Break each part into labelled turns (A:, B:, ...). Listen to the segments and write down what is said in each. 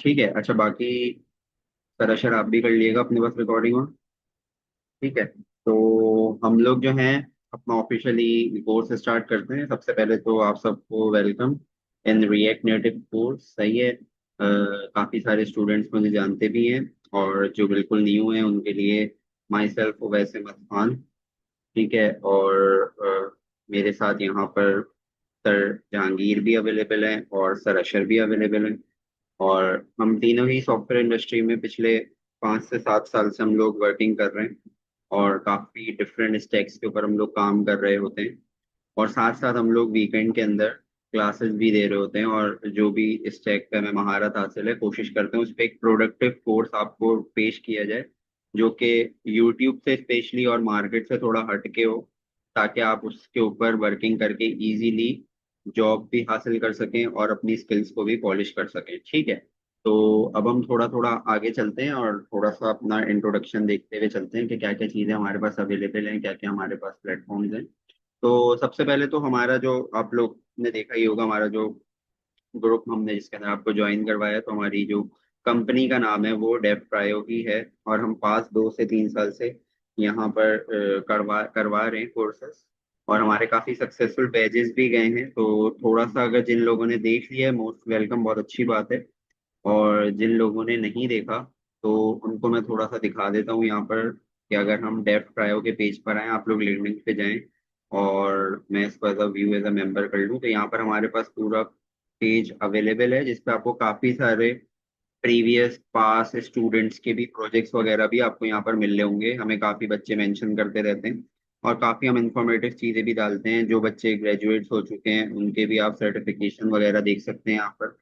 A: ठीक है। अच्छा, बाकी सराशर आप भी कर लिएगा अपने पास रिकॉर्डिंग में। ठीक है। तो हम लोग जो हैं अपना ऑफिशियली कोर्स स्टार्ट करते हैं। सबसे पहले तो आप सबको welcome in React Native course. सही है। काफ़ी सारे स्टूडेंट्स मुझे जानते भी हैं, और जो बिल्कुल न्यू हैं उनके लिए माई सेल्फ वैसे मस्तान। ठीक है। और मेरे साथ यहाँ पर सर जहांगीर भी अवेलेबल हैं और सर अशर भी अवेलेबल हैं। और हम तीनों ही सॉफ्टवेयर इंडस्ट्री में पिछले 5 से 7 साल से हम लोग वर्किंग कर रहे हैं, और काफ़ी डिफरेंट स्टैक्स के ऊपर हम लोग काम कर रहे होते हैं। और साथ साथ हम लोग वीकेंड के अंदर क्लासेस भी दे रहे होते हैं, और जो भी स्टैक पे हमें महारत हासिल है कोशिश करते हैं उस पर एक प्रोडक्टिव कोर्स आपको पेश किया जाए, जो कि यूट्यूब से स्पेशली और मार्केट से थोड़ा हटके हो, ताकि आप उसके ऊपर वर्किंग करके इजीली जॉब भी हासिल कर सकें और अपनी स्किल्स को भी पॉलिश कर सकें। ठीक है। तो अब हम थोड़ा थोड़ा आगे चलते हैं और थोड़ा सा अपना इंट्रोडक्शन देखते हुए चलते हैं कि क्या क्या चीज़ें हमारे पास अवेलेबल हैं, क्या क्या हमारे पास प्लेटफॉर्म्स हैं। तो सबसे पहले तो हमारा जो आप लोग ने देखा ही होगा, हमारा जो ग्रुप हमने जिसके अंदर आपको ज्वाइन करवाया, तो हमारी जो कंपनी का नाम है वो डेव प्रायो ही है। और हम पास 2 से 3 साल से यहाँ पर करवा करवा रहे हैं कोर्सेस, और हमारे काफ़ी सक्सेसफुल बैचेस भी गए हैं। तो थोड़ा सा अगर जिन लोगों ने देख लिया है मोस्ट वेलकम, बहुत अच्छी बात है। और जिन लोगों ने नहीं देखा तो उनको मैं थोड़ा सा दिखा देता हूँ यहाँ पर, कि अगर हम डेफ प्रायो के पेज पर आए, आप लोग लिंक्डइन पे जाएं और मैं इसको as a view as a member कर लूँ, तो यहाँ पर हमारे पास पूरा पेज अवेलेबल है जिसपे आपको काफ़ी सारे प्रीवियस पास स्टूडेंट्स के भी प्रोजेक्ट्स वगैरह भी आपको यहाँ पर मिल रहे होंगे। हमें काफ़ी बच्चे मेंशन करते रहते हैं, और काफ़ी हम इंफॉर्मेटिव चीज़ें भी डालते हैं। जो बच्चे ग्रेजुएट्स हो चुके हैं उनके भी आप सर्टिफिकेशन वगैरह देख सकते हैं। यहाँ पर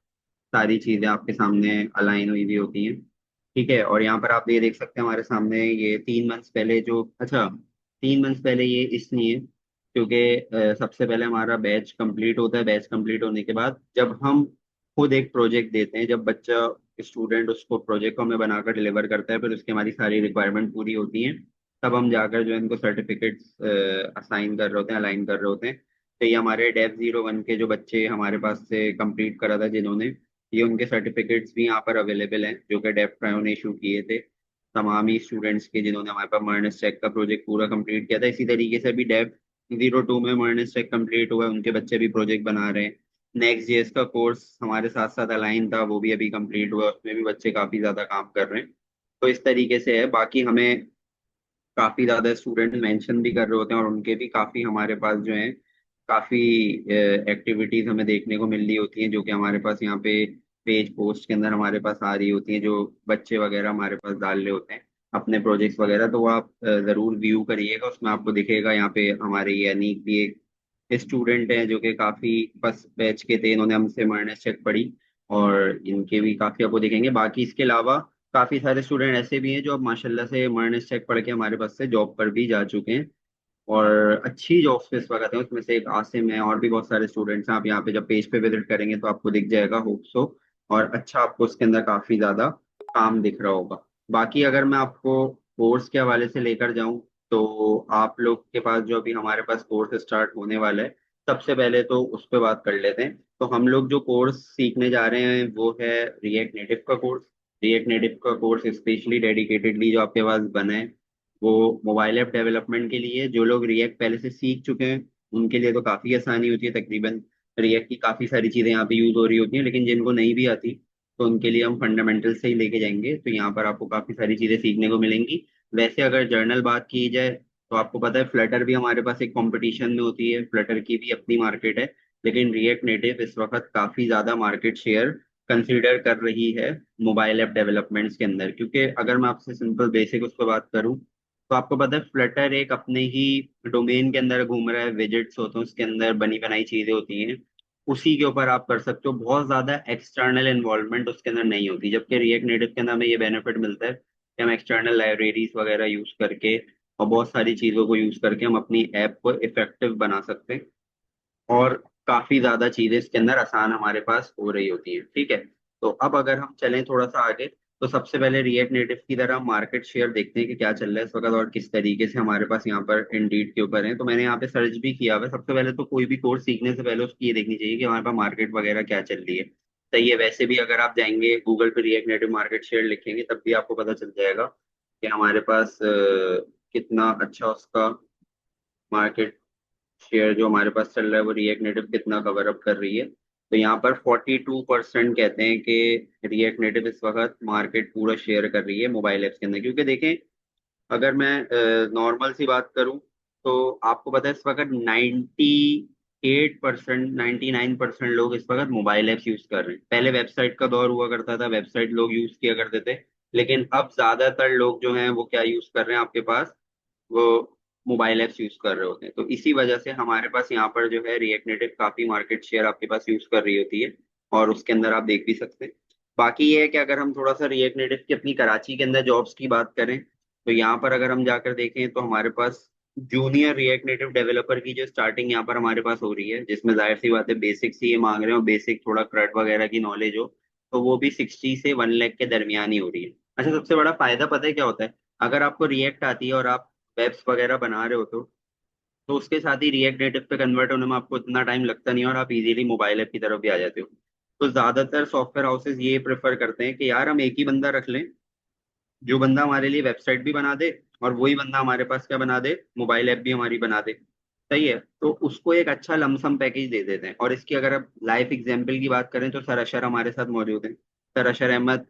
A: सारी चीजें आपके सामने अलाइन हुई भी होती हैं। ठीक है। और यहाँ पर आप ये देख सकते हैं हमारे सामने ये 3 मंथ्स पहले जो, अच्छा, 3 मंथ्स पहले ये इसलिए क्योंकि सबसे पहले हमारा बैच कंप्लीट होता है। बैच कंप्लीट होने के बाद जब हम खुद एक प्रोजेक्ट देते हैं, जब बच्चा स्टूडेंट उसको प्रोजेक्ट को हमें बनाकर डिलीवर करता है, फिर उसकी हमारी सारी रिक्वायरमेंट पूरी होती है, तब हम जाकर जो है इनको सर्टिफिकेट्स असाइन कर रहे होते हैं, अलाइन कर रहे होते हैं। तो ये हमारे डेव 01 के जो बच्चे हमारे पास से कंप्लीट करा था जिन्होंने, ये उनके सर्टिफिकेट्स भी यहाँ पर अवेलेबल हैं जो कि डेफ प्रायो ने इशू किए थे तमाम ही स्टूडेंट्स के जिन्होंने हमारे पास मर्नस चेक का प्रोजेक्ट पूरा कंप्लीट किया था। इसी तरीके से भी डेफ 02 में मर्नस चेक कंप्लीट हुआ है, उनके बच्चे भी प्रोजेक्ट बना रहे हैं। नेक्स्ट जेएस का कोर्स हमारे साथ साथ अलाइन था, वो भी अभी कंप्लीट हुआ है, उसमें भी बच्चे काफी ज्यादा काम कर रहे हैं। तो इस तरीके से है। बाकी हमें काफी ज्यादा स्टूडेंट मेंशन भी कर रहे होते हैं, और उनके भी काफी हमारे पास जो है काफी एक्टिविटीज हमें देखने को मिल रही होती हैं, जो कि हमारे पास यहाँ पे पेज पोस्ट के अंदर हमारे पास आ रही होती हैं, जो बच्चे वगैरह हमारे पास डाल रहे होते हैं अपने प्रोजेक्ट्स वगैरह। तो वो आप जरूर व्यू करिएगा, उसमें आपको दिखेगा। यहाँ पे हमारे ये अनीक भी एक स्टूडेंट है जो कि काफी फर्स्ट बैच के थे, इन्होंने हमसे माइनस चेक पढ़ी, और इनके भी काफी आपको दिखेंगे। बाकी इसके अलावा काफी सारे स्टूडेंट ऐसे भी हैं जो अब माशाल्लाह से माइनस चेक पढ़ के हमारे पास से जॉब पर भी जा चुके हैं, और अच्छी जॉब्स पे इस वक्त हैं। उसमें से एक आसिम है, और भी बहुत सारे स्टूडेंट्स हैं। आप यहाँ पे जब पेज पे विजिट करेंगे तो आपको दिख जाएगा, होप सो। और अच्छा, आपको उसके अंदर काफी ज्यादा काम दिख रहा होगा। बाकी अगर मैं आपको कोर्स के हवाले से लेकर जाऊं, तो आप लोग के पास जो अभी हमारे पास कोर्स स्टार्ट होने वाला है, सबसे पहले तो उस पर बात कर लेते हैं। तो हम लोग जो कोर्स सीखने जा रहे हैं वो है रिएक्ट नेटिव का कोर्स। रिएक्ट नेटिव का कोर्स स्पेशली डेडिकेटेडली जो आपके पास बना है वो मोबाइल ऐप डेवलपमेंट के लिए। जो लोग रिएक्ट पहले से सीख चुके हैं उनके लिए तो काफ़ी आसानी होती है, तकरीबन रिएक्ट की काफ़ी सारी चीज़ें यहाँ पे यूज़ हो रही होती हैं। लेकिन जिनको नहीं भी आती तो उनके लिए हम फंडामेंटल से ही लेके जाएंगे, तो यहाँ पर आपको काफ़ी सारी चीज़ें सीखने को मिलेंगी। वैसे अगर जर्नल बात की जाए तो आपको पता है फ्लटर भी हमारे पास एक कंपटीशन में होती है, फ्लटर की भी अपनी मार्केट है। लेकिन रिएक्ट नेटिव इस वक्त काफ़ी ज़्यादा मार्केट शेयर कंसीडर कर रही है मोबाइल ऐप डेवलपमेंट्स के अंदर। क्योंकि अगर मैं आपसे सिंपल बेसिक उस पर बात करूँ, तो आपको पता है फ्लटर एक अपने ही डोमेन के अंदर घूम रहा है, विजेट्स होते हैं उसके अंदर, बनी बनाई चीजें होती हैं, उसी के ऊपर आप कर सकते हो। बहुत ज्यादा एक्सटर्नल इन्वॉल्वमेंट उसके अंदर नहीं होती, जबकि रिएक्ट नेटिव के अंदर हमें ये बेनिफिट मिलता है कि हम एक्सटर्नल लाइब्रेरीज वगैरह यूज करके और बहुत सारी चीजों को यूज करके हम अपनी ऐप को इफेक्टिव बना सकते हैं, और काफी ज्यादा चीजें इसके अंदर आसान हमारे पास हो रही होती हैं। ठीक है। तो अब अगर हम चलें थोड़ा सा आगे, तो सबसे पहले रिएक्ट नेटिव की तरह मार्केट शेयर देखते हैं कि क्या चल रहा है इस वक्त और किस तरीके से हमारे पास यहाँ पर इंडीड के ऊपर है। तो मैंने यहाँ पे सर्च भी किया हुआ है। सबसे पहले तो कोई भी कोर्स सीखने से पहले उसकी ये देखनी चाहिए कि हमारे पास मार्केट वगैरह क्या चल रही है। सही है। वैसे भी अगर आप जाएंगे गूगल पे रिएक्ट नेटिव मार्केट शेयर लिखेंगे तब भी आपको पता चल जाएगा कि हमारे पास कितना अच्छा उसका मार्केट शेयर जो हमारे पास चल रहा है वो रिएक्ट नेटिव कितना कवर अप कर रही है। तो यहाँ पर 42% कहते हैं कि रिएक्ट नेटिव इस वक्त मार्केट पूरा शेयर कर रही है मोबाइल ऐप्स के अंदर। क्योंकि देखें, अगर मैं नॉर्मल सी बात करूं तो आपको पता है इस वक्त 98%, 99% लोग इस वक्त मोबाइल ऐप्स यूज कर रहे हैं। पहले वेबसाइट का दौर हुआ करता था, वेबसाइट लोग यूज किया करते थे, लेकिन अब ज्यादातर लोग जो हैं वो क्या यूज कर रहे हैं आपके पास, वो मोबाइल ऐप्स यूज कर रहे होते हैं। तो इसी वजह से हमारे पास यहाँ पर जो है रिएक्ट नेटिव काफी मार्केट शेयर आपके पास यूज कर रही होती है, और उसके अंदर आप देख भी सकते हैं। बाकी ये है कि अगर हम थोड़ा सा रिएक्ट नेटिव की अपनी कराची के अंदर जॉब्स की बात करें तो यहाँ पर अगर हम जाकर देखें तो हमारे पास जूनियर रिएक्ट नेटिव डेवलपर की जो स्टार्टिंग यहाँ पर हमारे पास हो रही है, जिसमें जाहिर सी बात है बेसिक सी ये मांग रहे हो, बेसिक थोड़ा क्रड वगैरह की नॉलेज हो, तो वो भी 60 से 1 लाख के दरमियान ही हो रही है। अच्छा, सबसे बड़ा फायदा पता है क्या होता है? अगर आपको रिएक्ट आती है और आप वेब्स वगैरह बना रहे हो तो उसके साथ ही रिएक्ट नेटिव पे कन्वर्ट होने में आपको इतना टाइम लगता नहीं है और आप इजीली मोबाइल ऐप की तरफ भी आ जाते हो। तो ज्यादातर सॉफ्टवेयर हाउसेज ये प्रेफर करते हैं कि यार हम एक ही बंदा रख लें जो बंदा हमारे लिए वेबसाइट भी बना दे, और वही बंदा हमारे पास क्या बना दे, मोबाइल ऐप भी हमारी बना दे। सही है, तो उसको एक अच्छा लमसम पैकेज दे देते हैं। और इसकी अगर आप लाइफ एग्जाम्पल की बात करें तो सर अशर हमारे साथ मौजूद हैं। Sir Ashar Ahmed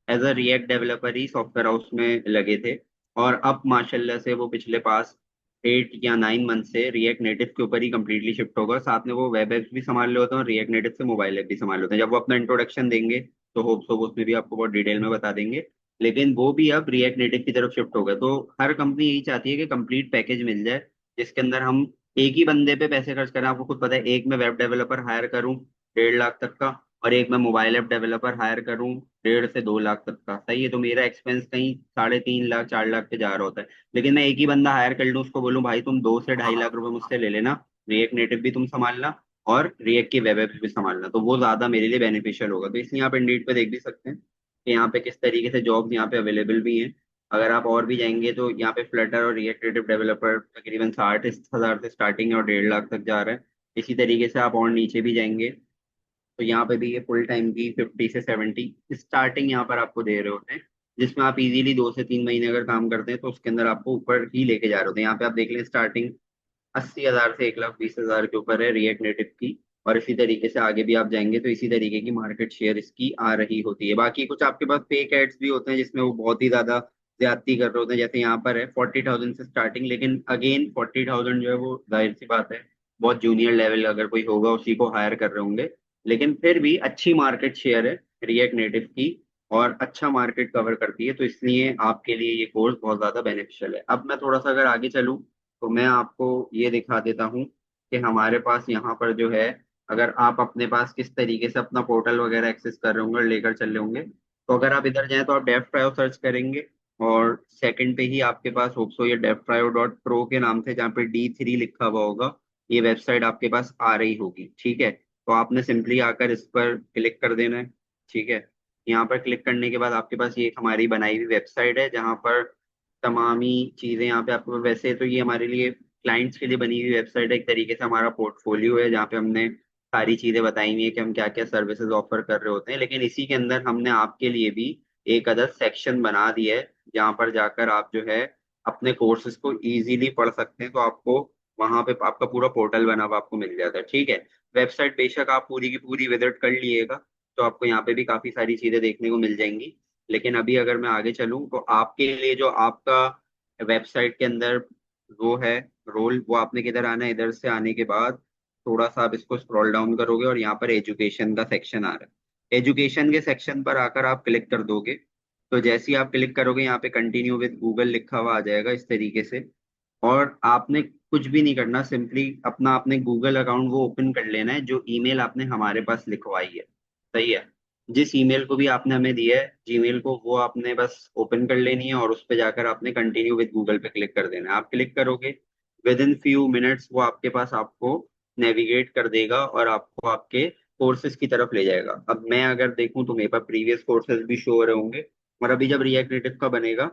A: as a React developer ही सॉफ्टवेयर हाउस में लगे थे, और अब माशाल्लाह से वो पिछले पास 8 या 9 मंथ से रिएक्ट नेटिव के ऊपर ही कंप्लीटली शिफ्ट होगा। साथ में वो वेब एप्स भी संभाल रहे होते हैं और रिएक्ट नेटिव से मोबाइल ऐप भी संभाल रहे होते हैं। जब वो अपना इंट्रोडक्शन देंगे तो होप सो वो उसमें भी आपको बहुत डिटेल में बता देंगे। लेकिन वो भी अब रिएक्ट नेटिव की तरफ शिफ्ट हो गए। तो हर कंपनी यही चाहती है कि कंप्लीट पैकेज मिल जाए, जिसके अंदर हम एक ही बंदे पे पैसे खर्च करें। आपको खुद पता है, एक मैं वेब डेवलपर हायर करूं 1.5 लाख तक का, और एक मैं मोबाइल ऐप डेवलपर हायर करूं 1.5 से 2 लाख तक का। सही है, तो मेरा एक्सपेंस कहीं 3.5 लाख 4 लाख पे जा रहा होता है। लेकिन मैं एक ही बंदा हायर कर लूं, उसको बोलूं भाई तुम 2 से 2.5 लाख रुपए मुझसे ले लेना, रिएक्ट नेटिव भी तुम संभालना और रिएक्ट की वेब एप्स भी संभालना, तो वो ज्यादा मेरे लिए बेनिफिशियल होगा। तो इसलिए आप इंडीड पे देख भी सकते हैं कि यहाँ पे किस तरीके से जॉब्स यहाँ पे अवेलेबल भी हैं। अगर आप और भी जाएंगे तो यहाँ पे फ्लटर और रिएक्ट नेटिव डेवलपर तकरीबन 60,000 से स्टार्टिंग है और 1.5 लाख तक जा रहा है। इसी तरीके से आप और नीचे भी जाएंगे तो यहाँ पे भी ये फुल टाइम की 50 से 70 स्टार्टिंग यहाँ पर आपको दे रहे होते हैं, जिसमें आप इजीली 2 से 3 महीने अगर काम करते हैं तो उसके अंदर आपको ऊपर ही लेके जा रहे होते हैं। यहाँ पे आप देख लें स्टार्टिंग 80,000 से 1,20,000 के ऊपर है रिएक्ट नेटिव की। और इसी तरीके से आगे भी आप जाएंगे तो इसी तरीके की मार्केट शेयर इसकी आ रही होती है। बाकी कुछ आपके पास फेक एड्स भी होते हैं जिसमें वो बहुत ही ज्यादा ज्यादती कर रहे होते हैं। जैसे यहाँ पर है 40,000 से स्टार्टिंग, लेकिन अगेन 40,000 जो है वो जाहिर सी बात है बहुत जूनियर लेवल अगर कोई होगा उसी को हायर कर रहे होंगे। लेकिन फिर भी अच्छी मार्केट शेयर है रिएक्ट नेटिव की, और अच्छा मार्केट कवर करती है। तो इसलिए आपके लिए ये कोर्स बहुत ज्यादा बेनिफिशियल है। अब मैं थोड़ा सा अगर आगे चलूँ तो मैं आपको ये दिखा देता हूँ कि हमारे पास यहाँ पर जो है, अगर आप अपने पास किस तरीके से अपना पोर्टल वगैरह एक्सेस कर रहे होंगे और लेकर चल रहे होंगे, तो अगर आप इधर जाएं तो आप डेफ ड्राइव सर्च करेंगे, और सेकंड पे ही आपके पास होप्सो ये devdrive.pro के नाम से जहाँ पे D3 लिखा हुआ होगा, ये वेबसाइट आपके पास आ रही होगी। ठीक है, तो आपने सिंपली आकर इस पर क्लिक कर देना है। ठीक है, यहाँ पर क्लिक करने के बाद आपके पास ये एक हमारी बनाई हुई वेबसाइट है जहाँ पर तमाम ही चीजें यहाँ पे आपको, वैसे तो ये हमारे लिए क्लाइंट्स के लिए बनी हुई वेबसाइट है, एक तरीके से हमारा पोर्टफोलियो है जहाँ पे हमने सारी चीजें बताई हुई है कि हम क्या क्या सर्विसेज ऑफर कर रहे होते हैं। लेकिन इसी के अंदर हमने आपके लिए भी एक अदर सेक्शन बना दिया है जहाँ पर जाकर आप जो है अपने कोर्सेज को इजीली पढ़ सकते हैं। तो आपको वहां पे आपका पूरा पोर्टल बना हुआ आपको मिल जाता है। ठीक है, वेबसाइट बेशक आप पूरी की पूरी विजिट कर लिएगा तो आपको यहाँ पे भी काफी सारी चीजें देखने को मिल जाएंगी। लेकिन अभी अगर मैं आगे चलूँ तो आपके लिए जो आपका वेबसाइट के अंदर वो है रोल, वो आपने किधर आना है, इधर से आने के बाद थोड़ा सा आप इसको स्क्रॉल डाउन करोगे और यहाँ पर एजुकेशन का सेक्शन आ रहा है। एजुकेशन के सेक्शन पर आकर आप क्लिक कर दोगे तो जैसे ही आप क्लिक करोगे यहाँ पे कंटिन्यू विद गूगल लिखा हुआ आ जाएगा इस तरीके से। और आपने कुछ भी नहीं करना, सिंपली अपना आपने गूगल अकाउंट वो ओपन कर लेना है जो ईमेल आपने हमारे पास लिखवाई है। सही है, जिस ईमेल को भी आपने हमें दिया है जीमेल को, वो आपने बस ओपन कर लेनी है और उस पर जाकर आपने कंटिन्यू विद गूगल पे क्लिक कर देना है। आप क्लिक करोगे विद इन फ्यू मिनट्स वो आपके पास आपको नेविगेट कर देगा और आपको आपके कोर्सेज की तरफ ले जाएगा। अब मैं अगर देखूं तो मेरे पास प्रीवियस कोर्सेज भी शो हो रहे होंगे, और अभी जब रिएक्ट नेटिव का बनेगा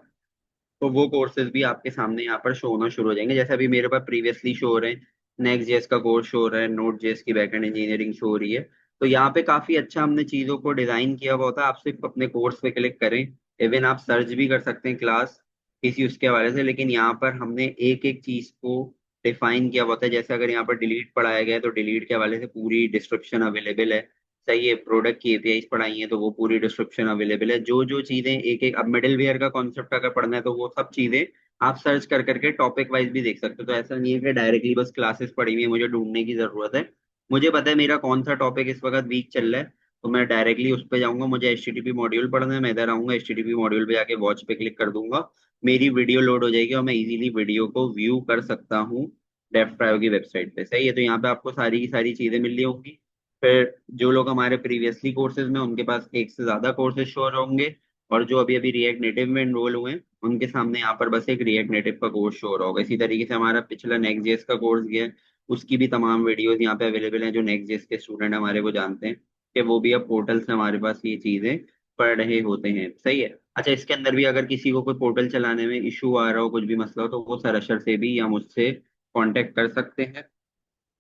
A: तो वो कोर्सेज भी आपके सामने यहाँ पर शो होना शुरू हो जाएंगे। जैसे अभी मेरे पास प्रीवियसली शो हो रहे हैं, नेक्स्ट जेएस का कोर्स शो हो रहा है, नोड जेएस की बैकएंड इंजीनियरिंग शो हो रही है। तो यहाँ पे काफी अच्छा हमने चीजों को डिजाइन किया हुआ होता है। आप सिर्फ अपने कोर्स पे क्लिक करें, इवन आप सर्च भी कर सकते हैं क्लास किसी उसके हवाले से, लेकिन यहाँ पर हमने एक एक चीज को डिफाइन किया हुआ होता है। जैसे अगर यहाँ पर डिलीट पढ़ाया गया है तो डिलीट के हवाले से पूरी डिस्क्रिप्शन अवेलेबल है। सही है, प्रोडक्ट की एपीआई पढ़ाई है तो वो पूरी डिस्क्रिप्शन अवेलेबल है। जो जो चीजें एक एक, अब मिडिलवेयर का कॉन्सेप्ट अगर पढ़ना है तो वो सब चीजें आप सर्च कर करके टॉपिक वाइज भी देख सकते हो। तो ऐसा नहीं है कि डायरेक्टली बस क्लासेस पढ़ी हुई है मुझे ढूंढने की जरूरत है। मुझे पता है मेरा कौन सा टॉपिक इस वक्त वीक चल रहा है, तो मैं डायरेक्टली उस पर जाऊंगा। मुझे HTTP मॉड्यूल पढ़ना है, मैं इधर आऊंगा, HTTP मॉड्यूल पे जाके वॉच पे क्लिक कर दूंगा, मेरी वीडियो लोड हो जाएगी और मैं इजीली वीडियो को व्यू कर सकता हूँ डेफ प्रायो की वेबसाइट पे। सही है, तो यहाँ पे आपको सारी की सारी चीजें मिल रही होंगी। फिर जो लोग हमारे प्रीवियसली कोर्सेज में, उनके पास एक से ज्यादा कोर्सेज शो होंगे, और जो अभी अभी रिएक्ट नेटिव में एनरोल हुए हैं उनके सामने यहाँ पर बस एक रिएक्ट नेटिव का कोर्स शो हो रहा होगा। इसी तरीके से हमारा पिछला नेक्स्ट जेएस का कोर्स गया है, उसकी भी तमाम वीडियोस यहाँ पे अवेलेबल हैं। जो नेक्स्ट जेएस के स्टूडेंट हमारे को जानते हैं कि वो भी अब पोर्टल से हमारे पास ये चीजें पढ़ रहे होते हैं। सही है। अच्छा, इसके अंदर भी अगर किसी को कोई पोर्टल चलाने में इशू आ रहा हो, कुछ भी मसला हो, तो वो सरशर से भी या मुझसे कांटेक्ट कर सकते हैं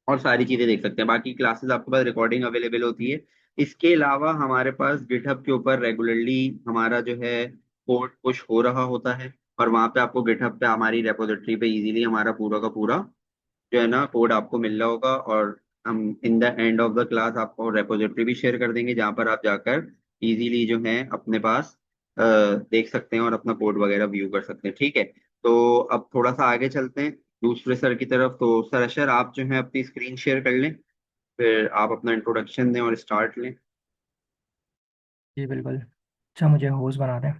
A: और सारी चीजें देख सकते हैं। बाकी क्लासेस आपके पास रिकॉर्डिंग अवेलेबल होती है। इसके अलावा हमारे पास गिटहब के ऊपर रेगुलरली हमारा जो है कोड पुश हो रहा होता है, और वहां पे आपको गिटहब पे हमारी रेपोजिटरी पे इजीली हमारा पूरा का पूरा जो है ना कोड आपको मिल रहा होगा। और हम in the end of the class आपको रेपोजिटरी भी शेयर कर देंगे, जहाँ पर आप जाकर इजीली जो है अपने पास देख सकते हैं और अपना कोड वगैरह व्यू कर सकते हैं। ठीक है, तो अब थोड़ा सा आगे चलते हैं दूसरे सर की तरफ। तो सर अशर, आप जो है अपनी स्क्रीन शेयर कर लें, फिर आप अपना इंट्रोडक्शन दें और स्टार्ट लें।
B: जी बिल्कुल। अच्छा, मुझे होस्ट बना दें।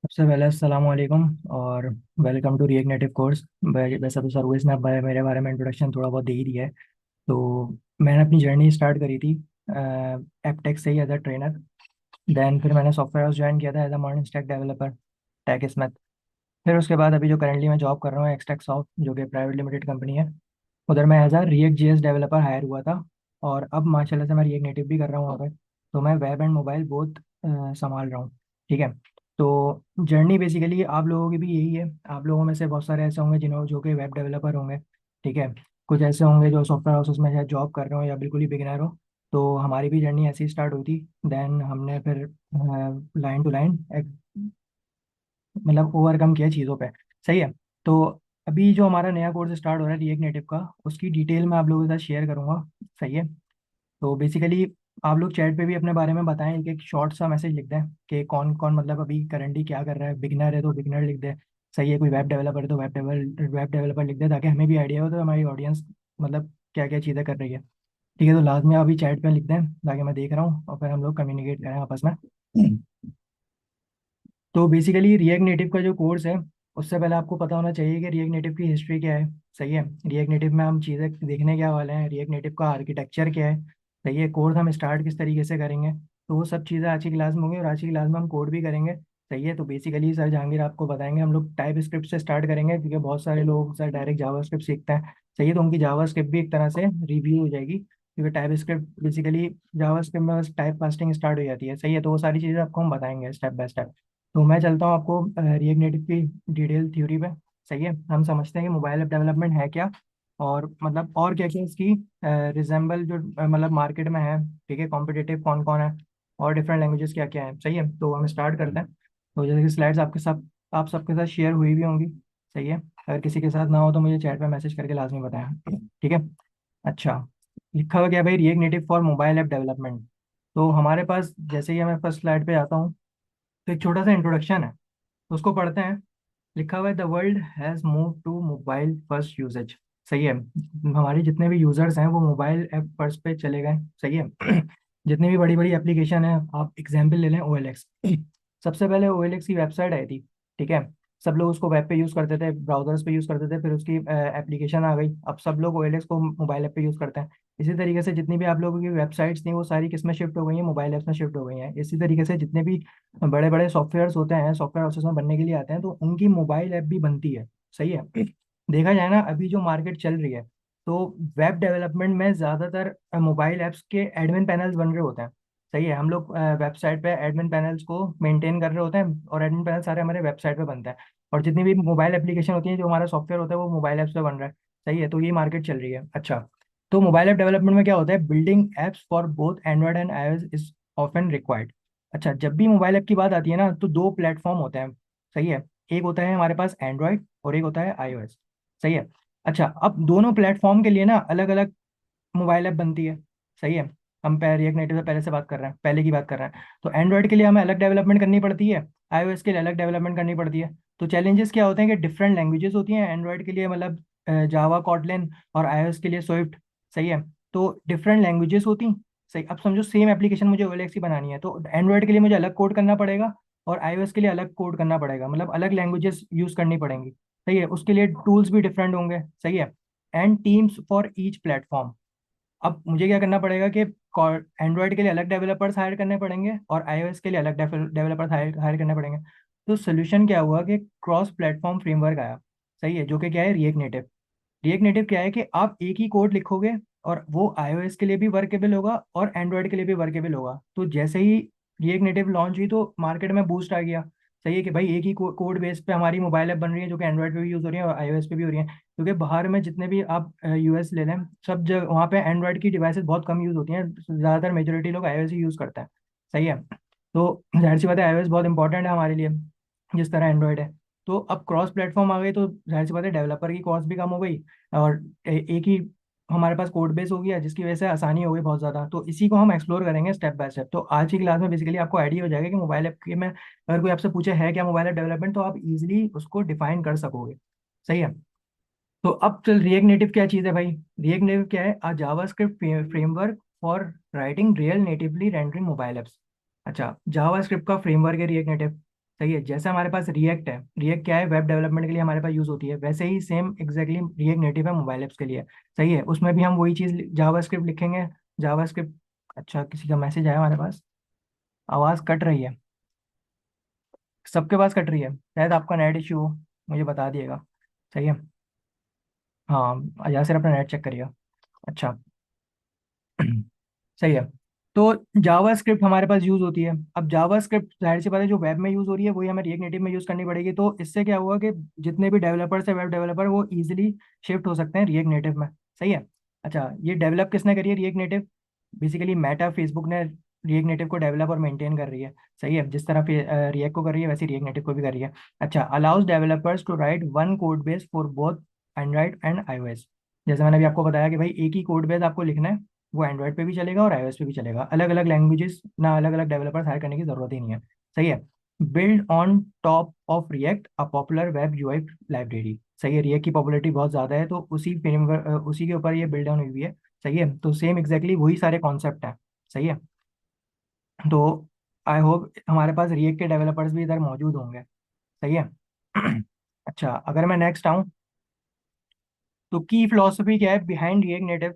B: सबसे पहले अस्सलाम वालेकुम और welcome to React Native course. वैसे तो सर्विस ने मेरे बारे में इंट्रोडक्शन थोड़ा बहुत दे ही दिया है। तो मैंने अपनी जर्नी स्टार्ट करी थी एपटेक से ही एज अ ट्रेनर। देन फिर मैंने सॉफ्टवेयर हाउस ज्वाइन किया था as a modern stack developer, Tech Smith. फिर उसके बाद अभी जो करंटली मैं जॉब कर रहा हूँ एक्सटेक सॉफ्ट, जो कि प्राइवेट लिमिटेड कंपनी है, उधर मैं as a React JS developer hire हुआ था। और अब माशाल्लाह से मैं रिएक्ट नेटिव भी कर रहा हूँ वहाँ पे। तो मैं वेब एंड मोबाइल बोथ संभाल रहा हूँ। ठीक है। तो जर्नी बेसिकली आप लोगों की भी यही है। आप लोगों में से बहुत सारे ऐसे होंगे जिन्हों जो कि वेब डेवलपर होंगे। ठीक है। कुछ ऐसे होंगे जो सॉफ्टवेयर हाउसेस में शायद जॉब कर रहे हो या बिल्कुल ही बिगिनर हो। तो हमारी भी जर्नी ऐसी स्टार्ट हुई थी। देन हमने फिर लाइन टू लाइन मतलब ओवरकम किया चीज़ों पे। सही है। तो अभी जो हमारा नया कोर्स स्टार्ट हो रहा है रिएक्ट नेटिव का, उसकी डिटेल मैं आप लोगों के साथ शेयर करूंगा। सही है। तो बेसिकली आप लोग चैट पे भी अपने बारे में बताएं, एक एक शॉर्ट सा मैसेज लिख दें कि कौन कौन मतलब अभी करंटली क्या कर रहा है। बिगिनर है तो बिगिनर लिख दे। सही है। कोई वेब डेवलपर है तो वेब डेवलपर लिख दे, ताकि हमें भी आइडिया हो तो हमारी ऑडियंस मतलब क्या क्या चीज़ें कर रही है। ठीक है। तो लाजमी अभी चैट पे लिख दें ताकि मैं देख रहा हूँ और फिर हम लोग कम्युनिकेट करें आपस में। तो बेसिकली रिएक्ट नेटिव का जो कोर्स है, उससे पहले आपको पता होना चाहिए कि रिएक्ट नेटिव की हिस्ट्री क्या है। सही है। रिएक्ट नेटिव में हम चीज़ें देखने क्या वाले हैं, रिएक्ट नेटिव का आर्किटेक्चर क्या है। सही है। कोर्स हम स्टार्ट किस तरीके से करेंगे, तो वो सब चीज़ें आज की क्लास में होंगी और आज की क्लास में हम कोड भी करेंगे। सही है। तो बेसिकली सर जहांगीर आपको बताएंगे, हम लोग टाइप स्क्रिप्ट से स्टार्ट करेंगे क्योंकि बहुत सारे लोग सर डायरेक्ट जावा स्क्रिप्ट सीखते हैं। सही है। तो उनकी जावा स्क्रिप्ट भी एक तरह से रिव्यू हो जाएगी, क्योंकि type script basically Java script में बस टाइप कास्टिंग स्टार्ट हो जाती है। सही है। तो वो सारी चीज़ें आपको हम बताएंगे स्टेप बाय स्टेप। तो मैं चलता हूँ आपको रिएक्ट नेटिव की डिटेल थ्योरी पे। सही है। हम समझते हैं कि मोबाइल ऐप डेवलपमेंट है क्या, और मतलब और क्या क्या इसकी रिजेंबल जो मतलब मार्केट में है। ठीक है। कॉम्पिटिटिव कौन कौन है और डिफरेंट लैंग्वेजेस क्या क्या है। सही है। तो हम स्टार्ट करते हैं। तो जैसे कि स्लाइड्स आपके साथ आप सबके साथ शेयर हुई भी होंगी। सही है। अगर किसी के साथ ना हो तो मुझे चैट पे मैसेज करके लाजमी बताएं। ठीक है। अच्छा, लिखा हुआ क्या है भाई, react native for mobile app development. तो हमारे पास जैसे ही मैं फर्स्ट स्लाइड पे आता हूँ, तो एक छोटा सा इंट्रोडक्शन है, तो उसको पढ़ते हैं। लिखा हुआ है the world has move to mobile first usages. सही है। हमारे जितने भी यूजर्स हैं वो मोबाइल ऐप फर्स्ट पे चले गए। सही है। जितनी भी बड़ी बड़ी एप्लीकेशन है, आप एग्जाम्पल ले लें OLX। सबसे पहले OLX की वेबसाइट आई थी। ठीक है। सब लोग उसको वेब पे यूज़ करते थे, ब्राउजर्स पे यूज़ करते थे, फिर उसकी एप्लीकेशन आ गई। अब सब लोग OLX को मोबाइल ऐप पे यूज़ करते हैं। इसी तरीके से जितनी भी आप लोगों की वेबसाइट्स थी वो सारी किस में शिफ्ट हो गई हैं, मोबाइल ऐप्स में शिफ्ट हो गई हैं। इसी तरीके से जितने भी बड़े बड़े सॉफ्टवेयर्स होते हैं, सॉफ्टवेयर हाउसेस में बनने के लिए आते हैं, तो उनकी मोबाइल ऐप भी बनती है। सही है। देखा जाए ना अभी जो मार्केट चल रही है, तो वेब डेवलपमेंट में ज़्यादातर मोबाइल ऐप्स के एडमिन पैनल्स बन रहे होते हैं। सही है। हम लोग वेबसाइट पे एडमिन पैनल्स को मेंटेन कर रहे होते हैं, और एडमिन पैनल सारे हमारे वेबसाइट पे बनते हैं। और जितनी भी मोबाइल एप्लीकेशन होती है, जो हमारा सॉफ्टवेयर होता है, वो मोबाइल ऐप्स पे बन रहा है। सही है, तो ये मार्केट चल रही है। अच्छा, तो मोबाइल ऐप डेवलपमेंट में क्या होता है, building apps for both Android and iOS is often required. अच्छा, जब भी मोबाइल ऐप की बात आती है ना, तो दो प्लेटफॉर्म होते हैं। सही है, एक होता है हमारे पास एंड्रॉयड और एक होता है iOS। सही है। अच्छा, अब दोनों प्लेटफॉर्म के लिए ना अलग अलग मोबाइल ऐप बनती है। सही है। हम रिएक्ट नेटिव से पहले से बात कर रहे हैं, पहले की बात कर रहे हैं। तो एंड्रॉयड के लिए हमें अलग डेवलपमेंट करनी पड़ती है, iOS के लिए अलग डेवलपमेंट करनी पड़ती है। तो चैलेंजेस क्या होते हैं कि डिफरेंट लैंग्वेजेस होती हैं एंड्रॉयड के लिए, मतलब जावा कॉटलिन, और iOS के लिए स्विफ्ट। सही है। तो डिफरेंट लैंग्वेजेस होती। सही, अब समझो सेम एप्लीकेशन मुझे OLX की बनानी है, तो एंड्रॉयड के लिए मुझे अलग कोड करना पड़ेगा, और iOS के लिए अलग कोड करना पड़ेगा, मतलब अलग लैंग्वेजेस यूज करनी पड़ेंगी। सही है, उसके लिए टूल्स भी डिफरेंट होंगे। सही है। And teams for each platform. अब मुझे क्या करना पड़ेगा कि एंड्रॉयड के लिए अलग डेवलपर्स हायर करने पड़ेंगे, और iOS के लिए अलग डेवलपर्स हायर करने पड़ेंगे। तो सोल्यूशन क्या हुआ कि क्रॉस प्लेटफॉर्म फ्रेमवर्क आया। सही है, जो कि क्या है, रिएक्ट नेटिव। रिएक्ट नेटिव क्या है कि आप एक ही कोड लिखोगे, और वो iOS के लिए भी वर्केबल होगा और एंड्रॉयड के लिए भी वर्केबल होगा। तो जैसे ही रिएक्ट नेटिव लॉन्च हुई, तो मार्केट में बूस्ट आ गया। सही है कि भाई एक ही कोड बेस पे हमारी मोबाइल ऐप बन रही है, जो कि एंड्रॉयड पे भी यूज़ हो रही है और iOS पे भी हो रही है। क्योंकि बाहर में जितने भी आप US ले लें, सब जगह वहाँ पे एंड्रॉयड की डिवाइसेस बहुत कम यूज़ होती हैं, ज़्यादातर मेजोरिटी लोग iOS ही यूज़ करते हैं। सही है। तो जाहिर सी बात है, iOS बहुत इंपॉर्टेंट है हमारे लिए, जिस तरह एंड्रॉयड है। तो अब क्रॉस प्लेटफॉर्म आ गई, तो जाहिर सी बात है डेवलपर की कॉस्ट भी कम हो गई, और एक ही हमारे पास कोड बेस हो गया, जिसकी वजह से आसानी हो गई बहुत ज़्यादा। तो इसी को हम एक्सप्लोर करेंगे स्टेप बाय स्टेप। तो आज की क्लास में बेसिकली आपको आइडिया हो जाएगा कि मोबाइल ऐप के में अगर कोई आपसे पूछे है क्या मोबाइल ऐप डेवलपमेंट, तो आप इजीली उसको डिफाइन कर सकोगे। सही है। तो अब चल, रिएक्ट नेटिव क्या चीज़ है भाई। रिएक्ट नेटिव क्या है, अ JavaScript framework for writing real natively rendering mobile apps. अच्छा, जावास्क्रिप्ट का फ्रेमवर्क है रिएक्ट नेटिव। सही है। जैसे हमारे पास रिएक्ट है, रिएक्ट क्या है, वेब डेवलपमेंट के लिए हमारे पास यूज होती है, वैसे ही सेम एग्जैक्टली रिएक्ट नेटिव है मोबाइल एप्स के लिए। सही है, उसमें भी हम वही चीज़ जावास्क्रिप्ट लिखेंगे। जावास्क्रिप्ट। अच्छा, किसी का मैसेज आया हमारे पास, आवाज़ कट रही है, सबके पास कट रही है, शायद आपका नेट इशू हो, मुझे बता दिएगा। सही है। हाँ, यासिर अपना नेट चेक करिएगा। अच्छा। सही है। तो जावा स्क्रिप्ट हमारे पास यूज होती है। अब जावा स्क्रिप्ट जाहिर सी बात है जो वेब में यूज हो रही है, वही हमें रिएक्ट नेटिव में यूज करनी पड़ेगी। तो इससे क्या हुआ कि जितने भी डेवलपर्स है, वेब डेवलपर, वो इजीली शिफ्ट हो सकते हैं रिएक्ट नेटिव में। सही है। अच्छा, ये डेवलप किसने करी है react native, basically Meta Facebook ने रिएक्ट नेटिव को डेवलप और मेंटेन कर रही है। सही है, जिस तरह रिएक्ट को कर रही है, वैसे रिएक्ट नेटिव को भी कर रही है। अच्छा, allows developers to write one code base for both Android and iOS। जैसे मैंने अभी आपको बताया कि भाई एक ही कोड बेस आपको लिखना है, वो एंड्रॉयड पे भी चलेगा और iOS पे भी चलेगा। अलग अलग लैंग्वेजेस ना, अलग अलग डेवलपर्स हायर करने की जरूरत ही नहीं है। सही है। Build on top of react, a popular web UI library. सही है, रिएक्ट की पॉपुलैरिटी बहुत ज़्यादा है, तो उसी फ्रेमवर्क, उसी के ऊपर ये बिल्ड ऑन हुई है। सही है, तो सेम एग्जैक्टली वही सारे कॉन्सेप्ट हैं। सही है। तो आई होप हमारे पास रिएक्ट के डेवलपर्स भी इधर मौजूद होंगे। सही है। अच्छा, अगर मैं नेक्स्ट आऊँ, तो की फिलोसफी क्या है बिहाइंड रिएक्ट नेटिव।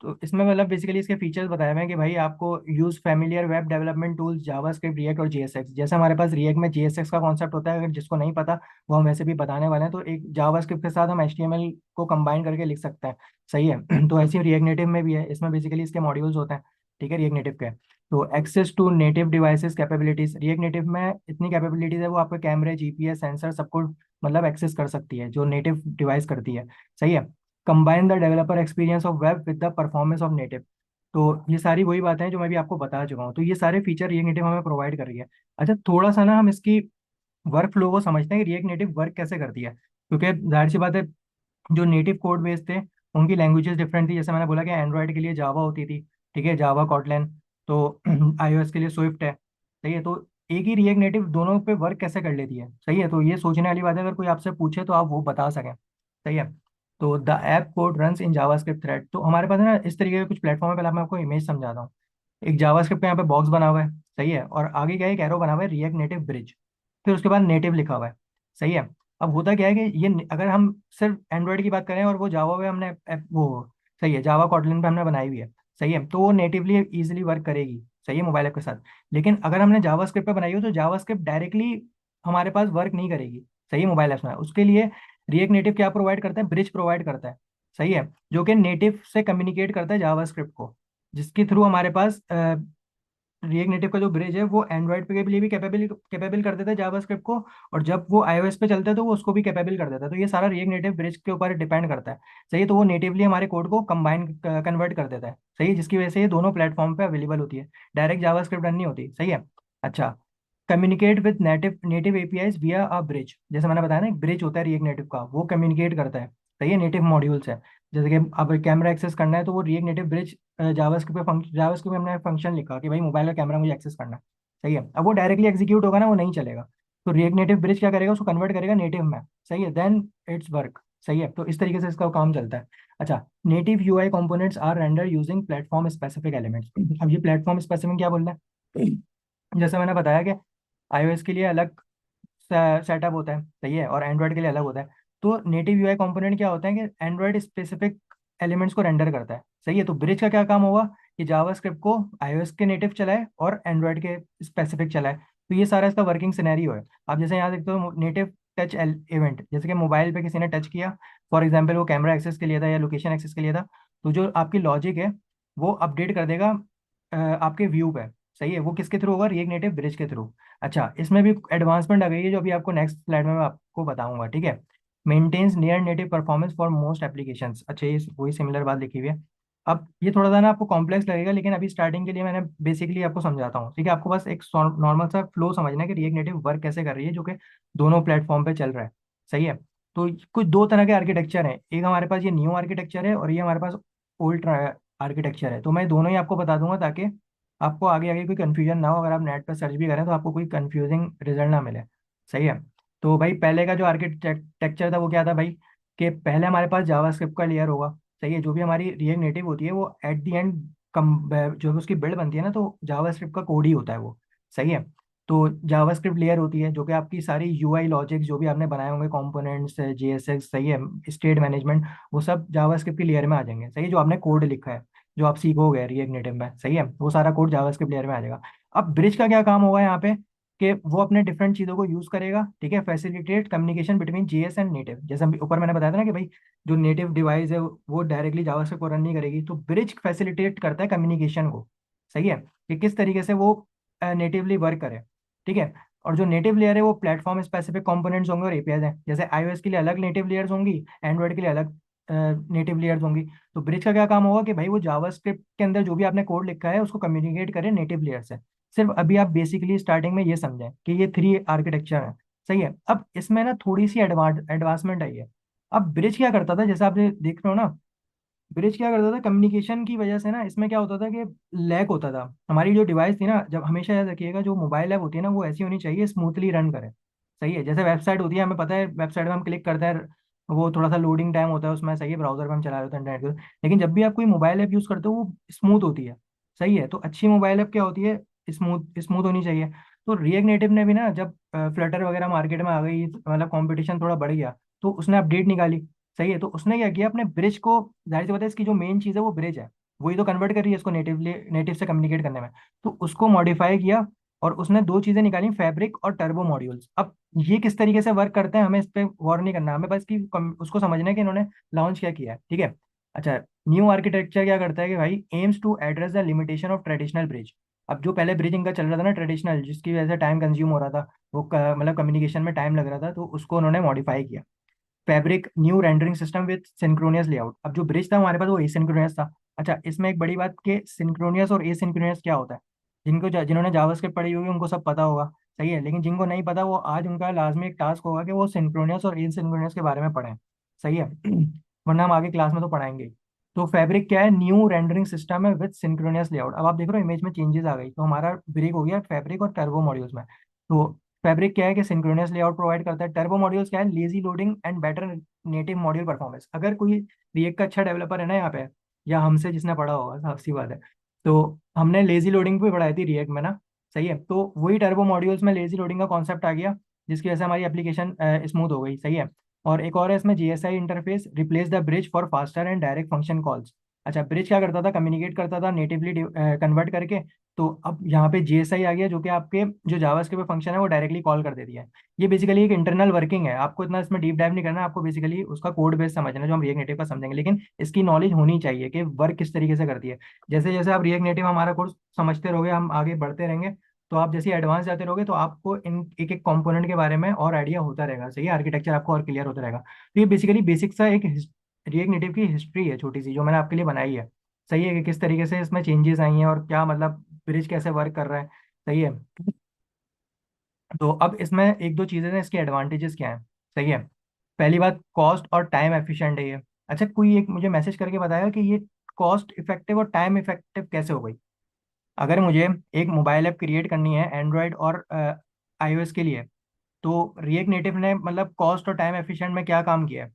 B: तो इसमें मतलब बेसिकली इसके फीचर्स बताए हुए हैं कि भाई आपको use familiar web development tools JavaScript, react और जीएसएक्स। जैसे हमारे पास रिएक्ट में जीएसएक्स का कॉन्सेप्ट होता है, अगर जिसको नहीं पता वो हम वैसे भी बताने वाले हैं। तो एक जावास्क्रिप्ट के साथ हम एचटीएमएल को कंबाइन करके लिख सकते हैं। सही है। तो ऐसे रिएक्ट नेटिव में भी है, इसमें बेसिकली इसके मॉड्यूल्स होते हैं। ठीक है, रिएक्ट नेटिव के। तो access to native devices capabilities, React Native में इतनी कैपेबिलिटीज है, वो आपके कैमरे, जीपीएस, सेंसर सबको मतलब एक्सेस कर सकती है, जो नेटिव डिवाइस करती है। सही है। Combine the developer experience of web with the performance of native. तो ये सारी वही बातें हैं जो मैं भी आपको बता चुका हूँ। तो ये सारे फीचर रिएक्ट नेटिव हमें प्रोवाइड कर रही है। अच्छा, थोड़ा सा ना हम इसकी वर्क फ्लो को समझते हैं कि रिएक्ट नेटिव वर्क कैसे करती है। क्योंकि जाहिर सी बात है, जो नेटिव कोड बेस थे, उनकी लैंग्वेजेस डिफरेंट थी। जैसे मैंने बोला कि एंड्रॉयड के लिए जावा होती थी, ठीक है, जावा कॉटलैन। तो iOS के लिए स्विफ्ट है। सही है। तो एक ही रिएक्ट नेटिव दोनों पे वर्क कैसे कर लेती है। सही है, तो ये सोचने वाली बात है, अगर कोई आपसे पूछे तो आप वो बता सकें। सही है। तो the app code runs in JavaScript thread. तो हमारे पास है ना इस तरीके के कुछ प्लेटफॉर्म है। पहले मैं आपको इमेज समझाता हूँ। एक जावास्क्रिप्ट का यहाँ पे बॉक्स बना हुआ है। सही है, और आगे क्या है, एक एरो बना हुआ है, रिएक्ट नेटिव ब्रिज। फिर उसके बाद नेटिव लिखा हुआ है। सही है। अब होता क्या है कि ये अगर हम सिर्फ एंड्रॉयड की बात करें, और वो जावा पे हमने वो, सही है, जावा कॉटलिन पे हमने बनाई हुई है। सही है, तो वो नेटिवली इजीली वर्क करेगी। सही है, मोबाइल ऐप के साथ। लेकिन अगर हमने जावास्क्रिप्ट पे बनाई हो, तो जावास्क्रिप्ट डायरेक्टली हमारे पास वर्क नहीं करेगी। सही है, मोबाइल ऐप्स में उसके लिए रिएक्ट नेटिव क्या प्रोवाइड करता है, ब्रिज प्रोवाइड करता है। सही है, जो कि नेटिव से कम्युनिकेट करता है जावास्क्रिप्ट को, जिसके थ्रू हमारे पास रिएक्ट नेटिव का जो ब्रिज है वो एंड्रॉइड पे के लिए भी कैपेबल कैपेबल कर देता है जावास्क्रिप्ट को, और जब वो आईओएस पे चलता है तो वो उसको भी कैपेबल कर देता है। तो ये सारा रिएक्ट नेटिव ब्रिज के ऊपर डिपेंड करता है। सही है, तो वो नेटिवली हमारे कोड को कंबाइन कन्वर्ट कर देता है। सही है, जिसकी वजह से ये दोनों प्लेटफॉर्म पे अवेलेबल होती है, डायरेक्ट जावास्क्रिप्ट रन नहीं होती। सही है। अच्छा, communicate with native native APIs विया अ ब्रिज। जैसे मैंने बताया ना, एक ब्रिज होता है रिएक्ट नेटिव का, वो कम्युनिकेट करता है। सही है, नेटिव मॉड्यूल से। जैसे कि अब कैमरा एक्सेस करना है तो वो रिएक्ट नेटिव ब्रिज जावास्क्रिप्ट में हमने फंक्शन लिखा कि भाई मोबाइल का कैमरा मुझे एक्सेस करना है। सही है, अब वो डायरेक्टली एग्जीक्यूट होगा ना, वो नहीं चलेगा। तो रिएक्ट नेटिव ब्रिज क्या करेगा, उसको कन्वर्ट करेगा नेटिव में। सही है, देन इट्स वर्क। सही है, तो इस तरीके से इसका काम चलता है। अच्छा, native UI components are render using platform specific elements. अब ये प्लेटफॉर्म स्पेसिफिक क्या बोल रहा है? जैसे मैंने बताया कि आईओएस के लिए अलग सेटअप होता है, सही है, और एंड्रॉयड के लिए अलग होता है। तो नेटिव यूआई कंपोनेंट क्या होता है कि एंड्रॉयड स्पेसिफिक एलिमेंट्स को रेंडर करता है। सही है, तो ब्रिज का क्या काम होगा कि जावास्क्रिप्ट को आईओएस के नेटिव चलाए और एंड्रॉयड के स्पेसिफिक चलाए। तो ये सारा इसका वर्किंग सिनेरियो है। आप जैसे यहाँ देखते हो नेटिव टच इवेंट, जैसे कि मोबाइल पे किसी ने टच किया, फॉर एग्जाम्पल वो कैमरा एक्सेस के लिए था या लोकेशन एक्सेस के लिए था, तो जो आपकी लॉजिक है वो अपडेट कर देगा आपके व्यू पे। सही है, वो किसके थ्रू होगा, रिएक्ट नेटिव ब्रिज के थ्रू। अच्छा, इसमें भी एडवांसमेंट आ गई है जो अभी आपको नेक्स्ट स्लाइड में मैं आपको बताऊंगा। ठीक है। Maintains near native performance for most applications. अच्छा, ये वही सिमिलर बात लिखी हुई है। अब ये थोड़ा सा ना आपको कॉम्प्लेक्स लगेगा, लेकिन अभी स्टार्टिंग के लिए मैंने बेसिकली आपको समझाता हूँ। ठीक है, आपको बस एक नॉर्मल सा फ्लो समझना है कि रिएक्ट नेटिव वर्क कैसे कर रही है, जो कि दोनों प्लेटफॉर्म पे चल रहा है। सही है, तो कुछ दो तरह के आर्किटेक्चर हैं, एक हमारे पास ये न्यू आर्किटेक्चर है और ये हमारे पास ओल्ड आर्किटेक्चर है। तो मैं दोनों ही आपको बता दूंगा ताकि आपको आगे आगे कोई कंफ्यूजन ना हो। अगर आप नेट पर सर्च भी करें तो आपको कोई कंफ्यूजिंग रिजल्ट ना मिले। सही है, तो भाई पहले का जो आर्किटेक्चर था वो क्या था भाई, कि पहले हमारे पास जावास्क्रिप्ट का लेयर होगा। सही है, जो भी हमारी रिएक्ट नेटिव होती है वो एट द एंड कम जो भी उसकी बिल्ड बनती है ना, तो जावास्क्रिप्ट का कोड ही होता है वो। सही है, तो जावास्क्रिप्ट लेयर होती है जो कि आपकी सारी यूआई लॉजिक जो भी आपने बनाए होंगे, कंपोनेंट्स, जेएसएक्स, सही है, स्टेट मैनेजमेंट, वो सब जावास्क्रिप्ट की लेयर में आ जाएंगे। सही है, जो आपने कोड लिखा है, जो आप सीखोगे रिएक्ट नेटिव में। सही है, वो सारा कोड जावास्क्रिप्ट लेयर में आ जाएगा। अब ब्रिज का क्या काम होगा यहाँ पे, कि वो अपने डिफरेंट चीज़ों को यूज़ करेगा। ठीक है, facilitate communication between GS and native. जैसे अभी ऊपर मैंने बताया था ना कि भाई जो नेटिव डिवाइस है वो डायरेक्टली जावास्क्रिप्ट को रन नहीं करेगी, तो ब्रिज फैसिलिटेट करता है कम्युनिकेशन को। सही है, कि किस तरीके से वो नेटिवली वर्क करे। ठीक है, और जो नेटिव लेयर है वो प्लेटफॉर्म स्पेसिफिक कंपोनेंट्स होंगे और एपीआईज हैं। जैसे आईओएस के लिए अलग नेटिव लेयर्स होंगी, एंड्रॉइड के लिए अलग नेटिव लेयर्स होंगी। तो ब्रिज का क्या काम होगा कि भाई वो जावास्क्रिप्ट के अंदर जो भी आपने कोड लिखा है उसको कम्युनिकेट करे नेटिव लेयर से। सिर्फ अभी आप बेसिकली स्टार्टिंग में ये समझें कि ये थ्री आर्किटेक्चर है। सही है, अब इसमें ना थोड़ी सी एडवांसमेंट आई है। अब ब्रिज क्या करता था, जैसे आप देख रहे हो ना, ब्रिज क्या करता था कम्युनिकेशन की वजह से ना, इसमें क्या होता था कि लैग होता था। हमारी जो डिवाइस थी ना, जब हमेशा याद रखिएगा जो मोबाइल ऐप होती है ना वो ऐसी होनी चाहिए स्मूथली रन करे। सही है, जैसे वेबसाइट होती है, हमें पता है वेबसाइट में हम क्लिक करते हैं, वो थोड़ा सा लोडिंग टाइम होता है उसमें। सही है, ब्राउजर में हम चला रहे होते हैं इंटरनेट को, लेकिन जब भी आप कोई मोबाइल ऐप यूज़ करते हो वो स्मूथ होती है। सही है, तो अच्छी मोबाइल ऐप क्या होती है, स्मूथ स्मूथ होनी चाहिए। तो रिएक्ट नेटिव ने भी ना, जब फ्लटर वगैरह मार्केट में आ गई, मतलब कंपटीशन थोड़ा बढ़ गया, तो उसने अपडेट निकाली। सही है, तो उसने क्या किया, अपने ब्रिज को, जाहिर सी बात है इसकी जो मेन चीज़ है वो ब्रिज है, वही तो कन्वर्ट कर रही है इसको नेटिवली, नेटिव से कम्युनिकेट करने में। तो उसको मॉडिफाई किया और उसने दो चीज़ें निकाली, फैब्रिक और टर्बो मॉड्यूल्स। अब ये किस तरीके से वर्क करते हैं हमें इस पर गौर नहीं करना, हमें बस उसको समझना है कि इन्होंने लॉन्च क्या किया है। ठीक है। अच्छा, न्यू आर्किटेक्चर क्या करता है कि भाई aims to address the limitation of traditional bridge. अब जो पहले ब्रिज इनका चल रहा था ना ट्रेडिशनल, जिसकी वजह से टाइम कंज्यूम हो रहा था, वो मतलब कम्युनिकेशन में टाइम लग रहा था, तो उसको उन्होंने मॉडिफाई किया। Fabric new rendering system with synchronous layout. अब जो ब्रिज था हमारे पास वो एसिंक्रोनियस था। अच्छा, इसमें एक बड़ी बात कि सिंक्रोनियस और एसिंक्रोनियस क्या होता है, जिन्होंने जावास्क्रिप्ट पढ़ी होगी उनको सब पता होगा। सही है, लेकिन जिनको नहीं पता वो आज उनका लाजमी एक टास्क होगा कि वो सिंक्रोनियस और एसिंक्रोनियस के बारे में पढ़ें। सही है, वरना हम आगे क्लास में तो पढ़ाएंगे ही। तो फैब्रिक क्या है, न्यू रेंडरिंग सिस्टम है विद सिंक्रोनियस लेआउट। अब आप देख रहे हो इमेज में चेंजेस आ गई, तो हमारा ब्रेक हो गया फैब्रिक और टर्बो मॉड्यूल्स में। तो फैब्रिक क्या है कि सिंक्रोनस लेआउट प्रोवाइड करता है, टर्बो मॉड्यूल्स क्या है, lazy loading and better native module performance. अगर कोई रिएक्ट का अच्छा डेवलपर है ना यहाँ पे, या हमसे जिसने पढ़ा होगा, साफ सी बात है, तो हमने लेजी लोडिंग भी पढ़ाई थी रिएक्ट में ना। सही है, तो वही टर्बो मॉड्यूल्स में लेजी लोडिंग का कॉन्सेप्ट आ गया, जिसकी वजह से हमारी एप्लीकेशन स्मूथ हो गई। सही है, और एक और है इसमें GSI interface replace the bridge for faster and direct function calls. अच्छा, ब्रिज क्या करता था, कम्युनिकेट करता था नेटिवली कन्वर्ट करके। तो अब यहाँ पे जीएसआई आ गया, जो कि आपके जो जावास्क्रिप्ट फंक्शन है वो डायरेक्टली कॉल कर देती है। ये बेसिकली एक इंटरनल वर्किंग है, आपको इतना इसमें डीप डाइव नहीं करना है, आपको बेसिकली उसका कोड बेस समझना है, जो हम रिएक्ट नेटिव का समझेंगे, लेकिन इसकी नॉलेज होनी चाहिए कि वर्क किस तरीके से करती है। जैसे जैसे आप रिएक्ट नेटिव हमारा कोर्स समझते रहोगे, हम आगे बढ़ते रहेंगे, तो आप जैसे एडवांस जाते रहोगे तो आपको इन एक एक कंपोनेंट के बारे में और आइडिया होता रहेगा, सही है, आर्किटेक्चर आपको और क्लियर होता रहेगा। तो ये बेसिकली बेसिक सा एक रिएक्ट नेटिव की हिस्ट्री है छोटी सी, जो मैंने आपके लिए बनाई है। सही है, कि किस तरीके से इसमें चेंजेस आई हैं और क्या मतलब ब्रिज कैसे वर्क कर रहा है। सही है। तो अब इसमें एक दो चीज़ें हैं, इसके एडवांटेजेस क्या हैं। सही है। पहली बात, कॉस्ट और टाइम एफिशिएंट है ये। अच्छा, कोई एक मुझे मैसेज करके बताएगा कि ये कॉस्ट इफेक्टिव और टाइम इफेक्टिव कैसे हो गई। अगर मुझे एक मोबाइल ऐप क्रिएट करनी है एंड्रॉयड और आईओएस के लिए, तो रिएक्ट नेटिव ने मतलब कॉस्ट और टाइम एफिशिएंट में क्या काम किया है।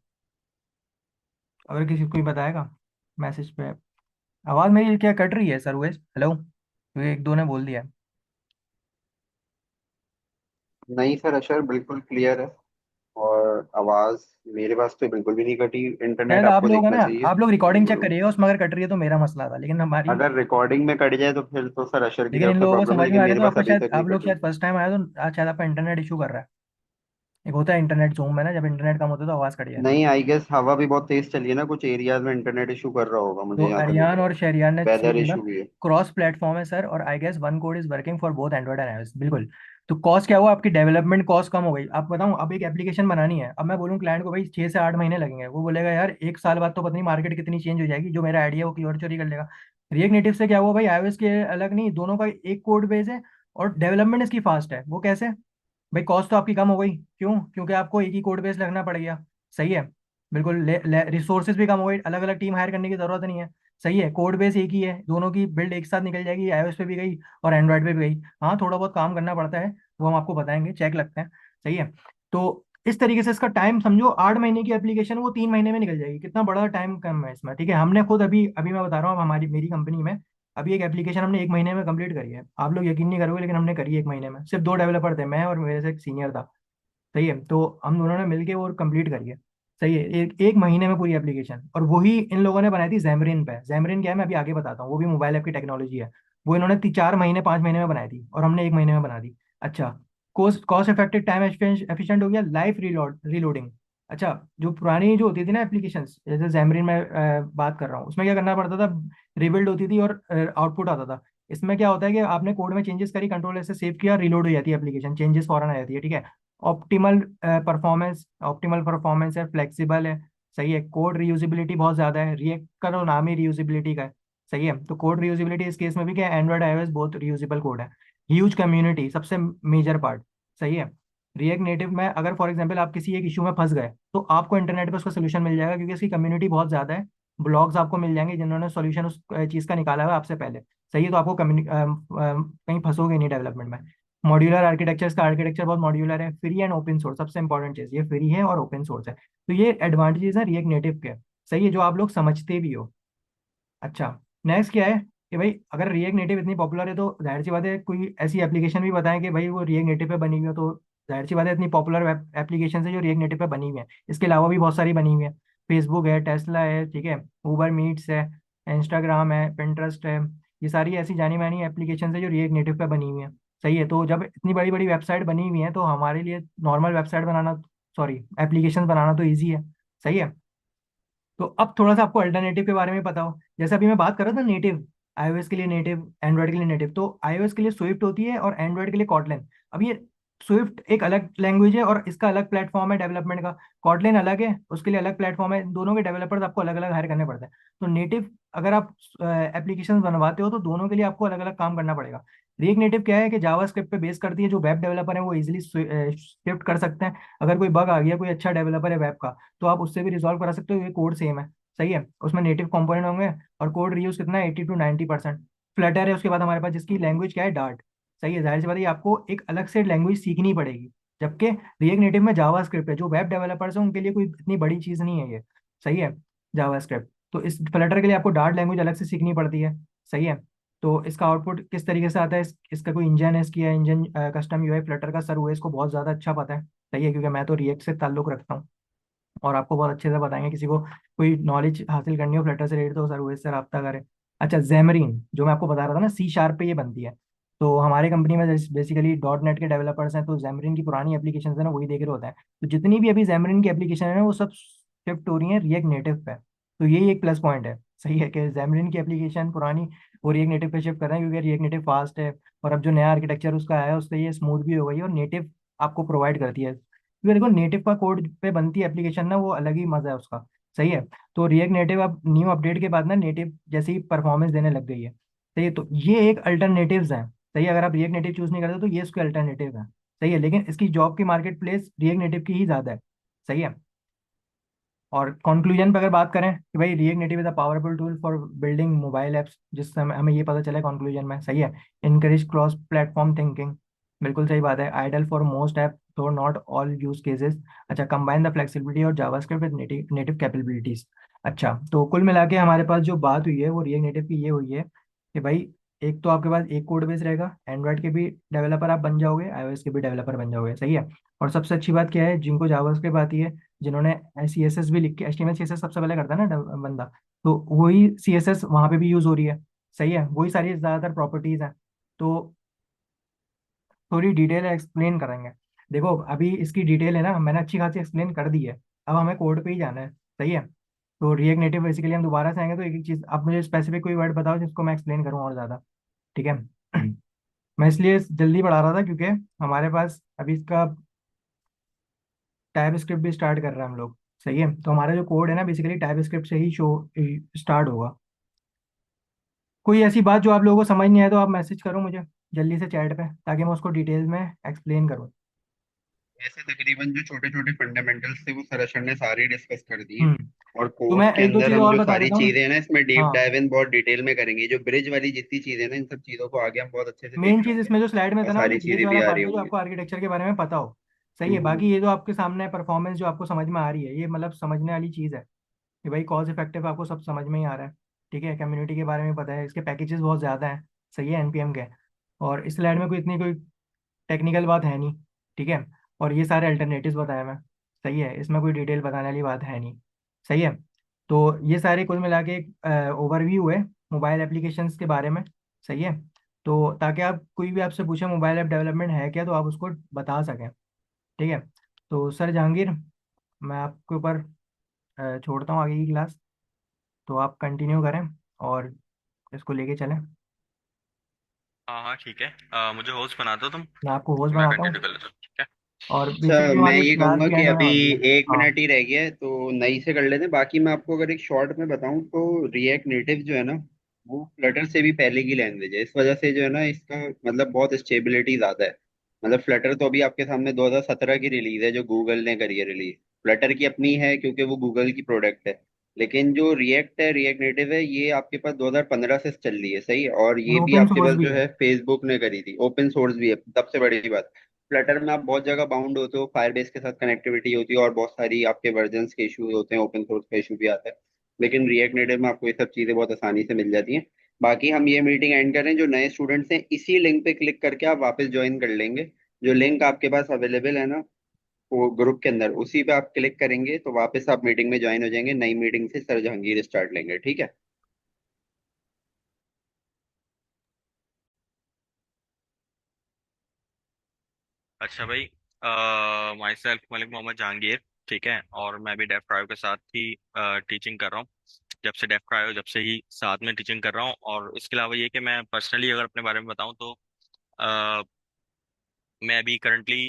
B: अगर किसी को कोई बताएगा मैसेज पे। आवाज़ मेरी क्या कट रही है सर, वेश हेलो, क्योंकि एक दो ने बोल दिया है।
A: नहीं सर, अशर बिल्कुल क्लियर है। और आवाज मेरे पास तो बिल्कुल भी नहीं कटी। इंटरनेट
B: शायद आप
A: आपको
B: लोग है
A: देखना
B: ना,
A: चाहिए।
B: आप लोग रिकॉर्डिंग चेक
A: हम्म,
B: करिएगा, उसमें अगर कट रही है तो मेरा मसला था, लेकिन हमारी,
A: अगर रिकॉर्डिंग में कट जाए तो फिर तो सर अशर की
B: लेकिन
A: तरफ
B: इन
A: से
B: लोगों को
A: प्रॉब्लम है,
B: समझ में
A: लेकिन
B: आ रहा है,
A: मेरे
B: तो
A: पास
B: आपको
A: अभी
B: शायद,
A: तक नहीं
B: आप लोग
A: कटी।
B: शायद फर्स्ट टाइम आए तो आज शायद आपका इंटरनेट इशू कर रहा है। एक होता है इंटरनेट जूम में ना, जब इंटरनेट कम होता है तो आवाज़ कट जाती है।
A: नहीं, आई गेस हवा भी बहुत तेज चली है ना, कुछ एरियाज में इंटरनेट इशू कर रहा होगा,
B: तो
A: मुझे यहाँ तक लग
B: अरियान
A: रहा
B: और शेरियान ने
A: है। वेदर
B: मतलब
A: इशू भी है।
B: क्रॉस प्लेटफॉर्म है सर, और I guess one code is working for both Android and iOS, बिल्कुल। तो कॉस्ट क्या हुआ, आपकी डेवलपमेंट कॉस्ट कम हो गई। आप बताऊं, अब एक एप्लीकेशन बनानी है, अब मैं बोलूं क्लाइंट को भाई 6 से 8 महीने लगेंगे, वो बोलेगा यार 1 साल बाद तो पता नहीं मार्केट कितनी चेंज हो जाएगी, जो मेरा आइडिया वो की और चोरी कर लेगा। रिएक्ट नेटिव से क्या हुआ भाई, आईओएस के अलग नहीं, दोनों का एक कोड बेस है, और डेवलपमेंट इसकी फास्ट है। वो कैसे, भाई कॉस्ट तो आपकी कम हो गई, क्यों, क्योंकि आपको एक ही कोड बेस लगना पड़ गया। सही है। बिल्कुल, रिसोर्सेज भी कम हो गई, अलग अलग टीम हायर करने की जरूरत नहीं है। सही है, कोड बेस एक ही है, दोनों की बिल्ड एक साथ निकल जाएगी, आईओएस पे भी गई और एंड्रॉइड पे भी गई। हाँ, थोड़ा बहुत काम करना पड़ता है, वो हम आपको बताएंगे, चेक लगते हैं। सही है। तो इस तरीके से इसका टाइम समझो, 8 महीने की एप्लीकेशन वो 3 महीने में निकल जाएगी, कितना बड़ा टाइम कम है इसमें। ठीक है, हमने खुद अभी अभी मैं बता रहा हूँ, हमारी मेरी कंपनी में अभी एक एप्लीकेशन हमने 1 महीने में कंप्लीट करी है। आप लोग यकीन नहीं करोगे, लेकिन हमने करी 1 महीने में, सिर्फ 2 डेवलपर थे, मैं और मेरे से एक सीनियर था। सही है, तो हम दोनों ने मिलके वो कंप्लीट करी है। सही है, एक एक महीने में पूरी एप्लीकेशन, और वही इन लोगों ने बनाई थी जैमरिन पे। जैमरिन क्या है मैं अभी आगे बताता हूँ, वो भी मोबाइल ऐप की टेक्नोलॉजी है। वो इन्होंने 4 महीने 5 महीने में बनाई थी, और हमने 1 महीने में बना दी। अच्छा, cost cost effective, time efficient हो गया, लाइफ रीलोडिंग। अच्छा, जो पुरानी जो होती थी ना एप्लीकेशन, जैसे जैमरिन में बात कर रहा हूँ, उसमें क्या करना पड़ता था, रिबिल्ड होती थी और आउटपुट आता था। इसमें क्या होता है कि आपने कोड में चेंजेस करी, कंट्रोल से सेव किया, रिलोड हो जाती है एप्लीकेशन, चेंजेस फौरन आ जाती है। ठीक है। ऑप्टिमल परफॉर्मेंस है, फ्लेक्सिबल है। सही है, कोड रीयूजिबिलिटी बहुत ज़्यादा है, रिएक्ट का तो नाम ही रीयूजिबिलिटी का है। सही है, तो कोड रीयूजिबिलिटी इस केस में भी क्या है, एंड्रॉइड आईओएस बहुत रीयूजेबल कोड है। ह्यूज कम्युनिटी सबसे मेजर पार्ट। सही है। रिएक्ट नेटिव में अगर फॉर एग्जांपल आप किसी एक इशू में फंस गए, तो आपको इंटरनेट पे उसका सोल्यूशन मिल जाएगा, क्योंकि इसकी कम्युनिटी बहुत ज़्यादा है। ब्लॉग्स आपको मिल जाएंगे जिन्होंने सोल्यूशन उस चीज़ का निकाला हुआ है आपसे पहले। सही है, तो आपको कहीं फंसोगे नहीं डेवलपमेंट में। मॉड्यूलर आर्किटेक्चर, इसका आर्किटेक्चर बहुत मॉड्यूलर है, फ्री एंड ओपन सोर्स, सबसे इंपॉर्टेंट चीज़ ये फ्री है और ओपन सोर्स है। तो ये एडवांटेजेस है रिएक्ट नेटिव के। सही है, जो आप लोग समझते भी हो। अच्छा, नेक्स्ट क्या है कि भाई अगर रिएक्ट नेटिव इतनी पॉपुलर है, तो जाहिर सी बात है कोई ऐसी एप्लीकेशन भी बताएं कि भाई वो रिएक्ट नेटिव पे बनी हुई है, तो जाहिर सी बात है इतनी पॉपुलर एप्लीकेशन है जो रिएक्ट नेटिव पे बनी हुई है। इसके अलावा भी बहुत सारी बनी हुई है, फेसबुक है, टेस्ला है, ठीक है, ऊबर मीट्स है, इंस्टाग्राम है, पिंटरेस्ट है। ये सारी ऐसी जानी मानी एप्लीकेशन है जो रिएक्ट नेटिव पे बनी हुई है। सही है, तो जब इतनी बड़ी बड़ी वेबसाइट बनी हुई है, तो हमारे लिए नॉर्मल वेबसाइट बनाना, सॉरी एप्लीकेशन बनाना तो ईजी है। सही है। तो अब थोड़ा सा आपको अल्टरनेटिव के बारे में पता हो, जैसे अभी मैं बात कर रहा था नेटिव, आईओएस के लिए नेटिव, एंड्रॉइड के लिए नेटिव, तो आईओएस के लिए स्विफ्ट होती है और एंड्रॉइड के लिए कॉटलिन। अब ये स्विफ्ट एक अलग लैंग्वेज है और इसका अलग प्लेटफॉर्म है डेवलपमेंट का। कॉटलिन अलग है, उसके लिए अलग प्लेटफॉर्म है, इन दोनों के डेवलपर्स आपको अलग अलग हायर करने पड़ते हैं। तो नेटिव अगर आप एप्लीकेशन बनवाते हो, तो दोनों के लिए आपको अलग अलग काम करना पड़ेगा। रिएक्ट नेटिव क्या है कि जावास्क्रिप्ट पे बेस करती है, जो वेब डेवलपर है वो इजिली शिफ्ट कर सकते हैं। अगर कोई बग आ गया, कोई अच्छा डेवलपर है वेब का, तो आप उससे भी रिजॉल्व करा सकते हो, ये कोड सेम है। सही है, उसमें नेटिव कंपोनेंट होंगे, और कोड रीयूज कितना है, 80 to 90%। फ्लटर है उसके बाद हमारे पास, जिसकी लैंग्वेज क्या है, डार्ट। सही है, जाहिर सी बात है आपको एक अलग से लैंग्वेज सीखनी पड़ेगी। जबकि रिएक्ट नेटिव में जावा स्क्रिप्ट है, जो वेब डेवलपर्स हैं उनके लिए कोई इतनी बड़ी चीज़ नहीं है ये। सही है, जावा स्क्रिप्ट। तो इस फ्लटर के लिए आपको डार्ट लैंग्वेज अलग से सीखनी पड़ती है। सही है। तो इसका आउटपुट किस तरीके से आता है, इसका कोई इंजन है, इसकी इंजन कस्टम यूआई फ्लटर का, सर वो इसको बहुत ज़्यादा अच्छा पता है। सही है, क्योंकि मैं तो रिएक्ट से ताल्लुक रखता हूँ। और आपको बहुत अच्छे से बताएंगे। किसी को कोई नॉलेज हासिल करनी हो फ्लटर से रिलेटेड तो सर वही से रब्ता करें। अच्छा, जेमरीन जो मैं आपको बता रहा था ना, सी शार्प पे ये बनती है। तो हमारी कंपनी में बेसिकली डॉट नेट के डेवलपर्स हैं, तो जेमरीन की पुरानी एप्लीकेशन है ना वही देख रहे होते हैं। तो जितनी भी अभी जेमरीन की एप्लीकेशन है ना वो सब शिफ्ट हो रही है रिएक्ट नेटिव पे। तो यही एक प्लस पॉइंट है, सही है कि जेमरीन की एप्लीकेशन पुरानी वो रिएक्ट नेटिव पे शिफ्ट कर रहे हैं, क्योंकि रिएक्ट नेटिव फास्ट है। और अब जो नया आर्किटेक्चर उसका आया है उससे ये स्मूथ भी हो गई है और नेटिव आपको प्रोवाइड करती है। क्योंकि देखो नेटिव का कोड पे बनती है एप्लीकेशन ना, वो अलग ही मजा है उसका। सही है। तो रिएक्ट नेटिव अब न्यू अपडेट के बाद ना नेटिव जैसी परफॉर्मेंस देने लग गई है। सही है, तो ये एक अल्टरनेटिव्स है। सही है, अगर आप रिएक्ट नेटिव चूज नहीं करते तो ये इसके अल्टरनेटिव है। सही है, लेकिन इसकी जॉब की मार्केट प्लेस रिएक्ट नेटिव की ही ज्यादा है। सही है। और कंक्लूजन पे अगर बात करें कि भाई react native is a powerful tool for building mobile apps, जिससे हमें ये पता चला कंक्लूजन में। सही है। इनकरेज क्रॉस प्लेटफॉर्म थिंकिंग, बिल्कुल सही बात है। आइडल फॉर मोस्ट ऐप तो नॉट ऑल यूज केसेस। अच्छा, कंबाइन द फ्लेक्सिबिलिटी और JavaScript with native native capabilities. अच्छा, तो कुल मिला के हमारे पास जो बात हुई है वो रिएक्ट नेटिव की ये हुई है कि भाई एक तो आपके पास एक कोड बेस रहेगा, एंड्रॉइड के भी डेवलपर आप बन जाओगे, आईओएस के भी डेवलपर बन जाओगे। सही है। और सबसे अच्छी बात क्या है, जिनको जावास्क्रिप्ट आती है, जिन्होंने सी एस एस भी लिख के, HTML CSS सबसे पहले करता है ना बंदा, तो वही CSS वहाँ पे भी यूज हो रही है। सही है, वही सारी ज़्यादातर प्रॉपर्टीज हैं। तो थोड़ी डिटेल एक्सप्लेन करेंगे। देखो अभी इसकी डिटेल है ना मैंने अच्छी खासी एक्सप्लेन कर दी है। अब हमें कोड पे ही जाना है। सही है। तो रिएक्ट नेटिव बेसिकली हम दोबारा से आएंगे तो एक एक चीज़ आप मुझे स्पेसिफिक कोई वर्ड बताओ जिसको मैं एक्सप्लेन करूँ और ज़्यादा। ठीक है। मैं इसलिए जल्दी बढ़ा रहा था क्योंकि हमारे पास अभी इसका टाइप स्क्रिप्ट भी स्टार्ट कर रहे हैं हम लोग। सही है, तो हमारा जो कोड है ना बेसिकली टाइप स्क्रिप्ट से ही शो स्टार्ट होगा। कोई ऐसी बात जो आप लोगों को समझ नहीं आए तो आप मैसेज करो मुझे जल्दी से चैट पे, ताकि मैं उसको डिटेल्स में एक्सप्लेन करूँ।
A: ऐसे तकरीबन जो छोटे छोटे फंडामेंटल्स थे वो सर ने सारे डिस्कस कर दिए।
B: हम्म।
A: और
B: तो मैं
A: कोर्स के
B: एक दो
A: अंदर
B: चीज़
A: हम
B: और
A: जो
B: बता
A: सारी
B: देता हूँ।
A: चीजें हैं ना इसमें डीप
B: हाँ,
A: डाइव इन बहुत डिटेल में करेंगे। जो ब्रिज वाली जितनी चीजें हैं ना इन सब चीजों को आगे हम बहुत अच्छे से
B: मेन
A: देख रहे
B: चीज़
A: होंगे
B: इसमें जो स्लाइड में
A: और
B: था ना वो
A: सारी
B: जो बेस
A: चीजें भी
B: वाला
A: आ
B: पार्ट
A: रही
B: है जो
A: होंगी।
B: आपको आर्किटेक्चर के बारे में पता हो। सही है,
A: हम्म।
B: बाकी ये जो आपके सामने परफॉर्मेंस जो आपको समझ में आ रही है ये मतलब समझने वाली चीज़ है कि भाई कॉज इफेक्टिव आपको सब समझ में ही आ रहा है। ठीक है, कम्युनिटी के बारे में पता है, इसके पैकेजेस बहुत ज़्यादा हैं। सही है, NPM के। और इस स्लाइड में कोई इतनी कोई टेक्निकल बात है नहीं। ठीक है। और ये सारे अल्टरनेटिव्स बताए मैं। सही है, इसमें कोई डिटेल बताने वाली बात है नहीं। सही है। तो ये सारे कुल मिला के एक ओवरव्यू है मोबाइल एप्लीकेशंस के बारे में। सही है। तो ताकि आप कोई भी आपसे पूछे मोबाइल ऐप डेवलपमेंट है क्या तो आप उसको बता सकें। ठीक है। तो सर जहांगीर, मैं आपके ऊपर छोड़ता हूँ आगे की क्लास। तो आप कंटिन्यू करें और इसको लेके चलें।
C: हाँ हाँ ठीक है। मुझे होस्ट बना दो तुम।
B: मैं आपको होस्ट
C: मैं
B: बनाता हूँ।
C: कंटिन्यू कर लेता हूँ, ठीक है।
B: और
A: अच्छा,
B: बेसिकली
A: मैं
B: हमारी
A: ये
B: क्लास
A: कहूंगा
B: भी
A: कि
B: एंड होने
A: अभी
B: वाली है।
A: एक
B: हाँ।
A: मिनट ही रह गया है तो नई से कर लेते हैं। बाकी मैं आपको अगर एक शॉर्ट में बताऊं तो रिएक्ट नेटिव जो है ना वो फ्लटर से भी पहले की लैंग्वेज है। इस वजह से जो है ना इसका मतलब बहुत स्टेबिलिटी ज्यादा है। मतलब फ्लटर तो अभी आपके सामने 2017 की रिलीज है जो गूगल ने करी है रिलीज। फ्लटर की अपनी है क्योंकि वो गूगल की प्रोडक्ट है। लेकिन जो रिएक्ट है रिएक्ट नेटिव है ये आपके पास 2015 से चल रही है। सही है। और
B: और
A: ये भी
B: ओपन
A: आपके
B: सोर्स
A: पास
B: भी
A: जो
B: है।
A: है फेसबुक ने करी थी। ओपन सोर्स भी है सबसे बड़ी बात। फ्लटर में आप बहुत जगह बाउंड होते हो, फायरबेस के साथ कनेक्टिविटी होती है और बहुत सारी आपके वर्जन्स के इशूज होते हैं, ओपन सोर्स का इशू भी आता है। लेकिन रिएक्ट नेटिव में आपको ये सब चीज़ें बहुत आसानी से मिल जाती हैं। बाकी हम ये मीटिंग एंड करें, जो नए स्टूडेंट्स हैं इसी लिंक पे क्लिक करके आप वापस ज्वाइन कर लेंगे। जो लिंक आपके पास अवेलेबल है ना वो ग्रुप के अंदर, उसी पे आप क्लिक करेंगे तो वापस आप मीटिंग में ज्वाइन हो जाएंगे। नई मीटिंग से सर जहांगीर स्टार्ट लेंगे, ठीक है।
C: अच्छा भाई, माई सेल्फ मलिक मोहम्मद जहांगीर। ठीक है, और मैं भी डेफ क्रायो के साथ ही टीचिंग कर रहा हूँ। जब से डेफ क्रायो जब से ही साथ में टीचिंग कर रहा हूँ। और इसके अलावा ये कि मैं पर्सनली अगर अपने बारे में बताऊँ तो मैं अभी करंटली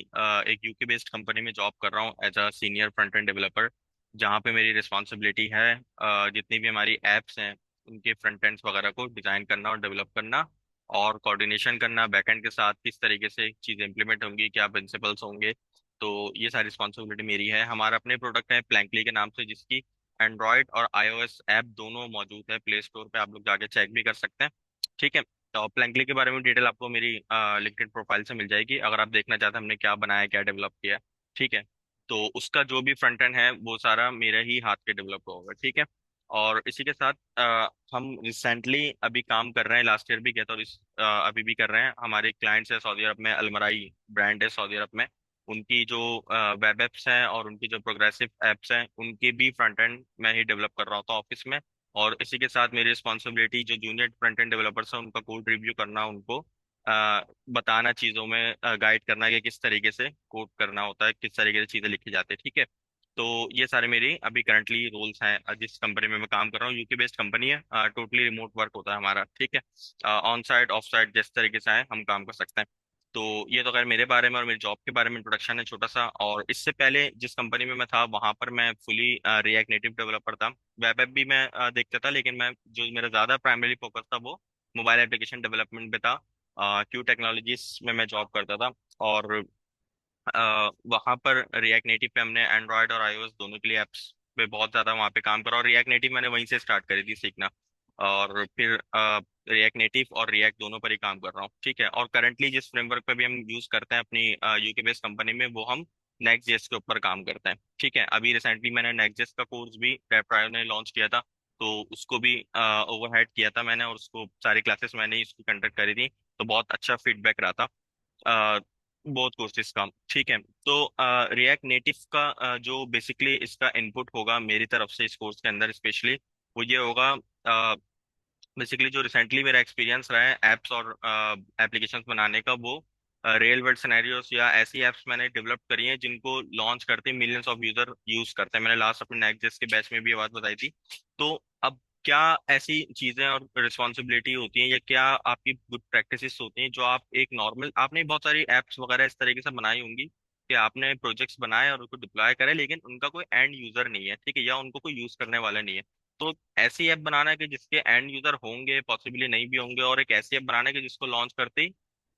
C: एक यूके बेस्ड कंपनी में जॉब कर रहा हूँ as a senior front end developer. जहाँ पे मेरी रिस्पॉन्सिबिलिटी है जितनी भी हमारी एप्स हैं उनके फ्रंट एंड्स वगैरह को डिज़ाइन करना और डेवलप करना, और कोऑर्डिनेशन करना बैकएंड के साथ, किस तरीके से चीज़ें इंप्लीमेंट होंगी, क्या प्रिंसिपल्स होंगे। तो ये सारी रिस्पॉन्सिबिलिटी मेरी है। हमारा अपने प्रोडक्ट है प्लैंकली के नाम से, जिसकी एंड्रॉयड और आईओएस ऐप दोनों मौजूद है प्ले स्टोर पे, आप लोग जाके चेक भी कर सकते हैं। ठीक है। तो प्लैंकली के बारे में डिटेल आपको मेरी लिंक्डइन प्रोफाइल से मिल जाएगी अगर आप देखना चाहते हैं हमने क्या बनाया, क्या डेवलप किया है। ठीक है। तो उसका जो भी फ्रंट एंड है वो सारा मेरे ही हाथ के डेवलप होगा। ठीक है। और इसी के साथ हम रिसेंटली अभी काम कर रहे हैं, लास्ट ईयर भी किया था और अभी भी कर रहे हैं। हमारे क्लाइंट्स है सऊदी अरब में, अलमराई ब्रांड है सऊदी अरब में। उनकी जो वेब एप्स हैं और उनकी जो प्रोग्रेसिव एप्स हैं उनके भी फ्रंट एंड मैं ही डेवलप कर रहा होता हूँ ऑफिस में। और इसी के साथ मेरी रिस्पॉन्सिबिलिटी जो जूनियर फ्रंट एंड डेवलपर्स हैं उनका कोड रिव्यू करना, उनको बताना, चीज़ों में गाइड करना कि किस तरीके से कोड करना होता है, किस तरीके से चीज़ें लिखी जाती है। ठीक है, तो ये सारे मेरे अभी करंटली रोल्स हैं जिस कंपनी में मैं काम कर रहा हूँ। यूके बेस्ड कंपनी है, टोटली रिमोट वर्क होता है हमारा। ठीक है, ऑन साइट ऑफ साइट जिस तरीके से आए हम काम कर सकते हैं। तो ये तो खैर मेरे बारे में और मेरी जॉब के बारे में इंट्रोडक्शन है छोटा सा। और इससे पहले जिस कंपनी में मैं था वहां पर मैं फुली रिएक्ट नेटिव डेवलपर था। वेब ऐप भी मैं देखता था, लेकिन मैं जो मेरा ज्यादा प्राइमरी फोकस था वो मोबाइल एप्लीकेशन डेवलपमेंट पे था। क्यू टेक्नोलॉजीज में मैं जॉब करता था। और वहाँ पर रिएक्ट नेटिव पे हमने एंड्रॉयड और आईओएस दोनों के लिए एप्स पे बहुत ज़्यादा वहाँ पे काम करा। और रिएक्ट नेटिव मैंने वहीं से स्टार्ट करी थी सीखना। और फिर रिएक्ट नेटिव और रिएक्ट दोनों पर ही काम कर रहा हूँ। ठीक है, और करंटली जिस फ्रेमवर्क पे भी हम यूज़ करते हैं अपनी यूके बेस्ड कंपनी में, वो हम नेक्स्ट जेएस के ऊपर काम करते हैं। ठीक है, अभी रिसेंटली मैंने नेक्स्ट जेएस का कोर्स भी वेब ट्रायल ने लॉन्च किया था, तो उसको भी ओवरहेड किया था मैंने, और उसको सारी क्लासेस मैंने ही इसकी कंडक्ट करी थी। तो बहुत अच्छा फीडबैक रहा था बहुत कोर्सेज का। ठीक है, तो रिएक्ट नेटिव का जो बेसिकली इसका इनपुट होगा मेरी तरफ से इस कोर्स के अंदर स्पेशली, वो ये होगा। बेसिकली जो रिसेंटली मेरा एक्सपीरियंस रहा है एप्स और एप्लीकेशंस बनाने का, वो रियल वर्ल्ड सिनेरियोस या ऐसी एप्स मैंने डेवलप करी हैं जिनको लॉन्च करते मिलियंस ऑफ यूजर यूज करते हैं। मैंने लास्ट अपने नेक्स्ट के बैच में भी ये बात बताई थी। तो अब क्या ऐसी चीजें और रिस्पॉन्सिबिलिटी होती हैं या क्या आपकी गुड प्रैक्टिसेस होती हैं जो आप एक नॉर्मल, आपने बहुत सारी एप्स वगैरह इस तरीके से बनाई होंगी कि आपने प्रोजेक्ट्स बनाए और उनको डिप्लॉय करे, लेकिन उनका कोई एंड यूजर नहीं है। ठीक है, या उनको कोई यूज करने वाला नहीं है। तो ऐसी ऐप बनाना है कि जिसके एंड यूजर होंगे, पॉसिबली नहीं भी होंगे, और एक ऐसी ऐप बनाना है कि जिसको लॉन्च करते ही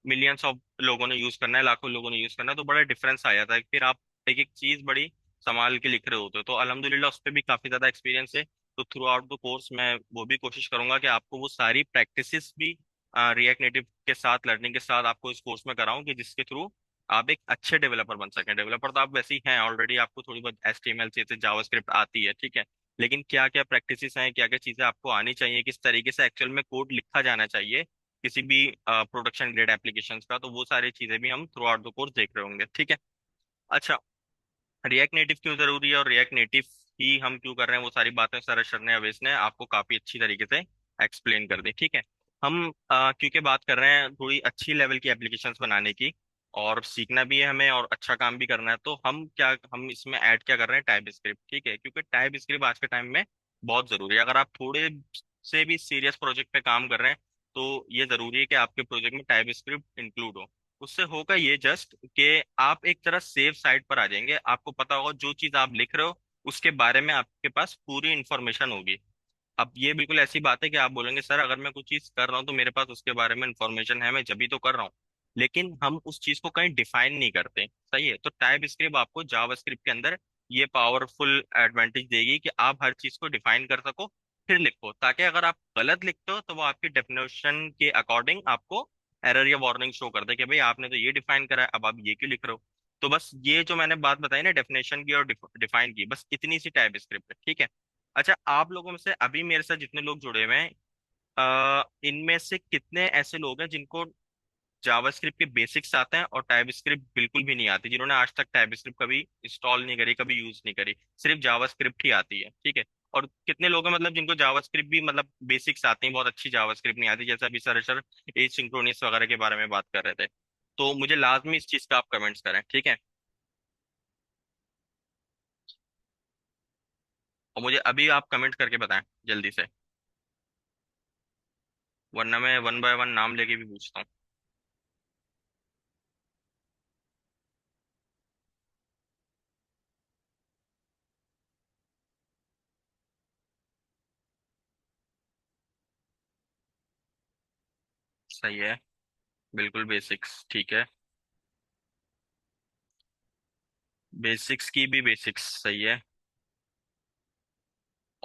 C: मिलियंस ऑफ लोगों ने यूज करना है, लाखों लोगों ने यूज करना है, तो बड़ा डिफरेंस आ जाता है। फिर आप एक एक चीज बड़ी संभाल के लिख रहे होते हो। तो अल्हम्दुलिल्लाह उस पर भी काफी ज्यादा एक्सपीरियंस है। तो थ्रू आउट द कोर्स मैं वो भी कोशिश करूंगा कि आपको वो सारी प्रैक्टिसेस भी रिएक्ट नेटिव के साथ, लर्निंग के साथ आपको इस कोर्स में कराऊं, कि जिसके थ्रू आप एक अच्छे डेवलपर बन सकें। डेवलपर तो आप वैसे ही हैं ऑलरेडी, आपको थोड़ी बहुत HTML CSS जावास्क्रिप्ट आती है। ठीक है, लेकिन क्या क्या प्रैक्टिसेस हैं, क्या क्या चीजें आपको आनी चाहिए, किस तरीके से एक्चुअल में कोड लिखा जाना चाहिए किसी भी प्रोडक्शन ग्रेड एप्लीकेशंस का, तो वो सारी चीजें भी हम थ्रू आउट द कोर्स देख रहे होंगे। ठीक है, अच्छा, रिएक्ट नेटिव क्यों जरूरी है और रिएक्ट नेटिव ही हम क्यों कर रहे हैं, वो सारी बातें सर सर ने अवेश ने आपको काफी अच्छी तरीके से एक्सप्लेन कर दी। ठीक है, हम क्योंकि बात कर रहे हैं थोड़ी अच्छी लेवल की एप्लीकेशंस बनाने की, और सीखना भी है हमें और अच्छा काम भी करना है, तो हम इसमें ऐड क्या कर रहे हैं, टाइप स्क्रिप्ट। ठीक है, क्योंकि टाइप स्क्रिप्ट आज के टाइम में बहुत जरूरी है। अगर आप थोड़े से भी सीरियस प्रोजेक्ट पे काम कर रहे हैं तो ये जरूरी है कि आपके प्रोजेक्ट में टाइप स्क्रिप्ट इंक्लूड हो। उससे होगा ये जस्ट कि आप एक तरह सेफ साइड पर आ जाएंगे। आपको पता होगा जो चीज आप लिख रहे हो उसके बारे में आपके पास पूरी इंफॉर्मेशन होगी। अब ये बिल्कुल ऐसी बात है कि आप बोलेंगे सर अगर मैं कुछ चीज कर रहा हूँ तो मेरे पास उसके बारे में इंफॉर्मेशन है, मैं जब भी तो कर रहा हूँ, लेकिन हम उस चीज को कहीं डिफाइन नहीं करते। सही है, तो टाइप स्क्रिप्ट आपको जावा स्क्रिप्ट के अंदर ये पावरफुल एडवांटेज देगी कि आप हर चीज को डिफाइन कर सको फिर लिखो, ताकि अगर आप गलत लिखते हो तो वो आपकी डेफिनेशन के अकॉर्डिंग आपको एरर या वार्निंग शो कर दे कि भाई आपने तो ये डिफाइन करा है, अब आप ये क्यों लिख रहे हो। तो बस ये जो मैंने बात बताई ना डेफिनेशन की और डिफाइन की, बस इतनी सी टाइप स्क्रिप्ट है। ठीक है, अच्छा, आप लोगों में से अभी मेरे साथ जितने लोग जुड़े हुए हैं, इनमें से कितने ऐसे लोग हैं जिनको जावास्क्रिप्ट के बेसिक्स आते हैं और टाइपस्क्रिप्ट बिल्कुल भी नहीं आती, जिन्होंने आज तक टाइपस्क्रिप्ट कभी इंस्टॉल नहीं करी, कभी यूज नहीं करी, सिर्फ जावास्क्रिप्ट ही आती है। ठीक है, और कितने लोग हैं मतलब जिनको जावास्क्रिप्ट भी मतलब बेसिक्स आती हैं, बहुत अच्छी जावास्क्रिप्ट नहीं आती, जैसे अभी सर एज सिंक्रोनियस वगैरह के बारे में बात कर रहे थे। तो मुझे लाजमी इस चीज का आप कमेंट्स करें। ठीक है, और मुझे अभी आप कमेंट करके बताएं जल्दी से, वरना मैं वन बाय वन नाम लेके भी पूछता हूँ। सही है, बिल्कुल बेसिक्स। ठीक है, बेसिक्स की भी बेसिक्स सही है।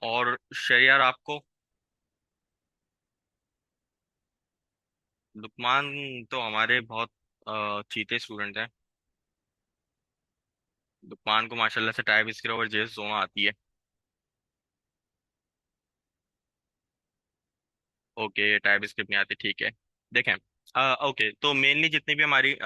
C: और शरियार आपको, लुकमान तो हमारे बहुत चीते स्टूडेंट हैं। लुकमान को माशाल्लाह से टाइप स्क्रिप्ट और जेएस दोनों आती है। ओके, टाइप स्क्रिप्ट नहीं आती, ठीक है। देखें, ओके, तो मेनली जितने भी हमारी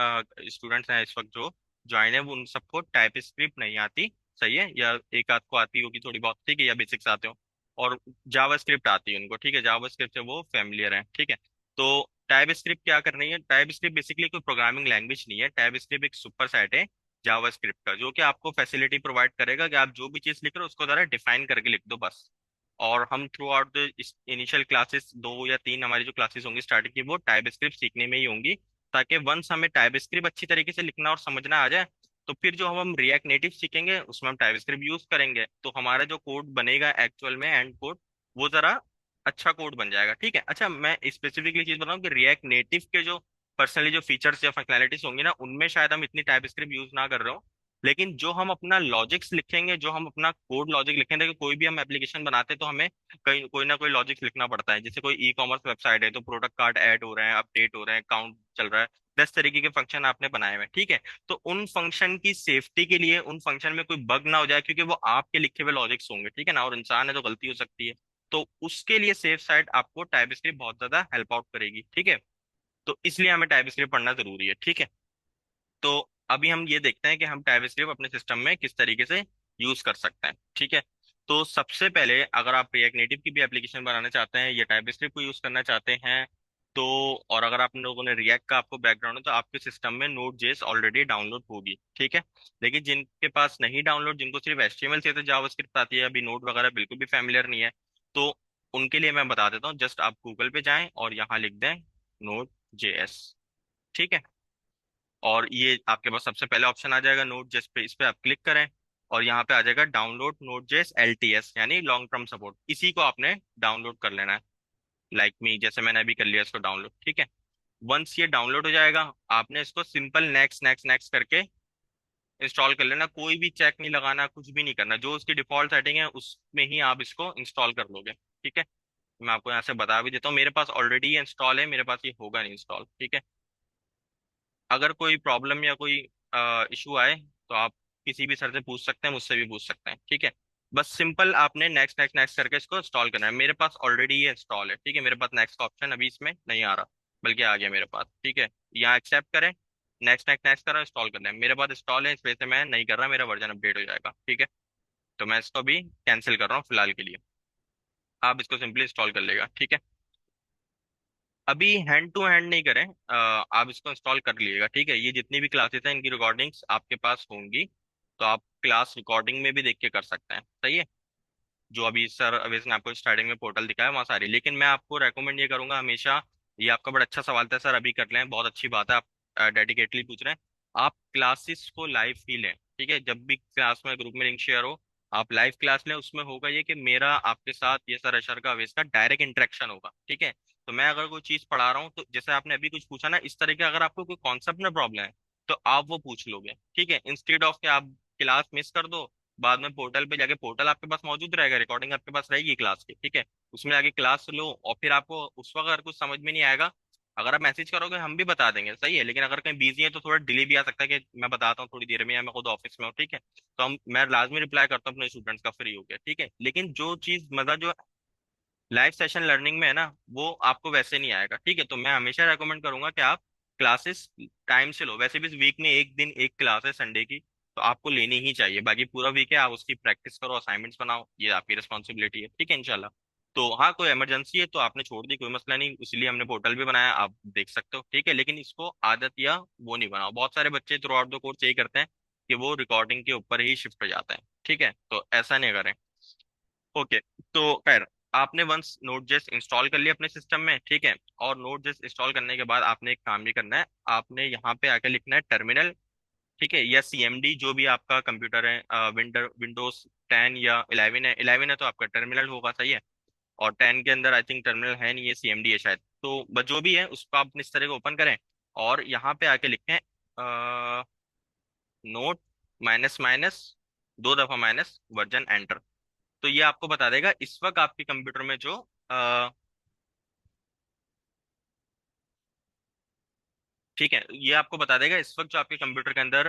C: स्टूडेंट्स हैं इस वक्त जो ज्वाइन है वो उन सबको टाइप स्क्रिप्ट नहीं आती, सही है, या एक आध को आती होगी थोड़ी बहुत, ठीक है, या बेसिक्स आते हो। और जावा स्क्रिप्ट आती है उनको, ठीक है, जावा स्क्रिप्ट से वो फेमिलियर है, ठीक है। तो टाइप स्क्रिप्ट क्या कर रही है, टाइप स्क्रिप्ट बेसिकली कोई प्रोग्रामिंग लैंग्वेज नहीं है, टाइप स्क्रिप्ट एक सुपर सेट है जावा स्क्रिप्ट का, जो कि आपको फैसिलिटी प्रोवाइड करेगा कि आप जो भी चीज लिख रहे हो उसको जरा डिफाइन करके लिख दो बस। और हम through out the initial classes, 2 या 3 हमारी जो क्लासेस होंगी स्टार्टिंग की, वो टाइप स्क्रिप्ट सीखने में ही होंगी, ताकि वंस हमें टाइप स्क्रिप्ट अच्छी तरीके से लिखना और समझना आ जाए, तो फिर जो हम रिएक्ट नेटिव सीखेंगे उसमें हम टाइप स्क्रिप्ट यूज करेंगे, तो हमारा जो कोड बनेगा एक्चुअल में एंड कोड, वो जरा अच्छा कोड बन जाएगा, ठीक है। अच्छा, मैं स्पेसिफिकली चीज बताऊं कि रिएक्ट नेटिव के जो पर्सनली जो फीचर्स या फंक्शनैलिटीज होंगी ना, उनमें शायद हम इतनी टाइप स्क्रिप्ट यूज ना कर रहे हो, लेकिन जो हम अपना लॉजिक्स लिखेंगे, जो हम अपना कोड लॉजिक लिखेंगे, देखो कोई भी हम एप्लीकेशन बनाते हैं तो हमें कहीं कोई ना कोई लॉजिक लिखना पड़ता है। जैसे कोई ई कॉमर्स वेबसाइट है तो प्रोडक्ट कार्ड ऐड हो रहे हैं, अपडेट हो रहे हैं, काउंट चल रहा है, 10 तरीके के फंक्शन आपने बनाए हुए हैं, ठीक है। तो उन फंक्शन की सेफ्टी के लिए उन फंक्शन में कोई बग ना हो जाए, क्योंकि वो आपके लिखे हुए लॉजिक्स होंगे, ठीक है ना, और इंसान है तो गलती हो सकती है, तो उसके लिए सेफ साइड आपको टाइप स्क्रिप्ट बहुत ज्यादा हेल्प आउट करेगी, ठीक है। तो इसलिए हमें टाइप स्क्रिप्ट पढ़ना जरूरी है, ठीक है। तो अभी हम ये देखते हैं कि हम टाइप स्क्रिप्ट अपने सिस्टम में किस तरीके से यूज कर सकते हैं, ठीक है। तो सबसे पहले अगर आप रिएक्ट नेटिव की भी एप्लीकेशन बनाना चाहते हैं या टाइप स्क्रिप्ट को यूज करना चाहते हैं, तो और अगर आप लोगों ने रिएक्ट का आपको बैकग्राउंड है, तो आपके सिस्टम में नोड जेएस ऑलरेडी डाउनलोड होगी, ठीक है। लेकिन जिनके पास नहीं डाउनलोड, जिनको सिर्फ एचटीएमएल से जावास्क्रिप्ट आती है, अभी नोड वगैरह बिल्कुल भी फैमिलियर नहीं है, तो उनके लिए मैं बता देता हूँ, जस्ट आप गूगल पे जाएं और यहाँ लिख दें नोड जेएस, ठीक है। और ये आपके पास सबसे पहले ऑप्शन आ जाएगा नोड जेएस पे, इस पे आप क्लिक करें और यहाँ पे आ जाएगा डाउनलोड नोड जेएस एलटीएस, यानी लॉन्ग टर्म सपोर्ट, इसी को आपने डाउनलोड कर लेना है, लाइक मी, जैसे मैंने अभी कर लिया इसको डाउनलोड, ठीक है। वंस ये डाउनलोड हो जाएगा, आपने इसको सिंपल नेक्स्ट नेक्स्ट नेक्स्ट करके इंस्टॉल कर लेना, कोई भी चेक नहीं लगाना, कुछ भी नहीं करना, जो उसकी डिफॉल्ट सेटिंग है उसमें ही आप इसको इंस्टॉल कर लोगे, ठीक है। मैं आपको यहाँ से बता भी देता हूँ, मेरे पास ऑलरेडी ये इंस्टॉल है, मेरे पास ये होगा नहीं इंस्टॉल, ठीक है। अगर कोई प्रॉब्लम या कोई इशू आए तो आप किसी भी सर से पूछ सकते हैं, मुझसे भी पूछ सकते हैं, ठीक है। बस सिंपल आपने नेक्स्ट नेक्स्ट नेक्स्ट करके इसको इंस्टॉल करना है, मेरे पास ऑलरेडी ये इंस्टॉल है, ठीक है, मेरे पास नेक्स्ट का ऑप्शन अभी इसमें नहीं आ रहा, बल्कि आ गया मेरे पास, ठीक है। यहाँ एक्सेप्ट करें, नेक्स्ट नेक्स्ट नेक्स्ट करें, इंस्टॉल करना है, मेरे पास इंस्टॉल है, इस वजह से मैं नहीं कर रहा, मेरा वर्जन अपडेट हो जाएगा, ठीक है। तो मैं इसको अभी कैंसिल कर रहा हूँ फिलहाल के लिए, आप इसको सिंपली इंस्टॉल कर लेगा, ठीक है। अभी हैंड टू हैंड नहीं करें, आप इसको इंस्टॉल कर लीजिएगा, ठीक है। ये जितनी भी क्लासेस हैं इनकी रिकॉर्डिंग्स आपके पास होंगी, तो आप क्लास रिकॉर्डिंग में भी देख के कर सकते हैं, सही है। जो अभी सर अभी इसने आपको स्टार्टिंग में पोर्टल दिखाया वहाँ सारी, लेकिन मैं आपको रेकमेंड ये करूंगा हमेशा, ये आपका बड़ा अच्छा सवाल था सर, अभी कर लें, बहुत अच्छी बात है, आप डेडिकेटली पूछ रहे हैं, आप क्लासेस को लाइव ही लें, ठीक है। जब भी क्लास में ग्रुप में लिंक शेयर हो, आप लाइव क्लास लें, उसमें होगा ये कि मेरा आपके साथ, ये सर अशर का अवेश का डायरेक्ट इंटरेक्शन होगा, ठीक है। तो मैं अगर कोई चीज पढ़ा रहा हूँ, तो जैसे आपने अभी कुछ पूछा ना, इस तरह के अगर आपको कोई कॉन्सेप्ट में प्रॉब्लम है, तो आप वो पूछ लोगे, ठीक है, इंस्टेड ऑफ के आप क्लास मिस कर दो, बाद में पोर्टल पे जाके, पोर्टल आपके पास मौजूद रहेगा, रिकॉर्डिंग आपके पास रहेगी क्लास की, ठीक है, उसमें जाके क्लास लो, और फिर आपको उस वक्त अगर कुछ समझ में नहीं आएगा, अगर आप मैसेज करोगे हम भी बता देंगे, सही है, लेकिन अगर कहीं बिजी है तो थोड़ा डिले भी आ सकता है कि मैं बताता हूँ थोड़ी देर में, या मैं खुद ऑफिस में हूँ, ठीक है। तो मैं लाजमी रिप्लाई करता हूँ अपने स्टूडेंट्स का फ्री हो गया, ठीक है। लेकिन जो चीज मजा जो लाइव सेशन लर्निंग में है ना, वो आपको वैसे नहीं आएगा, ठीक है। तो मैं हमेशा रेकमेंड करूंगा कि आप क्लासेस टाइम से लो, वैसे भी वीक में एक दिन एक क्लास है संडे की, तो आपको लेनी ही चाहिए, बाकी पूरा वीक है आप उसकी प्रैक्टिस करो, असाइनमेंट्स बनाओ, ये आपकी रिस्पॉन्सिबिलिटी है, ठीक है, इंशाल्लाह। तो हाँ, कोई इमरजेंसी है तो आपने छोड़ दी, कोई मसला नहीं, इसलिए हमने पोर्टल भी बनाया, आप देख सकते हो, ठीक है। लेकिन इसको आदत या वो नहीं बनाओ, बहुत सारे बच्चे थ्रू आउट द कोर्स यही करते हैं कि वो रिकॉर्डिंग के ऊपर ही शिफ्ट हो जाते हैं, ठीक है, तो ऐसा नहीं करें। ओके, तो खैर, आपने वंस नोड.जेएस इंस्टॉल कर लिया अपने सिस्टम में, ठीक है। और नोड.जेएस इंस्टॉल करने के बाद आपने एक काम भी करना है, आपने यहाँ पे आके लिखना है टर्मिनल, ठीक है, या सीएमडी, जो भी आपका कंप्यूटर है, विंडोज 10 या 11 है, 11 है तो आपका टर्मिनल होगा, सही है। और 10 के अंदर आई थिंक टर्मिनल है नहीं, ये सीएमडी है शायद, तो बस जो भी है उसको आप इस तरह को ओपन करें, और यहाँ पे आके लिखें नोट माइनस माइनस 2 दफा माइनस वर्जन एंटर, तो ये आपको बता देगा इस वक्त आपके कंप्यूटर में जो ठीक है, ये आपको बता देगा इस वक्त जो आपके कंप्यूटर के अंदर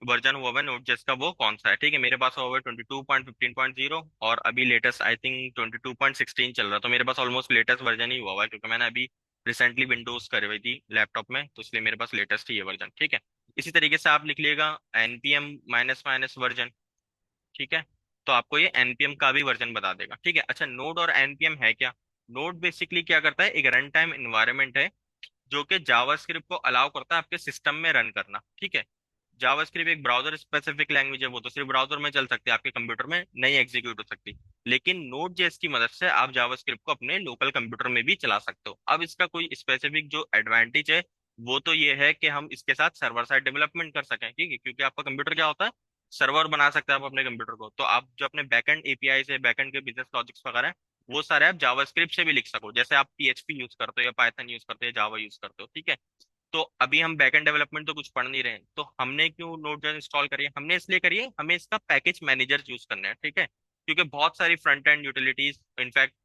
C: वर्जन हुआ हुआ है नोट जेएस का, वो कौन सा है, ठीक है। मेरे पास हुआ हुआ है 22.15.0, और अभी लेटेस्ट आई थिंक 22.16 चल रहा है, तो मेरे पास ऑलमोस्ट लेटेस्ट वर्जन ही हुआ हुआ है, क्योंकि मैंने अभी रिसेंटली विंडोज करी हुई थी लैपटॉप में, तो इसलिए मेरे पास लेटेस्ट ही है वर्जन, ठीक है। इसी तरीके से आप लिख लीजिएगा npm माइनस माइनस वर्जन, ठीक है। तो आपको ये npm का भी वर्जन बता देगा, ठीक है। अच्छा, नोड और npm है क्या? नोड बेसिकली क्या करता है, एक रन टाइम इन्वायरमेंट है जो कि जावास्क्रिप्ट को अलाउ करता है आपके सिस्टम में रन करना, ठीक है। जावास्क्रिप्ट एक ब्राउजर स्पेसिफिक लैंग्वेज है, वो तो सिर्फ ब्राउजर में चल सकती है, आपके कंप्यूटर में नहीं एग्जीक्यूट हो सकती। लेकिन नोड जेएस की मदद से आप जावास्क्रिप्ट को अपने लोकल कंप्यूटर में भी चला सकते हो। अब इसका कोई स्पेसिफिक जो एडवांटेज है वो तो ये है कि हम इसके साथ सर्वर साइड डेवलपमेंट कर सकें, ठीक है, क्योंकि आपका कंप्यूटर क्या होता है, सर्वर बना सकते हैं आप अपने कंप्यूटर को। तो आप जो अपने बैकएंड एपीआई से बैकएंड के बिजनेस लॉजिक्स वगैरह हैं, वो सारे आप जावास्क्रिप्ट से भी लिख सको, जैसे आप पीएचपी यूज करते हो या पाइथन यूज करते हो या जावा यूज करते हो, ठीक है। तो अभी हम बैकएंड डेवलपमेंट तो कुछ पढ़ नहीं रहे हैं, तो हमने क्यों नोड.js इंस्टॉल करी है? हमने इसलिए करी है, हमें इसका पैकेज मैनेजर यूज करना है, ठीक है। क्योंकि बहुत सारी front end utilities, in fact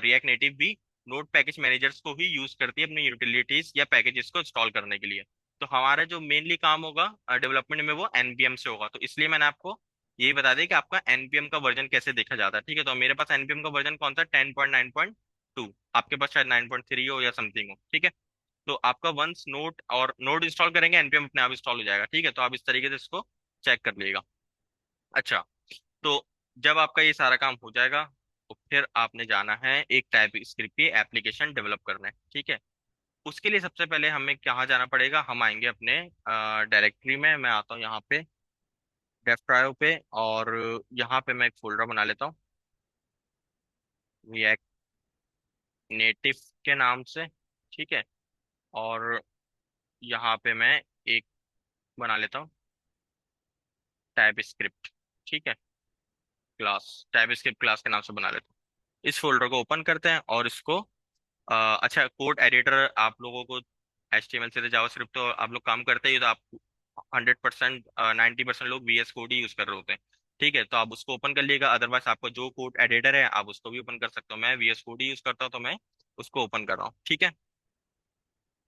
C: react native भी नोड पैकेज मैनेजर्स को ही यूज करती है अपने यूटिलिटीज या पैकेजेस को इंस्टॉल करने के लिए। तो हमारा जो मेनली काम होगा डेवलपमेंट में वो एनपीएम से होगा। तो इसलिए मैंने आपको यही बता दिया कि आपका एनपीएम का वर्जन कैसे देखा जाता है, ठीक है। तो मेरे पास एनपीएम का वर्जन कौन सा, 10.9.2। आपके पास शायद 9.3 हो या समथिंग हो, ठीक है। तो आपका वंस नोड और नोड इंस्टॉल करेंगे एनपीएम अपने आप इंस्टॉल हो जाएगा, ठीक है। तो आप इस तरीके से इसको चेक कर लीजिएगा। अच्छा, तो जब आपका ये सारा काम हो जाएगा तो फिर आपने जाना है एक टाइप स्क्रिप्ट की एप्लीकेशन डेवलप करने, ठीक है। उसके लिए सबसे पहले हमें कहाँ जाना पड़ेगा, हम आएंगे अपने डायरेक्टरी में। मैं आता हूँ यहाँ पे डेफ ड्राइव पे, और यहाँ पे मैं एक फोल्डर बना लेता हूँ रिएक्ट नेटिव के नाम से, ठीक है। और यहाँ पे मैं एक बना लेता हूँ टाइप स्क्रिप्ट, ठीक है, क्लास, टाइप स्क्रिप्ट क्लास के नाम से बना लेता हूँ। इस फोल्डर को ओपन करते हैं और इसको अच्छा, कोड एडिटर आप लोगों को HTML से जावास्क्रिप्ट तो आप लोग काम करते ही हो, तो आप 100%, 90% लोग VS कोड ही यूज कर रहे होते हैं, ठीक है। तो आप उसको ओपन कर लीजिएगा, अदरवाइज आपका जो कोड एडिटर है आप उसको भी ओपन कर सकते हो। मैं VS कोड ही यूज करता हूँ तो मैं उसको ओपन कर रहा हूँ, ठीक है।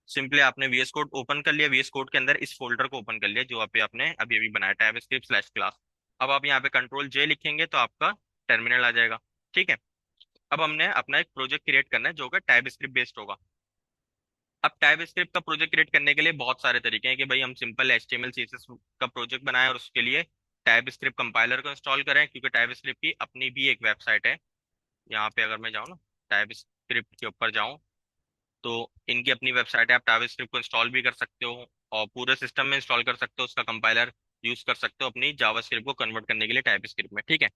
C: सिंपली आपने VS कोड ओपन कर लिया, VS कोड के अंदर इस फोल्डर को ओपन कर लिया जो आपने अभी अभी बनाया, टाइप स्क्रिप्ट स्लैश क्लास। अब आप यहाँ पे कंट्रोल J लिखेंगे तो आपका टर्मिनल आ जाएगा, ठीक है। अब हमने अपना एक प्रोजेक्ट क्रिएट करना है जो कि टाइप स्क्रिप्ट बेस्ड होगा। अब टाइप स्क्रिप्ट का प्रोजेक्ट क्रिएट करने के लिए बहुत सारे तरीके हैं कि भाई हम सिंपल HTML CSS का प्रोजेक्ट बनाएं और उसके लिए टाइप स्क्रिप्ट कंपाइलर को इंस्टॉल करें, क्योंकि टाइप स्क्रिप्ट की अपनी भी एक वेबसाइट है। यहाँ पे अगर मैं जाऊँ ना, टाइप स्क्रिप्ट के ऊपर जाऊँ, तो इनकी अपनी वेबसाइट है, आप टाइप स्क्रिप्ट को इंस्टॉल भी कर सकते हो और पूरे सिस्टम में इंस्टॉल कर सकते हो, उसका कंपाइलर यूज कर सकते हो अपनी जावास्क्रिप्ट को कन्वर्ट करने के लिए टाइप स्क्रिप्ट में, ठीक है।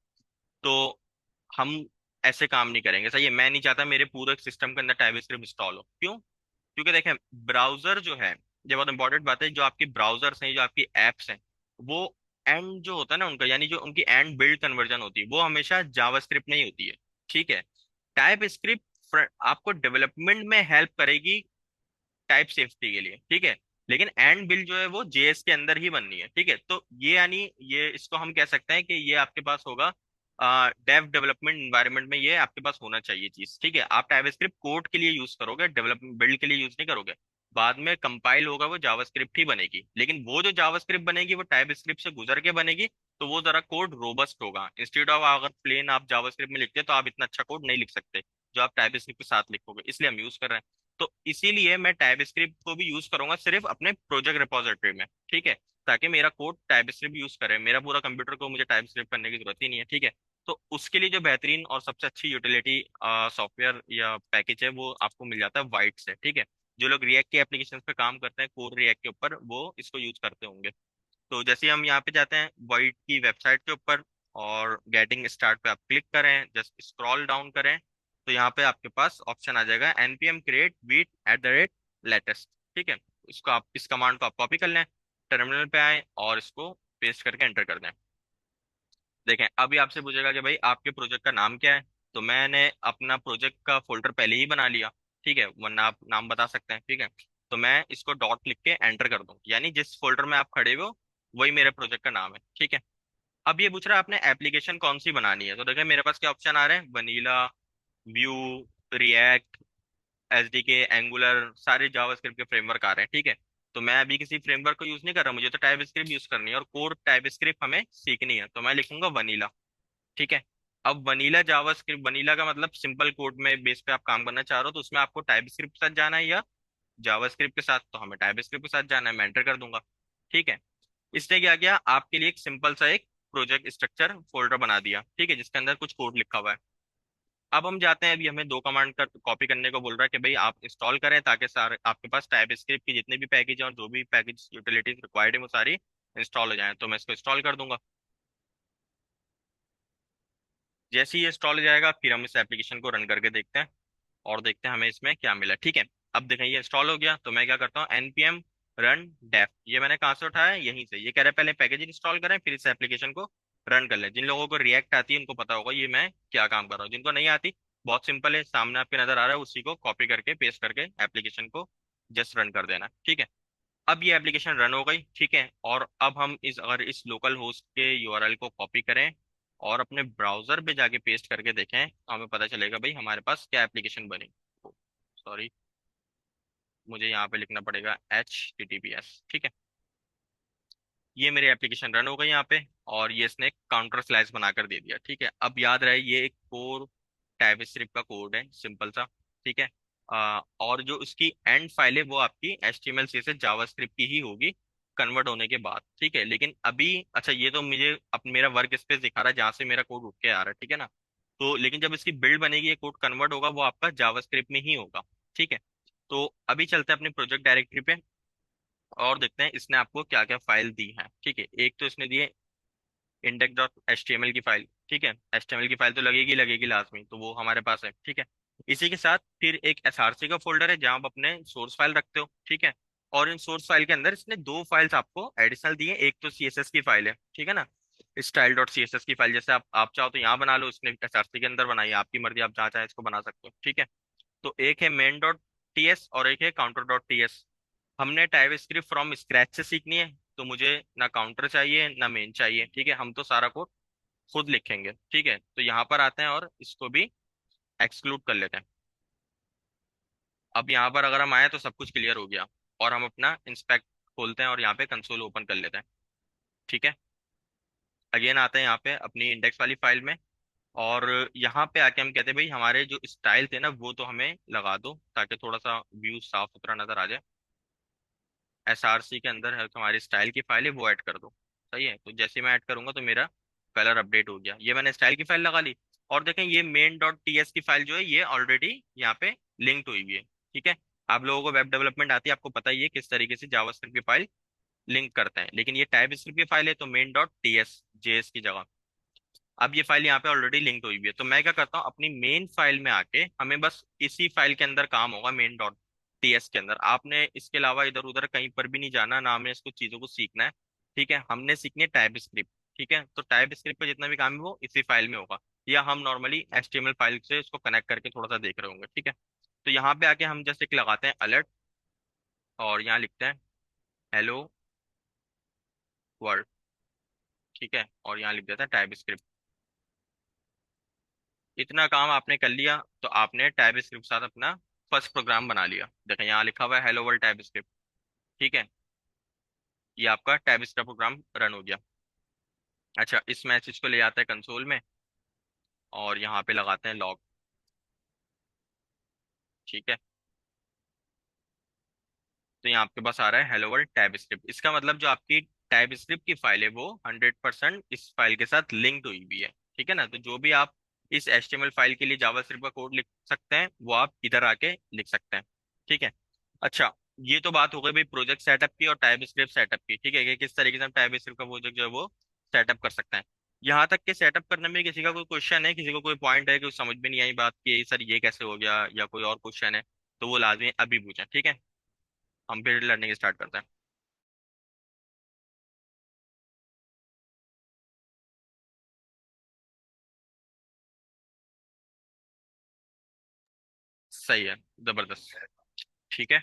C: तो हम ऐसे काम नहीं करेंगे, सही है। मैं नहीं चाहता मेरे पूरे सिस्टम के अंदर टाइप स्क्रिप्ट इंस्टॉल हो, क्यों? क्योंकि देखें, ब्राउजर जो है, ये बहुत इंपॉर्टेंट बात है, जो आपकी ब्राउजर्स हैं, जो आपकी एप्स हैं, वो एंड जो होता है ना उनका, यानी जो उनकी एंड बिल्ड कन्वर्जन होती है वो हमेशा जावास्क्रिप्ट नहीं होती है, ठीक है। टाइप स्क्रिप्ट आपको डेवलपमेंट में हेल्प करेगी टाइप सेफ्टी के लिए, ठीक है। लेकिन एंड बिल्ड जो है वो जेएस के अंदर ही बननी है, ठीक है। तो ये यानी ये इसको हम कह सकते हैं कि ये आपके पास होगा डेव डेवलपमेंट इन्वायरमेंट में, ये आपके पास होना चाहिए चीज, ठीक है। आप टाइप स्क्रिप्ट कोड के लिए यूज करोगे, डेवलपमेंट बिल्ड के लिए यूज नहीं करोगे। बाद में कंपाइल होगा वो जावास्क्रिप्ट ही बनेगी, लेकिन वो जो जावास्क्रिप्ट बनेगी वो टाइप स्क्रिप्ट से गुजर के बनेगी। तो वो जरा कोड रोबस्ट होगा, इंस्टेड ऑफ अगर प्लेन आप जावास्क्रिप्ट में लिखते हैं तो आप इतना अच्छा कोड नहीं लिख सकते जो आप टाइप स्क्रिप्ट के साथ लिखोगे, इसलिए हम यूज कर रहे हैं। तो इसीलिए मैं टाइप स्क्रिप्ट को भी यूज करूंगा सिर्फ अपने प्रोजेक्ट रिपोजिटरी में, ठीक है, ताकि मेरा कोड टाइप स्क्रिप्ट यूज करे, मेरा पूरा कंप्यूटर को मुझे टाइप स्क्रिप्ट करने की जरूरत ही नहीं है, ठीक है। तो उसके लिए जो बेहतरीन और सबसे अच्छी यूटिलिटी सॉफ्टवेयर या पैकेज है वो आपको मिल जाता है वाइट से, ठीक है। जो लोग रिएक्ट के एप्लीकेशन पे काम करते हैं कोर रिएक्ट के ऊपर, वो इसको यूज करते होंगे। तो जैसे ही हम यहाँ पे जाते हैं वाइट की वेबसाइट के ऊपर और गेटिंग स्टार्ट पे आप क्लिक करें, जस्ट स्क्रॉल डाउन करें, तो यहाँ पे आपके पास ऑप्शन आ जाएगा npm create with @latest, ठीक है। इसको आप, इस कमांड को आप कॉपी कर लें, टर्मिनल पे आए और इसको पेस्ट करके एंटर कर दें। देखें, अभी आपसे पूछेगा कि भाई आपके प्रोजेक्ट का नाम क्या है। तो मैंने अपना प्रोजेक्ट का फोल्डर पहले ही बना लिया, ठीक है, वरना आप नाम बता सकते हैं, ठीक है। तो मैं इसको डॉट लिख के एंटर कर दूं, यानी जिस फोल्डर में आप खड़े हो वही मेरे प्रोजेक्ट का नाम है, ठीक है। अब ये पूछ रहा है आपने एप्लीकेशन कौन सी बनानी है, तो देखिए मेरे पास क्या ऑप्शन आ रहे हैं, vanilla, view, react, SDK, angular, सारे जावास्क्रिप्ट के फ्रेमवर्क आ रहे हैं, ठीक है। तो मैं अभी किसी फ्रेमवर्क को यूज नहीं कर रहा, मुझे तो टाइप स्क्रिप्ट यूज करनी है और कोर टाइप स्क्रिप्ट हमें सीखनी है, तो मैं लिखूंगा वनीला, ठीक है। अब वनीला जावास्क्रिप्ट, वनीला का मतलब सिंपल कोड में बेस पे आप काम करना चाह रहे हो, तो उसमें आपको टाइप स्क्रिप्ट के साथ जाना है या जावास्क्रिप्ट के साथ, तो हमें टाइप स्क्रिप्ट के साथ जाना है, मैं एंटर कर दूंगा, ठीक है। इसने क्या किया, आपके लिए एक सिंपल सा एक प्रोजेक्ट स्ट्रक्चर फोल्डर बना दिया, ठीक है, जिसके अंदर कुछ कोड लिखा हुआ है। अब हम जाते हैं, अभी हमें दो कमांड का कॉपी करने को बोल रहा है कि भाई आप इंस्टॉल करें, ताकि सारे आपके पास टाइप स्क्रिप्ट की जितने भी पैकेज हैं और जो भी पैकेज यूटिलिटीज रिक्वायर्ड है वो सारी इंस्टॉल हो जाए। तो मैं इसको इंस्टॉल कर दूंगा। जैसे ही ये इंस्टॉल हो जाएगा, फिर हम इस एप्लीकेशन को रन करके देखते हैं और देखते हैं हमें इसमें क्या मिला। ठीक है, अब देखें ये इंस्टॉल हो गया, तो मैं क्या करता हूँ, npm रन डेफ, ये मैंने कहाँ से उठाया, यहीं से। ये कह रहा है पहले पैकेज इंस्टॉल करें फिर इस एप्लीकेशन को रन कर लें। जिन लोगों को रिएक्ट आती है उनको पता होगा ये मैं क्या काम कर रहा हूँ, जिनको नहीं आती बहुत सिंपल है, सामने आपके नजर आ रहा है, उसी को कॉपी करके पेस्ट करके एप्लीकेशन को जस्ट रन कर देना। ठीक है, अब ये एप्लीकेशन रन हो गई। ठीक है, और अब हम इस अगर इस लोकल होस्ट के यूआरएल को कॉपी करें और अपने ब्राउजर पे जाके पेस्ट करके देखें, तो हमें पता चलेगा भाई हमारे पास क्या एप्लीकेशन बनी। सॉरी, मुझे यहाँ पे लिखना पड़ेगा HTTPS। ठीक है, ये मेरी एप्लीकेशन रन हो गई यहाँ पे, और ये इसने काउंटर स्लैश बनाकर दे दिया। ठीक है, अब याद रहे ये एक कोर टाइपस्क्रिप्ट का कोड है, सिंपल सा। ठीक है, और जो उसकी एंड फाइल है वो आपकी HTML CSS जावास्क्रिप्ट की ही होगी कन्वर्ट होने के बाद। ठीक है, लेकिन अभी अच्छा, ये तो मुझे मेरा वर्क स्पेस दिखा रहा है जहाँ से मेरा कोड उठ के आ रहा है, ठीक है ना। तो लेकिन जब इसकी बिल्ड बनेगी, ये कोड कन्वर्ट होगा, वो आपका जावास्क्रिप्ट में ही होगा। ठीक है, तो अभी चलते हैं अपने प्रोजेक्ट डायरेक्टरी पे और देखते हैं इसने आपको क्या क्या फाइल दी है। ठीक है, एक तो इसने दिए index.html की फाइल। ठीक है, HTML की फाइल तो लगेगी लगेगी लाजमी, तो वो हमारे पास है। ठीक है, इसी के साथ फिर एक SRC का फोल्डर है जहाँ आप अपने सोर्स फाइल रखते हो। ठीक है, और इन सोर्स फाइल के अंदर इसने दो फाइल्स आपको एडिशनल दी है। एक तो CSS की फाइल है, ठीक है ना, style.css की फाइल, जैसे आप चाहो तो यहाँ बना लो, इसने SRC के अंदर बनाई है, आपकी मर्जी, आप जहाँ चाहे इसको बना सकते हो। ठीक है, तो एक है main.ts और एक है counter.ts। हमने टाइप स्क्रिप्ट फ्रॉम स्क्रैच से सीखनी है, तो मुझे ना काउंटर चाहिए ना मेन चाहिए। ठीक है, हम तो सारा कोड खुद लिखेंगे। ठीक है, तो यहाँ पर आते हैं और इसको भी एक्सक्लूड कर लेते हैं। अब यहाँ पर अगर हम आए तो सब कुछ क्लियर हो गया, और हम अपना इंस्पेक्ट खोलते हैं और यहाँ पे कंसोल ओपन कर लेते हैं। ठीक है, अगेन आते हैं यहाँ पे अपनी इंडेक्स वाली फाइल में, और यहाँ पे आके हम कहते हैं भाई हमारे जो स्टाइल थे ना वो तो हमें लगा दो, ताकि थोड़ा सा व्यू साफ सुथरा नजर आ जाए। SRC के अंदर है तुम्हारी स्टाइल की फाइल है, वो ऐड कर दो। सही है, तो जैसे मैं ऐड करूंगा तो मेरा कलर अपडेट हो गया, ये मैंने स्टाइल की फाइल लगा ली। और देखें ये main.ts की फाइल जो है ये ऑलरेडी यहाँ पे लिंक्ड हुई हुई है। ठीक है, आप लोगों को वेब डेवलपमेंट आती है, आपको पता ही है किस तरीके से जावास्क्रिप्ट की फाइल लिंक करते हैं, लेकिन ये टाइप स्क्रिप्ट की फाइल है तो main.ts JS की जगह अब ये फाइल यहाँ पे ऑलरेडी लिंक्ड हुई हुई है। तो मैं क्या करता हूँ, अपनी मेन फाइल में आके हमें बस इसी फाइल के अंदर काम होगा, main.ts के अंदर। आपने इसके अलावा इधर उधर कहीं पर भी नहीं जाना, ना हमें इसको चीजों को सीखना है। ठीक है, हमने सीखनी है टाइप स्क्रिप्ट। ठीक है, तो टाइप स्क्रिप्ट पे जितना भी काम है वो इसी फाइल में होगा, या हम नॉर्मली HTML फाइल से इसको कनेक्ट करके थोड़ा सा देख रहे होंगे। ठीक है, तो यहाँ पे आके हम जस्ट एक लगाते हैं अलर्ट, और यहाँ लिखते हैं हेलो वर्ल्ड। ठीक है, और यहाँ लिख देते हैं टाइप स्क्रिप्ट। इतना काम आपने कर लिया तो आपने टाइप स्क्रिप्ट साथ अपना फर्स्ट प्रोग्राम बना लिया। देखें यहाँ लिखा हुआ है हेलो वर्ल्ड टाइप स्क्रिप्ट। ठीक है, ये आपका टाइप स्क्रिप्ट प्रोग्राम रन हो गया। अच्छा, इस मैसेज को ले आते हैं कंसोल में, और यहाँ पे लगाते हैं लॉग। ठीक है, तो यहाँ आपके पास आ रहा है हेलो वर्ल्ड टाइप स्क्रिप्ट। इसका मतलब जो आपकी टाइप स्क्रिप्ट की फाइल है वो 100% इस फाइल के साथ लिंक्ड हुई भी है। ठीक है ना, तो जो भी आप इस HTML फाइल के लिए जावास्क्रिप्ट का कोड लिख सकते हैं वो आप इधर आके लिख सकते हैं। ठीक है, अच्छा, ये तो बात हो गई भाई प्रोजेक्ट सेटअप की और टाइप स्क्रिप्ट सेटअप की। ठीक है, कि किस तरीके से हम टाइप स्क्रिप्ट का प्रोजेक्ट जो है वो सेटअप कर सकते हैं। यहाँ तक के सेटअप करने में किसी का कोई क्वेश्चन है, किसी को कोई पॉइंट है कि समझ में नहीं आई बात कि सर ये कैसे हो गया, या कोई और क्वेश्चन है, तो वो लाजमी अभी पूछें। ठीक है, हम फिर लर्निंग स्टार्ट करते हैं। सही है, जबरदस्त। ठीक है,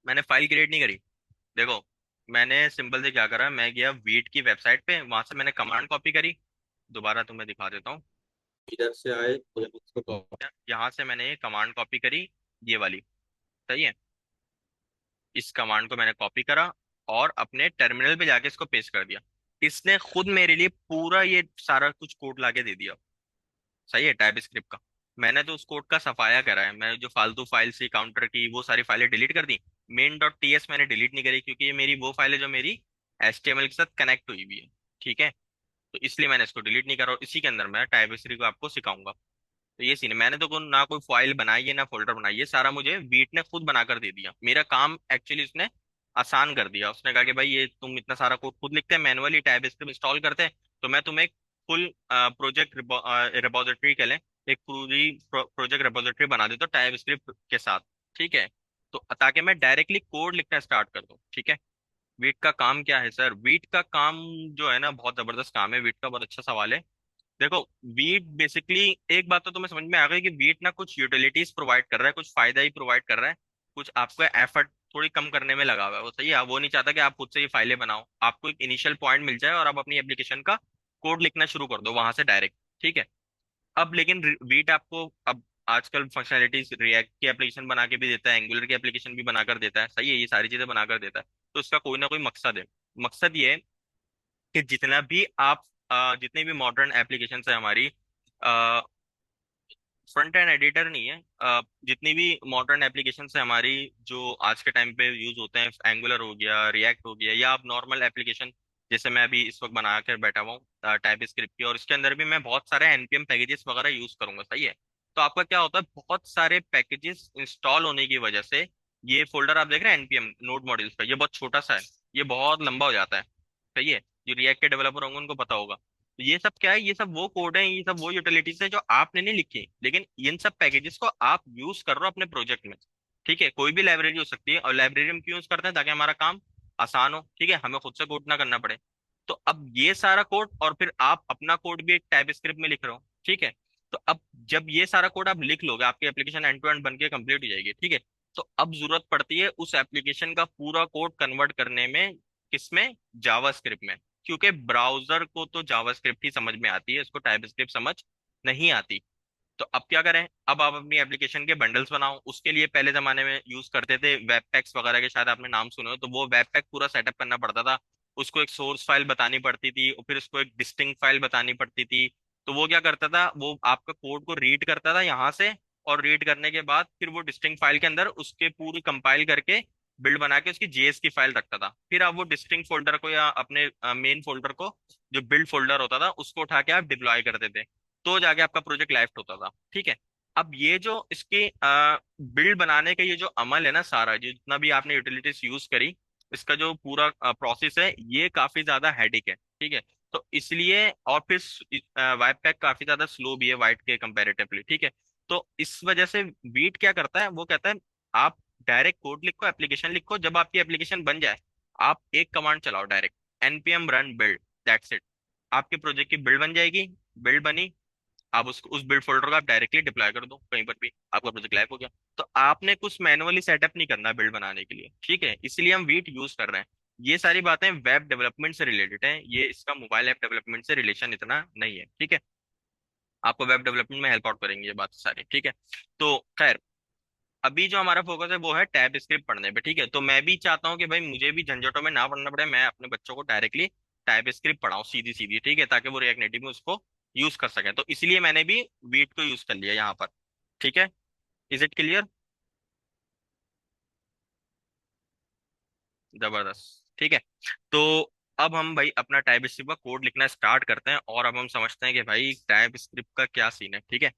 C: मैंने फाइल क्रिएट नहीं करी। देखो, मैंने सिंपल से क्या करा, मैं गया वीट की वेबसाइट पे, वहां से मैंने कमांड कॉपी करी। दोबारा तुम्हें दिखा देता हूँ, इधर से आए तो इसको यहाँ से मैंने ये कमांड कॉपी करी, ये वाली। सही है, इस कमांड को मैंने कॉपी करा और अपने टर्मिनल पे जाके इसको पेस्ट कर दिया। इसने खुद मेरे लिए पूरा ये सारा कुछ कोड लाके दे दिया। सही है, टाइप स्क्रिप्ट का। मैंने तो उस कोड का सफाया करा है, मैंने जो फालतू फाइल थी काउंटर की वो सारी फाइलें डिलीट कर दी। मेन डॉट टीएस मैंने डिलीट नहीं करी, क्योंकि ये मेरी वो फाइल है जो मेरी एचटीएमएल के साथ कनेक्ट हुई हुई है। ठीक है, तो इसलिए मैंने इसको डिलीट नहीं करा, और इसी के अंदर मैं टाइप हिस्ट्री को आपको सिखाऊंगा। तो ये सीन है, मैंने तो ना कोई फाइल बनाई है ना फोल्डर बनाई है, सारा मुझे वीट ने खुद बनाकर दे दिया। मेरा काम एक्चुअली उसने आसान कर दिया। उसने कहा कि भाई ये तुम इतना सारा कोड खुद लिखते हैं, मैनुअली टाइप स्क्रिप्ट इंस्टॉल करते हैं, तो मैं तुम्हें एक फुल प्रोजेक्ट रिपोजिटरी कह लें, एक पूरी प्रोजेक्ट रिपोजिटरी बना देता हूँ टाइप स्क्रिप्ट के साथ। ठीक है, तो ताकि मैं डायरेक्टली कोड लिखना स्टार्ट कर दूँ। ठीक है, वीट का काम क्या है सर? वीट का काम जो है ना, बहुत जबरदस्त काम है वीट का, बहुत अच्छा सवाल है। देखो, वीट बेसिकली, एक बात तो तुम्हें समझ में आ गई कि वीट ना कुछ यूटिलिटीज प्रोवाइड कर रहा है, कुछ फायदा ही प्रोवाइड कर रहा है, कुछ आपको एफर्ट थोड़ी कम करने में लगा हुआ है। वो सही है, वो नहीं चाहता कि आप खुद से ये फाइलें बनाओ, आपको एक इनिशियल पॉइंट मिल जाए और आप अपनी एप्लीकेशन का कोड लिखना शुरू कर दो वहां से डायरेक्ट। ठीक है, अब लेकिन वीट आपको अब आजकल फंक्शनैलिटीज रिएक्ट की एप्लीकेशन बना के भी देता है, एंगुलर की एप्लीकेशन भी बनाकर देता है, सही है, ये सारी चीजें बनाकर देता है। तो इसका कोई ना कोई मकसद है। मकसद ये है कि जितना भी आप जितनी भी मॉडर्न एप्लीकेशन है हमारी, फ्रंट एंड एडिटर नहीं है, जितनी भी मॉडर्न एप्लीकेशन है हमारी जो आज के टाइम पे यूज होते हैं, एंगुलर हो गया, रिएक्ट हो गया, या आप नॉर्मल एप्लीकेशन जैसे मैं अभी इस वक्त बना कर बैठा हुआ हूँ टाइप स्क्रिप्ट की, और इसके अंदर भी मैं बहुत सारे एनपीएम पैकेजेस वगैरह यूज करूंगा। सही है, तो आपका क्या होता है, बहुत सारे पैकेजेस इंस्टॉल होने की वजह से ये फोल्डर आप देख रहे हैं एनपीएम नोड मॉड्यूल्स का, ये बहुत छोटा सा है, ये बहुत लंबा हो जाता है। सही है, जो रिएक्ट के डेवलपर होंगे उनको पता होगा। तो ये सब क्या है, ये सब वो कोड है, ये सब वो यूटिलिटीज है जो आपने नहीं लिखी, लेकिन इन सब पैकेजेस को आप यूज कर रहे हो अपने प्रोजेक्ट में। ठीक है, कोई भी लाइब्रेरी हो सकती है, और लाइब्रेरी हम क्यों यूज करते हैं? ताकि हमारा काम आसान हो। ठीक है, हमें खुद से कोड ना करना पड़े। तो अब ये सारा कोड, और फिर आप अपना कोड भी एक टाइप स्क्रिप्ट में लिख रहे हो। ठीक है, तो अब जब ये सारा कोड आप लिख लोगे, आपकी एप्लीकेशन एंड टू एंड बन के कंप्लीट हो जाएगी। ठीक है, तो अब जरूरत पड़ती है उस एप्लीकेशन का पूरा कोड कन्वर्ट करने में, किसमें? जावा स्क्रिप्ट में। क्योंकि ब्राउजर को तो जावास्क्रिप्ट ही समझ में आती है, इसको टाइप स्क्रिप्ट समझ नहीं आती। तो अब क्या करें? अब आप अपनी एप्लीकेशन के बंडल्स बनाओ। उसके लिए पहले जमाने में यूज करते थे वेब पैक्स वगैरह के, शायद आपने नाम सुने हो, तो वो वेब पैक पूरा सेटअप करना पड़ता था। उसको एक सोर्स फाइल बतानी पड़ती थी, और फिर उसको एक डिस्टिंक्ट फाइल बतानी पड़ती थी। तो वो क्या करता था, वो आपका कोड को रीड करता था यहाँ से, और रीड करने के बाद फिर वो डिस्टिंक्ट फाइल के अंदर उसके पूरी कंपाइल करके बिल्ड बना के उसकी जेएस की फाइल रखता था। फिर आप वो डिस्टिंक्ट फोल्डर को या अपने मेन फोल्डर को, जो बिल्ड फोल्डर होता था, उसको उठा के आप डिप्लॉय करते थे, तो जाके आपका प्रोजेक्ट लाइव होता था। ठीक है, अब ये जो इसके बिल्ड बनाने का ये जो अमल है ना, सारा जितना भी आपने यूटिलिटीज यूज करी, इसका जो पूरा प्रोसेस है, ये काफी ज्यादा हेडिक है। ठीक है, तो इसलिए, और फिर वाइप पैक काफी ज्यादा स्लो भी है वाइट के कंपैरेटिवली। ठीक है, तो इस वजह से वीट क्या करता है, वो कहता है आप डायरेक्ट कोड लिखो, एप्लीकेशन लिखो, जब आपकी एप्लीकेशन बन जाए आप एक कमांड चलाओ direct, npm run build, that's it. आपके प्रोजेक्ट की बिल्ड बन जाएगी। बिल्ड बनी, आप उस बिल्ड फोल्डर को आप डायरेक्टली डिप्लॉय कर दो कहीं पर भी, आपका प्रोजेक्ट लाइव हो गया। तो आपने कुछ मैनुअली सेटअप नहीं करना बिल्ड बनाने के लिए। ठीक है, इसलिए हम वीट यूज कर रहे हैं। ये सारी बातें वेब डेवलपमेंट से रिलेटेड है, ये इसका मोबाइल ऐप डेवलपमेंट से रिलेशन इतना नहीं है। ठीक है, आपको वेब डेवलपमेंट में हेल्प आउट करेंगे ये बात सारी। ठीक है, तो खैर, अभी जो हमारा फोकस है वो है टैब स्क्रिप्ट पढ़ने पे। ठीक है, तो मैं भी चाहता हूँ कि भाई मुझे भी झंझटों में ना पढ़ना पड़े, मैं अपने बच्चों को डायरेक्टली टाइप स्क्रिप्ट पढ़ाऊँ सीधी सीधी। ठीक है, ताकि वो रिएक्ट नेटिव में उसको यूज कर सकें, तो इसलिए मैंने भी वीट को यूज कर लिया यहाँ पर। ठीक है, इज इट क्लियर? जबरदस्त। ठीक है, तो अब हम भाई अपना टाइप स्क्रिप्ट का कोड लिखना स्टार्ट करते हैं, और अब हम समझते हैं कि भाई टाइप स्क्रिप्ट का क्या सीन है। ठीक है,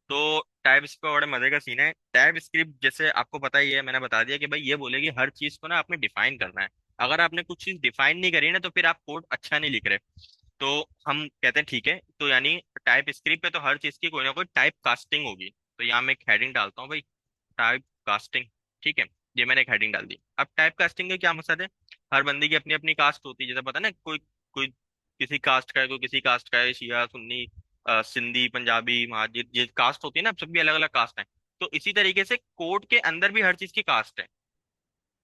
C: तो टाइप स्क्रिप्ट का बड़े मजे का सीन है। टाइप स्क्रिप्ट जैसे आपको पता ही है, मैंने बता दिया कि भाई ये बोलेगी हर चीज को ना आपने डिफाइन करना है। अगर आपने कुछ चीज डिफाइन नहीं करी ना, तो फिर आप कोड अच्छा नहीं लिख रहे। तो हम कहते हैं ठीक है, तो यानी टाइप स्क्रिप्ट पे तो हर चीज की कोई ना कोई टाइप कास्टिंग होगी। तो यहाँ मैं एक हेडिंग डालता हूँ भाई, टाइप कास्टिंग। ठीक है, ये मैंने एक हेडिंग डाल दी। अब टाइप कास्टिंग का क्या मकसद है? हर बंदे की अपनी अपनी कास्ट होती है, जैसे पता है ना, कोई कोई किसी कास्ट का है, कोई किसी कास्ट का है, शिया सुन्नी, सिंधी पंजाबी महाजिर, ये कास्ट होती है ना, अब सबकी अलग अलग कास्ट है। तो इसी तरीके से कोड के अंदर भी हर चीज की कास्ट है।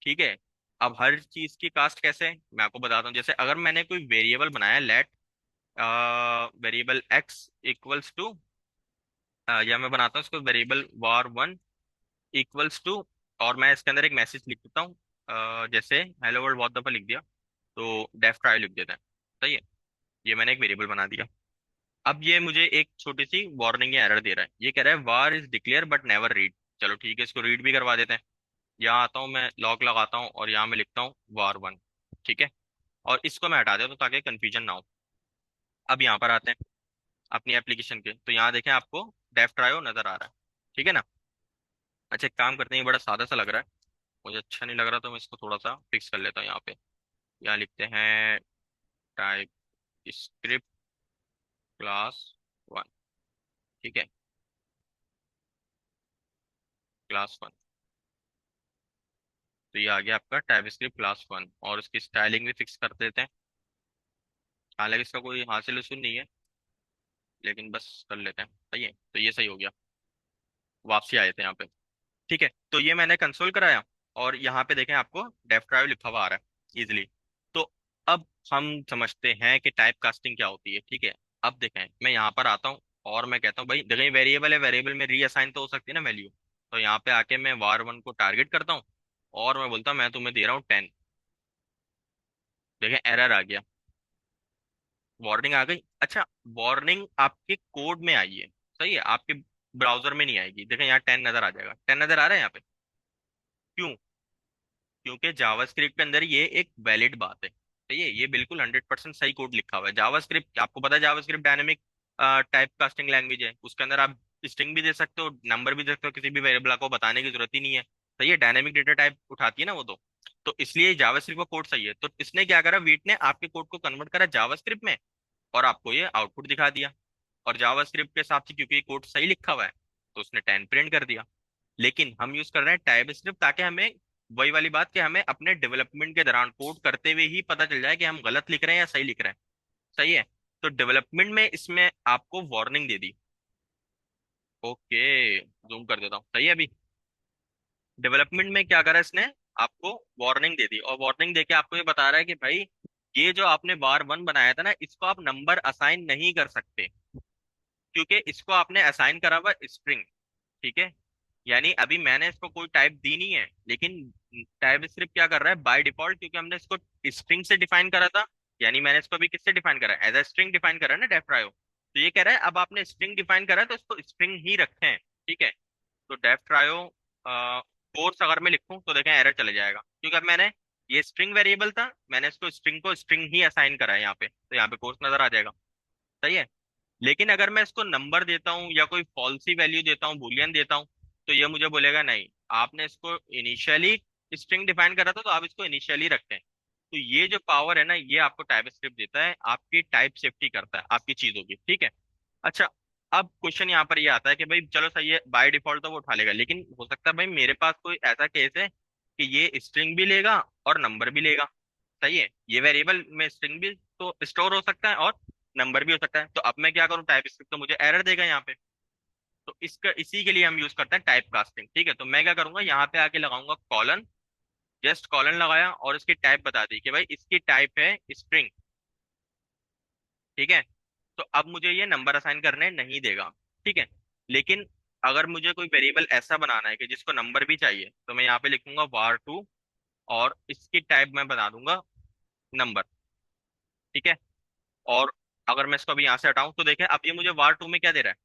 C: ठीक है, अब हर चीज की कास्ट कैसे है मैं आपको बताता हूँ। जैसे अगर मैंने कोई वेरिएबल बनाया, let variable X equals to, या मैं बनाता हूँ इसको वेरिएबल var1 इक्वल्स टू, और मैं इसके अंदर एक मैसेज लिख देता हूँ, जैसे हेलो वर्ल्ड बहुत दफा लिख दिया, तो डेफ ट्राई लिख देते हैं। सही है, ये मैंने एक वेरिएबल बना दिया। अब ये मुझे एक छोटी सी वार्निंग या एरर दे रहा है, ये कह रहा है वार is declare but never read. चलो ठीक है, इसको रीड भी करवा देते हैं। यहाँ आता हूँ मैं, लॉक लगाता हूँ और यहाँ मैं लिखता हूँ वार 1। ठीक है, और इसको मैं हटा देता हूँ ताकि कंफ्यूजन ना हो। अब यहाँ पर आते हैं अपनी एप्लीकेशन के, तो यहाँ देखें आपको डेफ ट्रायो नजर आ रहा है। ठीक है ना। अच्छा एक काम करते हैं, ये बड़ा सादा सा लग रहा है, मुझे अच्छा नहीं लग रहा, तो मैं इसको थोड़ा सा फिक्स कर लेता हूँ। यहाँ पे यहाँ लिखते हैं टाइप स्क्रिप्ट क्लास 1। ठीक है, क्लास 1। तो ये आ गया आपका टाइप स्क्रिप्ट क्लास 1, और इसकी स्टाइलिंग भी फिक्स कर देते हैं। हालांकि इसका कोई हासिल उसूल नहीं है, लेकिन बस कर लेते हैं। सही है, तो ये सही हो गया। वापसी आए थे यहाँ पे। ठीक है, तो ये मैंने कंसोल कराया, और यहाँ पे देखें आपको डेफ ड्राइव लिखा हुआ आ रहा है इजिली। तो अब हम समझते हैं कि टाइप कास्टिंग क्या होती है। ठीक है, अब देखें मैं यहाँ पर आता हूँ और मैं कहता हूँ भाई देखें वेरिएबल है, वेरिएबल में रीअसाइन तो हो सकती है ना वैल्यू। तो यहाँ पे आके मैं var1 को टारगेट करता हूँ, और मैं बोलता हूँ मैं तुम्हें दे रहा हूँ 10। देखें एरर आ गया, वार्निंग आ गई। अच्छा, वार्निंग आपके कोड में आई है, सही है, आपके ब्राउजर में नहीं आएगी। देखें यहाँ 10 नजर आ जाएगा, 10 नजर आ रहा है यहाँ पे। क्यों? क्योंकि जावास्क्रिप्ट के अंदर ये एक वैलिड बात है। सही है, ये बिल्कुल 100% सही कोड लिखा हुआ है। जावास्क्रिप्ट आपको पता है, JavaScript dynamic type casting language है। उसके अंदर आप स्ट्रिंग भी दे सकते हो, नंबर भी दे सकते हो, किसी भी वेरिएबल को बताने की जरूरत ही नहीं है। सही है, डायनेमिक डेटा टाइप उठाती है ना वो। तो इसलिए जावास्क्रिप्ट का कोड सही है। तो इसने क्या करा, वीट ने आपके कोड को कन्वर्ट करा जावास्क्रिप्ट में, और आपको ये आउटपुट दिखा दिया। और जावास्क्रिप्ट के हिसाब से क्योंकि कोड सही लिखा हुआ है, तो उसने 10 प्रिंट कर दिया। लेकिन हम यूज कर रहे हैं टाइप स्क्रिप्ट, ताकि हमें वही वाली बात कि हमें अपने डेवलपमेंट के दौरान कोड करते हुए ही पता चल जाए कि हम गलत लिख रहे हैं या सही लिख रहे हैं। सही है, तो डेवलपमेंट में इसमें आपको वार्निंग दे दी। ओके, जूम कर देता हूँ। सही है, अभी डेवलपमेंट में क्या करा इसने, आपको वार्निंग दे दी, और वार्निंग देके आपको ये बता रहा है कि भाई ये जो आपने var1 बनाया था ना, इसको आप नंबर असाइन नहीं कर सकते, क्योंकि इसको आपने असाइन करा हुआ स्ट्रिंग। ठीक है, यानी अभी मैंने इसको कोई टाइप दी नहीं है, लेकिन टाइप स्क्रिप्ट क्या कर रहा है बाय डिफॉल्ट, क्योंकि हमने इसको स्ट्रिंग से डिफाइन करा था। यानी मैंने इसको अभी किससे डिफाइन करा है, एज अ स्ट्रिंग डिफाइन करा है ना डेफ ड्राइव। तो ये कह रहा है अब आपने स्ट्रिंग डिफाइन करा है तो इसको स्ट्रिंग ही रखें। ठीक है, तो डेफ ड्राइव कोर्स अगर मैं लिखूं तो देखें एरर चले जाएगा, क्योंकि अब मैंने ये स्ट्रिंग वेरिएबल था, मैंने इसको स्ट्रिंग को स्ट्रिंग ही असाइन करा है यहाँ पे, तो यहाँ पे कोर्स नजर आ जाएगा। सही है, लेकिन अगर मैं इसको नंबर देता हूँ या कोई फॉल्सी वैल्यू देता हूँ, बूलियन देता हूँ, तो ये मुझे बोलेगा नहीं, आपने इसको इनिशियली स्ट्रिंग डिफाइन करा था तो आप इसको इनिशियली रखते हैं। तो ये जो पावर है ना, ये आपको टाइप स्क्रिप्ट देता है, आपकी टाइप सेफ्टी करता है आपकी चीजों की। ठीक है। अच्छा, अब क्वेश्चन यहाँ पर ये आता है कि भाई चलो सही है, बाय डिफॉल्ट तो वो उठा लेगा, लेकिन हो सकता है भाई मेरे पास कोई ऐसा केस है कि ये स्ट्रिंग भी लेगा और नंबर भी लेगा। सही है, ये वेरिएबल में स्ट्रिंग भी तो स्टोर हो सकता है और नंबर भी हो सकता है। तो अब मैं क्या करूँ, टाइप स्क्रिप्ट तो मुझे एरर देगा यहाँ पे। तो इसका इसी के लिए हम यूज करते हैं टाइप कास्टिंग। ठीक है, तो मैं क्या करूंगा, यहाँ पे आके लगाऊंगा कॉलन, जस्ट कॉलन लगाया और इसकी टाइप बता दी कि भाई इसकी टाइप है स्ट्रिंग। ठीक है, तो अब मुझे ये नंबर असाइन करने नहीं देगा। ठीक है, लेकिन अगर मुझे कोई वेरिएबल ऐसा बनाना है कि जिसको नंबर भी चाहिए, तो मैं यहाँ पे लिखूंगा var2, और इसकी टाइप मैं बना दूंगा नंबर। ठीक है, और अगर मैं इसको अभी यहाँ से हटाऊं तो देखें अब ये मुझे var2 में क्या दे रहा है,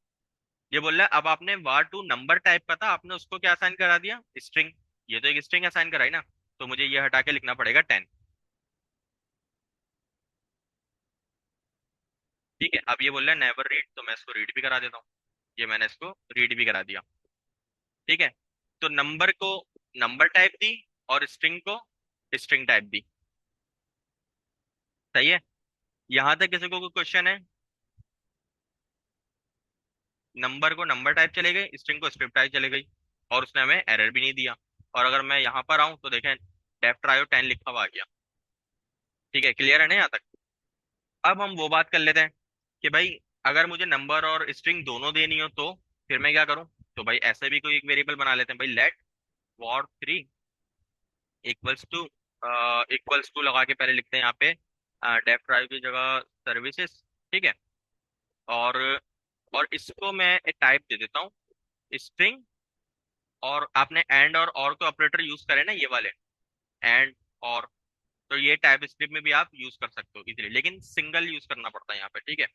C: ये बोल रहा है अब आपने var2 नंबर टाइप का था, आपने उसको क्या असाइन करा दिया, स्ट्रिंग। ये तो एक स्ट्रिंग असाइन कराई ना, तो मुझे ये हटा के लिखना पड़ेगा 10। ठीक है, अब ये बोल रहा है नेवर रीड, तो मैं इसको रीड भी करा देता हूँ। ये मैंने इसको रीड भी करा दिया। ठीक है, तो नंबर को नंबर टाइप दी और स्ट्रिंग को स्ट्रिंग टाइप दी। सही है, यहां तक किसी को कोई क्वेश्चन है? नंबर को नंबर टाइप चले गई, स्ट्रिंग को स्ट्रिंग टाइप चले गई, और उसने हमें एरर भी नहीं दिया। और अगर मैं यहाँ पर आऊँ तो देखें डेफ ट्रायो 10 लिखा हुआ आ गया। ठीक है, क्लियर है ना यहाँ तक? अब हम वो बात कर लेते हैं कि भाई अगर मुझे नंबर और स्ट्रिंग दोनों देनी हो तो फिर मैं क्या करूं। तो भाई ऐसे भी कोई एक वेरिएबल बना लेते हैं भाई, लेट var3 इक्वल्स टू लगा के पहले लिखते हैं यहाँ पे डेफ ड्राइव की जगह सर्विसेज। ठीक है, और और इसको मैं एक टाइप दे देता हूँ स्ट्रिंग। और आपने एंड और के ऑपरेटर यूज करे ना, ये वाले एंड और, तो ये टाइप स्क्रिप्ट में भी आप यूज कर सकते हो इजीली, लेकिन सिंगल यूज करना पड़ता है यहाँ पे। ठीक है,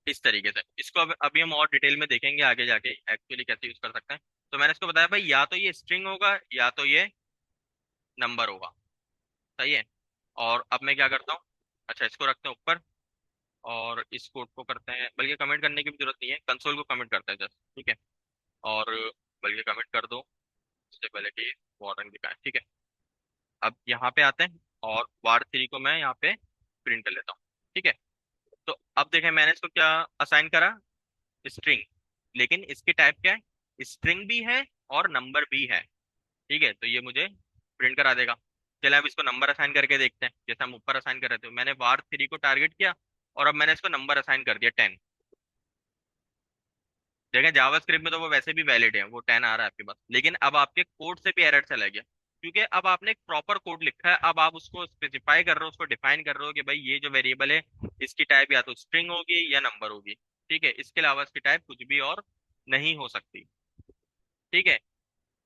C: इस तरीके से इसको अब अभी हम और डिटेल में देखेंगे आगे जाके एक्चुअली कैसे यूज कर सकते हैं। तो मैंने इसको बताया भाई या तो ये स्ट्रिंग होगा या तो ये नंबर होगा। सही है। और अब मैं क्या करता हूँ, अच्छा इसको रखते हैं ऊपर, और इस कोड को करते हैं, बल्कि कमेंट करने की भी जरूरत नहीं है, कंसोल को कमेंट करते हैं जस्ट, ठीक है। और बल्कि कमेंट कर दो उससे पहले कि वार्निंग दिखाएं, ठीक है। अब यहाँ पे आते हैं और var3 को मैं यहाँ पे प्रिंट कर लेता हूँ, ठीक है। तो अब देखें मैंने इसको क्या असाइन करा, स्ट्रिंग, लेकिन इसकी टाइप क्या है, स्ट्रिंग भी है और नंबर भी है, ठीक है। तो ये मुझे प्रिंट करा देगा। चले अब इसको नंबर असाइन करके देखते हैं, जैसे हम ऊपर असाइन कर रहे थे, मैंने var3 को टारगेट किया और अब मैंने इसको नंबर असाइन कर दिया 10। देखें जावास्क्रिप्ट में तो वो वैसे भी वैलिड है, वो 10 आ रहा है आपके पास, लेकिन अब आपके कोड से भी एरर चला गया, क्योंकि अब आपने एक प्रॉपर कोड लिखा है, अब आप उसको स्पेसिफाई कर रहे हो, उसको डिफाइन कर रहे हो कि भाई ये जो वेरिएबल है इसकी टाइप या तो स्ट्रिंग होगी या नंबर होगी, ठीक है। इसके अलावा इसकी टाइप कुछ भी और नहीं हो सकती, ठीक है।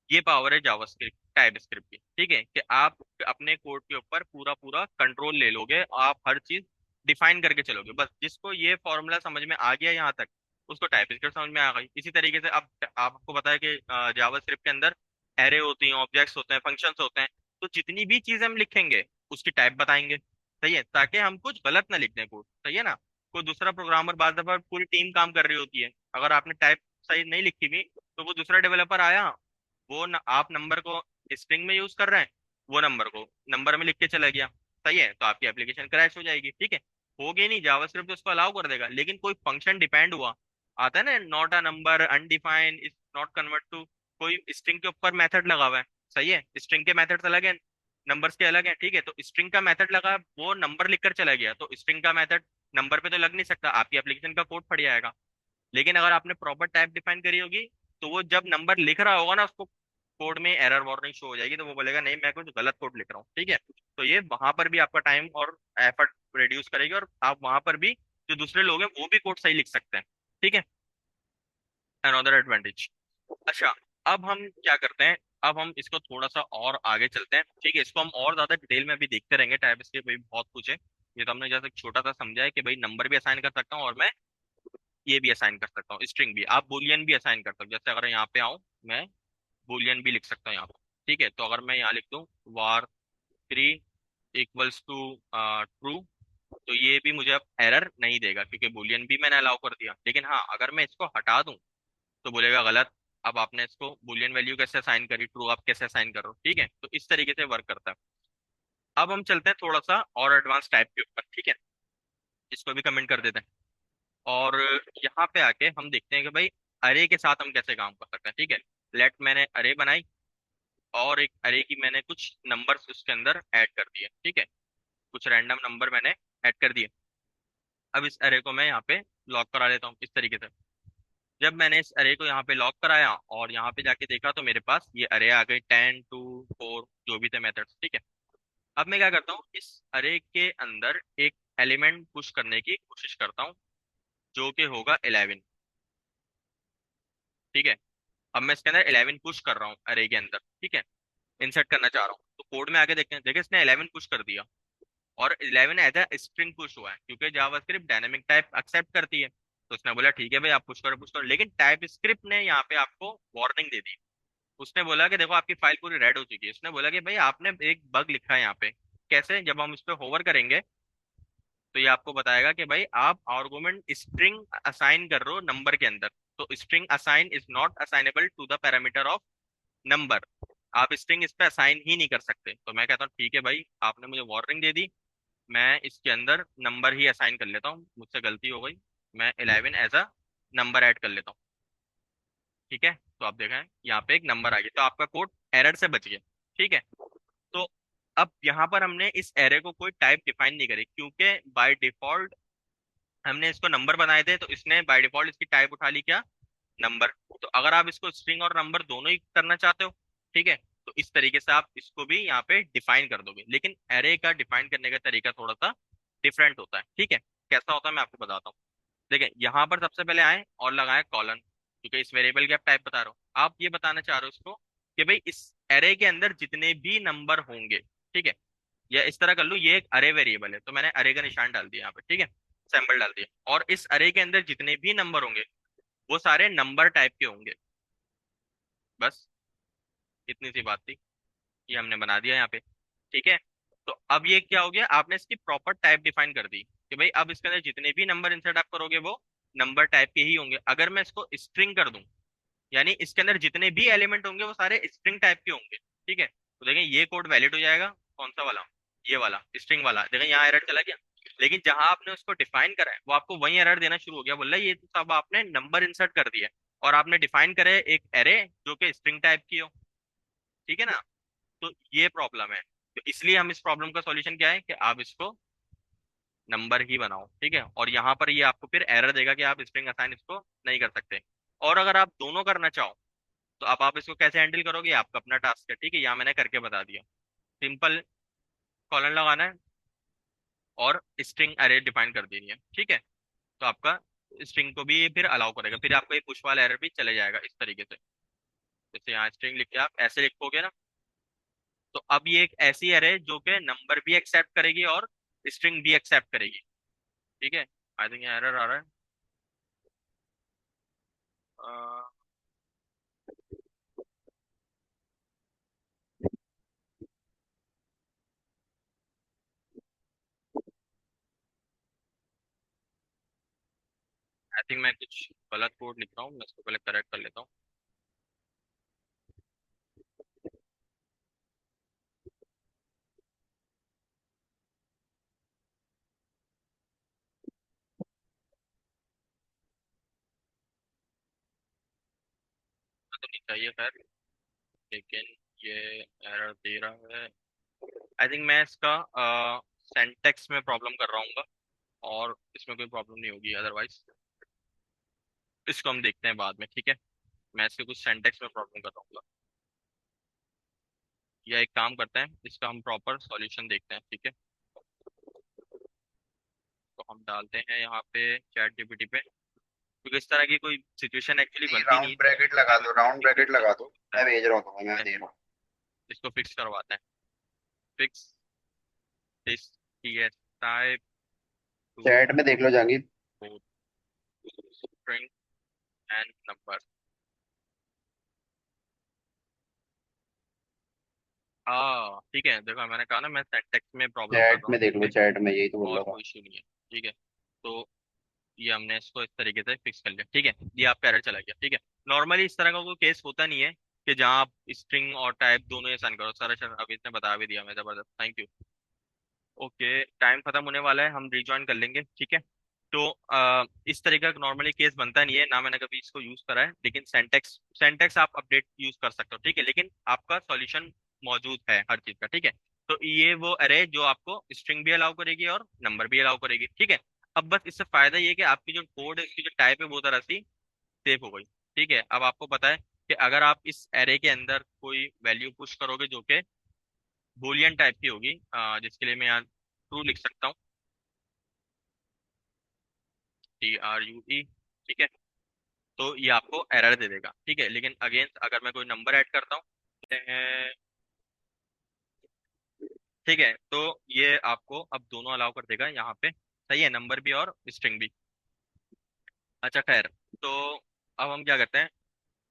C: ये पावर है जावास्क्रिप्ट टाइप स्क्रिप्ट की, ठीक है, कि आप अपने कोड के ऊपर पूरा पूरा कंट्रोल ले लोगे, आप हर चीज डिफाइन करके चलोगे। बस जिसको ये फॉर्मूला समझ में आ गया यहाँ तक, उसको टाइप स्क्रिप्ट समझ में आ गई। इसी तरीके से अब आपको पता है कि जावास्क्रिप्ट के अंदर एरे होती हैं, ऑब्जेक्ट्स होते हैं, फंक्शंस होते हैं, तो जितनी भी चीज हम लिखेंगे उसकी टाइप बताएंगे, सही है, ताकि हम कुछ गलत ना लिख दें कोड, सही है ना। कोई दूसरा प्रोग्रामर, बार दफा पूरी टीम काम कर रही होती है, अगर आपने टाइप सही नहीं लिखी हुई, तो वो दूसरा डेवलपर आया, वो न, आप नंबर को स्ट्रिंग में यूज कर रहे हैं, वो नंबर को नंबर में लिख के चला गया, सही है, तो आपकी एप्लीकेशन क्रैश हो जाएगी, ठीक है। होगी नहीं, जावास्क्रिप्ट उसको अलाउ कर देगा, लेकिन कोई फंक्शन डिपेंड हुआ, आता है ना, not a number, undefined, is not convert to, कोई स्ट्रिंग के ऊपर मेथड लगा हुआ है, सही है, स्ट्रिंग के मेथड्स अलग है, नंबर्स के अलग है, ठीक है। तो स्ट्रिंग का मेथड लगा, वो नंबर लिखकर चला गया, तो स्ट्रिंग का मेथड नंबर पे तो लग नहीं सकता, आपकी एप्लीकेशन का कोड फट जाएगा। लेकिन अगर आपने प्रॉपर टाइप डिफाइन करी होगी, तो वो जब नंबर लिख रहा होगा ना, उसको कोड में एरर वार्निंग शो हो जाएगी, तो वो बोलेगा नहीं मैं कुछ गलत कोड लिख रहा हूँ, ठीक है। तो ये वहां पर भी आपका टाइम और एफर्ट रिड्यूस करेगी, और आप वहां पर भी जो दूसरे लोग हैं वो भी कोड सही लिख सकते हैं, ठीक है। Another advantage. अच्छा, अब हम क्या करते हैं, अब हम इसको थोड़ा सा और आगे चलते हैं, ठीक है। इसको हम और ज्यादा डिटेल में भी देखते रहेंगे, टाइप इसके भाई बहुत कुछ है। ये तो हमने जैसे छोटा सा समझा है कि भाई नंबर भी असाइन कर सकता हूँ, और मैं ये भी असाइन कर सकता हूँ, स्ट्रिंग भी, आप बुलियन भी असाइन कर सकते हो, जैसे अगर यहाँ पे आऊँ, मैं बुलियन भी लिख सकता हूँ यहाँ पे, ठीक है। तो अगर मैं यहाँ लिख दूँ var3 इक्वल्स टू ट्रू, तो ये भी मुझे अब एरर नहीं देगा, क्योंकि बुलियन भी मैंने अलाउ कर दिया। लेकिन हाँ, अगर मैं इसको हटा दूं तो बोलेगा गलत, अब आपने इसको बुलियन वैल्यू कैसे असाइन करी, ट्रू आप कैसे असाइन कर रहे हो, ठीक है। तो इस तरीके से वर्क करता है। अब हम चलते हैं थोड़ा सा और एडवांस टाइप के ऊपर, ठीक है, इसको भी कमेंट कर देते हैं। और यहाँ पे आके हम देखते हैं कि भाई अरे के साथ हम कैसे काम कर सकते हैं, ठीक है। लेट मैंने अरे बनाई, और एक अरे की मैंने कुछ नंबर्स उसके अंदर ऐड कर दिए, ठीक है, कुछ रैंडम नंबर मैंने ऐड कर दिए। अब इस अरे को मैं यहाँ पे लॉक करा लेता हूँ इस तरीके से। जब मैंने इस अरे को यहाँ पे लॉक कराया और यहाँ पे जाके देखा, तो मेरे पास ये अरे आ गई 10 2 4 जो भी थे मेथड्स, ठीक है। अब मैं क्या करता हूँ, इस अरे के अंदर एक एलिमेंट पुश करने की कोशिश करता हूँ, जो कि होगा 11, ठीक है। अब मैं इसके अंदर 11 पुश कर रहा हूँ अरे के अंदर, ठीक है, इंसर्ट करना चाह रहा हूँ। तो कोड में आके देखते हैं, देखिए इसने 11 पुश कर दिया, और 11 एज अ स्ट्रिंग पुश हुआ है, क्योंकि जावास्क्रिप्ट डायनेमिक टाइप एक्सेप्ट करती है। तो उसने बोला ठीक है भाई आप पुश करो, लेकिन टाइप स्क्रिप्ट ने यहाँ पे आपको वार्निंग दे दी। उसने बोला कि देखो आपकी फाइल पूरी रेड हो चुकी है, उसने बोला कि भाई आपने एक बग लिखा है यहाँ पे। कैसे, जब हम इस पे होवर करेंगे, तो ये आपको बताएगा कि भाई आप आर्गुमेंट स्ट्रिंग असाइन कर रहे हो नंबर के अंदर, तो string assign is not assignable to the parameter of number, आप स्ट्रिंग इस पे असाइन ही नहीं कर सकते। तो मैं कहता हूँ ठीक है भाई, आपने मुझे वार्निंग दे दी, मैं इसके अंदर नंबर ही असाइन कर लेता हूँ, मुझसे गलती हो गई, मैं 11 एज अ नंबर ऐड कर लेता हूँ, ठीक है। तो आप देखें यहाँ पे एक नंबर आ गया, तो आपका कोड एरर से बच गया, ठीक है। तो अब यहाँ पर हमने इस एरे को कोई टाइप डिफाइन नहीं करी, क्योंकि बाय डिफॉल्ट हमने इसको नंबर बनाए थे, तो इसने बाय डिफॉल्ट इसकी टाइप उठा ली क्या, नंबर। तो अगर आप इसको स्ट्रिंग और नंबर दोनों ही करना चाहते हो, ठीक है, तो इस तरीके से आप इसको भी यहाँ पे डिफाइन कर दोगे। लेकिन एरे का डिफाइन करने का तरीका थोड़ा सा डिफरेंट होता है, ठीक है। कैसा होता है मैं आपको बताता हूँ। देखिए यहाँ पर सबसे पहले आए और लगाए कॉलन, क्योंकि इस वेरिएबल की आप टाइप बता रहे हो, आप ये बताना चाह रहे हो इसको कि भाई इस एरे के अंदर जितने भी नंबर होंगे, ठीक है, या इस तरह कर लूँ, ये एक अरे वेरिएबल है, तो मैंने अरे का निशान डाल दिया यहाँ पे, ठीक है। सैंपल डाल दिया, और इस अरे के अंदर जितने भी नंबर होंगे वो सारे नंबर टाइप के होंगे। बस इतनी सी बात थी, ये हमने बना दिया यहाँ पे। ठीक है, तो अब ये क्या हो गया, आपने इसकी प्रॉपर टाइप डिफाइन कर दी कि भाई अब इसके अंदर जितने भी नंबर इंसर्ट आप करोगे वो नंबर टाइप के ही होंगे। अगर मैं इसको स्ट्रिंग कर दूं, यानी इसके अंदर जितने भी एलिमेंट होंगे वो सारे स्ट्रिंग टाइप के होंगे। ठीक है, तो देखें ये कोड वैलिड हो जाएगा। कौन सा वाला? ये वाला स्ट्रिंग वाला। देखें यहाँ एरर चला गया, लेकिन जहां आपने उसको डिफाइन करा है वो आपको वही एरर देना शुरू हो गया, बोल रहा है ये तो सब आपने नंबर इंसर्ट कर दिया है और आपने डिफाइन करे एक एरे जो कि स्ट्रिंग टाइप की हो। ठीक है ना? तो ये प्रॉब्लम है। तो इसलिए हम इस प्रॉब्लम का सॉल्यूशन क्या है कि आप इसको नंबर ही बनाओ। ठीक है, और यहाँ पर ये आपको फिर एरर देगा कि आप स्ट्रिंग असाइन इसको नहीं कर सकते। और अगर आप दोनों करना चाहो तो अब आप इसको कैसे हैंडल करोगे, ये आपका अपना टास्क है। ठीक है, यहाँ मैंने करके बता दिया। सिंपल कॉलन लगाना है और स्ट्रिंग अरे डिफाइन कर देनी है। ठीक है, तो आपका स्ट्रिंग को भी ये फिर अलाउ करेगा, फिर आपका ये पुश वाला एरर भी चले जाएगा इस तरीके से। जैसे यहाँ स्ट्रिंग लिख के आप ऐसे लिखोगे ना, तो अब ये एक ऐसी अरे जो कि नंबर भी एक्सेप्ट करेगी और स्ट्रिंग भी एक्सेप्ट करेगी। ठीक है, आई थिंक यहाँ एरर आ रहा है। आई थिंक मैं कुछ गलत कोड लिख रहा हूँ, मैं इसको पहले करेक्ट कर लेता हूँ। तो नहीं चाहिए खैर, लेकिन ये एरर दे रहा है। आई थिंक मैं इसका सेंटेक्स में प्रॉब्लम कर रहा हूँ, और इसमें कोई प्रॉब्लम नहीं होगी अदरवाइज। इसको हम देखते हैं बाद में। ठीक है, मैं इसके कुछ सेंटेक्स में प्रॉब्लम कर रहा हूँ, या एक काम करते हैं इसका हम प्रॉपर सॉल्यूशन देखते हैं। ठीक है, तो हम डालते हैं यहाँ पे चैट जीपीटी पे, क्योंकि इस तरह की कोई सिचुएशन एक्चुअली
A: नहीं,
C: बनती नहीं
A: राउंड
C: है।
A: ब्रैकेट लगा दो, राउंड ब्रैकेट
C: इसको
A: लगा दो।
C: करते
A: मैं भेज रहा हूँ तुम्हें, मैं
C: हैं,
A: दे रहा हूँ।
C: इसको फिक्स करवाते हैं। Fix this TS type to
A: chat में देख लो Jahangir.
C: Both string and number. ठीक है, देखो मैंने कहा ना मैं सिंटैक्स में प्रॉब्लम कर
A: चैट
C: रहा हूँ।
A: में देख
C: ठीक
A: लो,
C: है,
A: चैट में यही तो बोल
C: और
A: रहा था।
C: कोई इशू नहीं है। ठीक है, तो ये हमने इसको इस तरीके से फिक्स कर लिया। ठीक है, ये आपका एरर चला गया। ठीक है, नॉर्मली इस तरह का कोई केस होता नहीं है कि जहाँ आप स्ट्रिंग और टाइप दोनों ही असाइन करो। सर सर अभी इसने बता भी दिया, मैं जबरदस्त, थैंक यू। ओके, टाइम खत्म होने वाला है, हम रिज्वाइन कर लेंगे। ठीक है, तो इस तरीके का नॉर्मली केस बनता नहीं है, ना मैंने कभी इसको यूज करा है, लेकिन सेंटेक्स सेंटेक्स आप अपडेट यूज कर सकते हो। ठीक है, लेकिन आपका सॉल्यूशन मौजूद है हर चीज का। ठीक है, तो ये वो अरे जो आपको स्ट्रिंग भी अलाउ करेगी और नंबर भी अलाउ करेगी। ठीक है, अब बस इससे फायदा ये है कि आपकी जो कोड है, इसकी जो टाइप है वो तरह सी सेव हो गई। ठीक है, अब आपको पता है कि अगर आप इस एरे के अंदर कोई वैल्यू पुश करोगे जो कि बूलियन टाइप की होगी, जिसके लिए मैं यहाँ ट्रू लिख सकता हूँ, TRUE। ठीक है, तो ये आपको एरर दे देगा। ठीक है, लेकिन अगेंस्ट अगर मैं कोई नंबर ऐड करता हूँ, कहते हैं, ठीक है, तो ये आपको अब दोनों अलाउ कर देगा यहाँ पे। सही है, नंबर भी और स्ट्रिंग भी। अच्छा खैर, तो अब हम क्या करते हैं,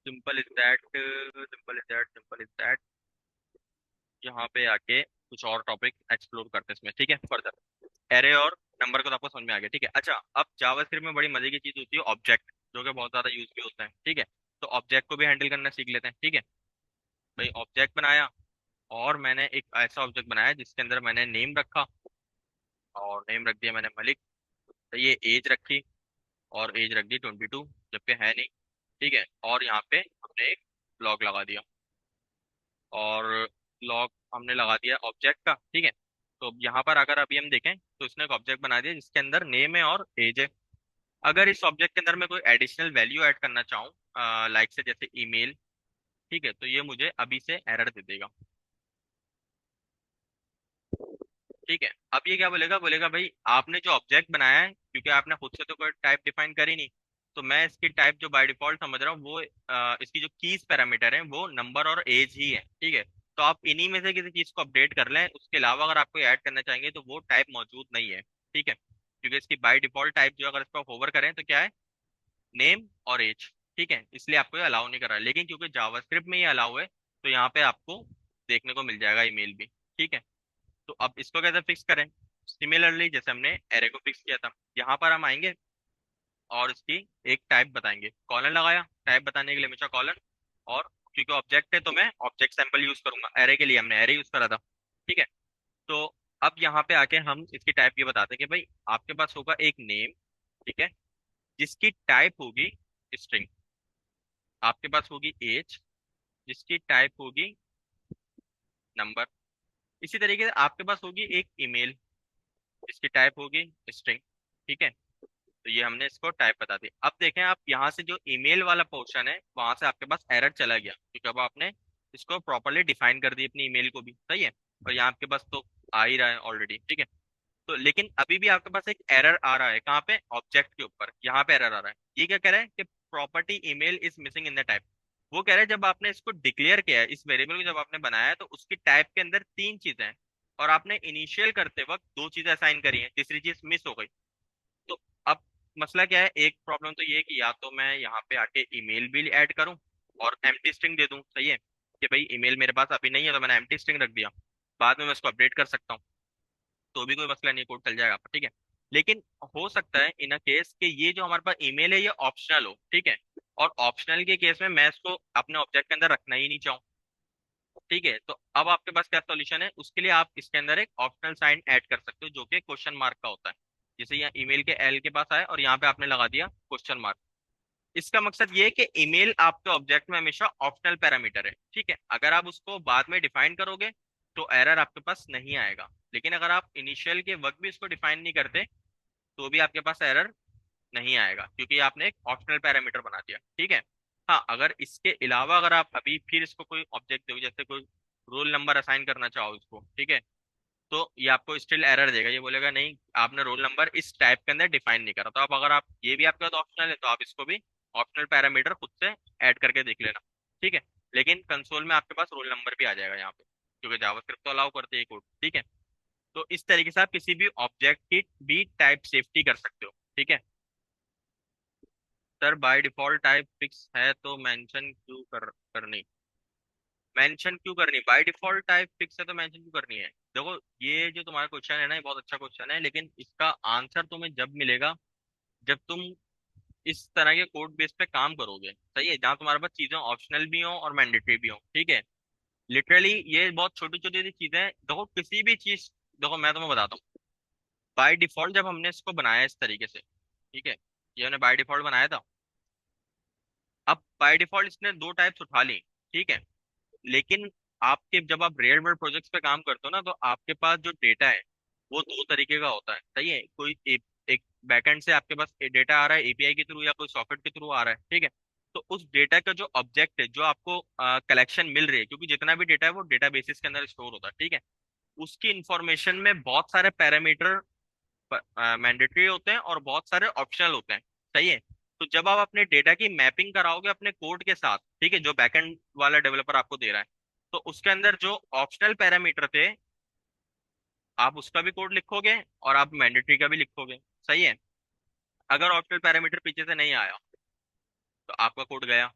C: simple is that, simple is that, simple is that, यहाँ पे आके कुछ और टॉपिक एक्सप्लोर करते हैं इसमें। ठीक है, फर्दर एरे और नंबर को तो आपको समझ में आ गया। ठीक है, अच्छा अब जावास्क्रिप्ट में बड़ी मजे की चीज होती है ऑब्जेक्ट, जो कि बहुत ज्यादा यूज भी होता है। ठीक है, तो ऑब्जेक्ट को भी हैंडल करना सीख लेते हैं। ठीक है भाई, ऑब्जेक्ट बनाया, और मैंने एक ऐसा ऑब्जेक्ट बनाया जिसके अंदर मैंने नेम रखा, और नेम रख दिया मैंने मलिक। तो ये एज रखी, और एज रख दी 22, जबकि है नहीं। ठीक है, और यहाँ पे हमने एक लॉग लगा दिया, और लॉग हमने लगा दिया ऑब्जेक्ट का। ठीक है, तो यहाँ पर अगर अभी हम देखें तो इसने एक ऑब्जेक्ट बना दिया जिसके अंदर नेम है और एज है। अगर इस ऑब्जेक्ट के अंदर मैं कोई एडिशनल वैल्यू ऐड करना चाहूँ, लाइक से जैसे ईमेल, ठीक है, तो ये मुझे अभी से एरर दे देगा। ठीक है, अब ये क्या बोलेगा, बोलेगा भाई आपने जो ऑब्जेक्ट बनाया है, क्योंकि आपने खुद से तो कोई टाइप डिफाइन करी नहीं, तो मैं इसकी टाइप जो बाय डिफॉल्ट समझ रहा हूँ वो इसकी जो कीज पैरामीटर है वो नंबर और एज ही है। ठीक है, तो आप इन्हीं में से किसी चीज को अपडेट कर लें, उसके अलावा अगर आप कोई ऐड करना चाहेंगे तो वो टाइप मौजूद नहीं है। ठीक है, क्योंकि इसकी बाय डिफॉल्ट टाइप जो, अगर इस पर होवर करें तो क्या है, नेम और एज। ठीक है, इसलिए आपको ये अलाउ नहीं कर रहा है, लेकिन क्योंकि जावास्क्रिप्ट में ये अलाउ है तो यहाँ पे आपको देखने को मिल जाएगा ईमेल भी। ठीक है, तो अब इसको कैसे फिक्स करें? सिमिलरली जैसे हमने एरे को फिक्स किया था, यहाँ पर हम आएंगे और इसकी एक टाइप बताएंगे, कॉलन लगाया, टाइप बताने के लिए हमेशा कॉलन। और क्योंकि ऑब्जेक्ट है तो मैं ऑब्जेक्ट सैंपल यूज करूंगा, एरे के लिए हमने एरे यूज करा था। ठीक है, तो अब यहाँ पे आके हम इसकी टाइप ये बताते हैं कि भाई आपके पास होगा एक नेम, ठीक है, जिसकी टाइप होगी स्ट्रिंग। आपके पास होगी एज, जिसकी टाइप होगी नंबर। इसी तरीके से आपके पास होगी एक ईमेल, जिसकी टाइप होगी स्ट्रिंग। ठीक है, तो ये हमने इसको टाइप बता दी। अब देखें आप, यहाँ से जो ईमेल वाला पोर्शन है वहां से आपके पास एरर चला गया, क्योंकि अब आपने इसको प्रॉपरली डिफाइन कर दी अपनी ईमेल को भी, सही है। और यहाँ आपके पास तो आ ही रहा है ऑलरेडी। ठीक है, तो लेकिन अभी भी आपके पास एक एरर आ रहा है, कहाँ पे, ऑब्जेक्ट के ऊपर, यहाँ पे एरर आ रहा है। ये क्या कह रहा है कि property email is missing in the type. वो कह रहा है जब आपने इसको डिक्लेयर किया है, इस वेरिएबल को जब आपने बनाया है, तो उसकी टाइप के अंदर तीन चीजें हैं, और आपने इनिशियल करते वक्त दो चीजें असाइन करी हैं, तीसरी चीज मिस हो गई। तो अब मसला क्या है, एक प्रॉब्लम तो ये है कि या तो मैं यहाँ पे आके ईमेल भी ऐड करूँ और एम्प्टी स्ट्रिंग दे दूँ, सही है, कि भाई ईमेल मेरे पास अभी नहीं है तो मैंने एम्प्टी स्ट्रिंग रख दिया, बाद में मैं इसको अपडेट कर सकता हूँ, तो भी कोई मसला नहीं, कोड चल जाएगा आपका। ठीक है, लेकिन हो सकता है इन अ केस कि ये जो हमारे पास ईमेल है ये ऑप्शनल हो। ठीक है, और ऑप्शनल के केस में मैं इसको अपने ऑब्जेक्ट के अंदर रखना ही नहीं चाहूँ। ठीक है, तो अब आपके पास क्या सॉल्यूशन है, उसके लिए आप इसके अंदर एक ऑप्शनल साइन ऐड कर सकते हो, जो कि क्वेश्चन मार्क का होता है। जैसे यहाँ ईमेल के एल के पास आया और यहाँ पे आपने लगा दिया क्वेश्चन मार्क। इसका मकसद ये है कि ईमेल आपके ऑब्जेक्ट में हमेशा ऑप्शनल पैरामीटर है। ठीक है, अगर आप उसको बाद में डिफाइन करोगे तो एरर आपके पास नहीं आएगा, लेकिन अगर आप इनिशियल के वक्त भी इसको डिफाइन नहीं करते तो भी आपके पास एरर नहीं आएगा, क्योंकि आपने एक ऑप्शनल पैरामीटर बना दिया। ठीक है, हाँ, अगर इसके अलावा अगर आप अभी फिर इसको कोई ऑब्जेक्ट दो, जैसे कोई रोल नंबर असाइन करना चाहो इसको, ठीक है, तो ये आपको स्टिल एरर देगा, ये बोलेगा नहीं आपने रोल नंबर इस टाइप के अंदर डिफाइन नहीं करा। तो आप, अगर आप ये भी आपके पास ऑप्शनल है तो आप इसको भी ऑप्शनल पैरामीटर खुद से ऐड करके देख लेना। ठीक है, लेकिन कंसोल में आपके पास रोल नंबर भी आ जाएगा यहाँ पे, क्योंकि जावास्क्रिप्ट तो अलाउ करते हैं कोड। ठीक है, तो इस तरीके से आप किसी भी ऑब्जेक्ट की भी टाइप सेफ्टी कर सकते हो। ठीक है sir, by default type fix है तो मेंशन क्यों करनी, मेंशन क्यों करनी, बाय डिफॉल्ट टाइप फिक्स है तो मेंशन क्यों करनी है? देखो, ये जो तुम्हारा क्वेश्चन है ना, ये बहुत अच्छा क्वेश्चन है, लेकिन इसका आंसर तुम्हें जब मिलेगा जब तुम इस तरह के कोड बेस पे काम करोगे, सही है, जहाँ तुम्हारे पास चीजें ऑप्शनल भी हो और मैंडेटरी भी हो। ठीक है, लिटरली ये बहुत छोटी छोटी सी चीजें हैं। देखो किसी भी चीज, देखो मैं तुम्हें बताता हूँ, बाय डिफॉल्ट जब हमने इसको बनाया इस तरीके से, ठीक है, ये हमने बाय डिफॉल्ट बनाया था। अब बाय डिफॉल्ट इसने दो टाइप्स उठा ली, ठीक है, लेकिन आपके जब आप रियल वर्ल्ड प्रोजेक्ट्स पे काम करते हो ना, तो आपके पास जो डेटा है वो दो तरीके का होता है, सही है। कोई एक बैकएंड से आपके पास डेटा आ रहा है एपीआई के थ्रू, या कोई सॉकेट के थ्रू आ रहा है। ठीक है, तो उस डेटा का जो ऑब्जेक्ट है, जो आपको कलेक्शन मिल रही है, क्योंकि जितना भी डेटा है वो डेटा बेसिस के अंदर स्टोर होता है, ठीक है, उसकी इंफॉर्मेशन में बहुत सारे पैरामीटर मैंडेटरी होते हैं और बहुत सारे ऑप्शनल होते हैं, सही है। तो जब आप अपने डेटा की मैपिंग कराओगे अपने कोड के साथ, ठीक है, जो बैकएंड वाला डेवलपर आपको दे रहा है, तो उसके अंदर जो ऑप्शनल पैरामीटर थे आप उसका भी कोड लिखोगे और आप मैंडेटरी का भी लिखोगे, सही है। अगर ऑप्शनल पैरामीटर पीछे से नहीं आया तो आपका कोड गया,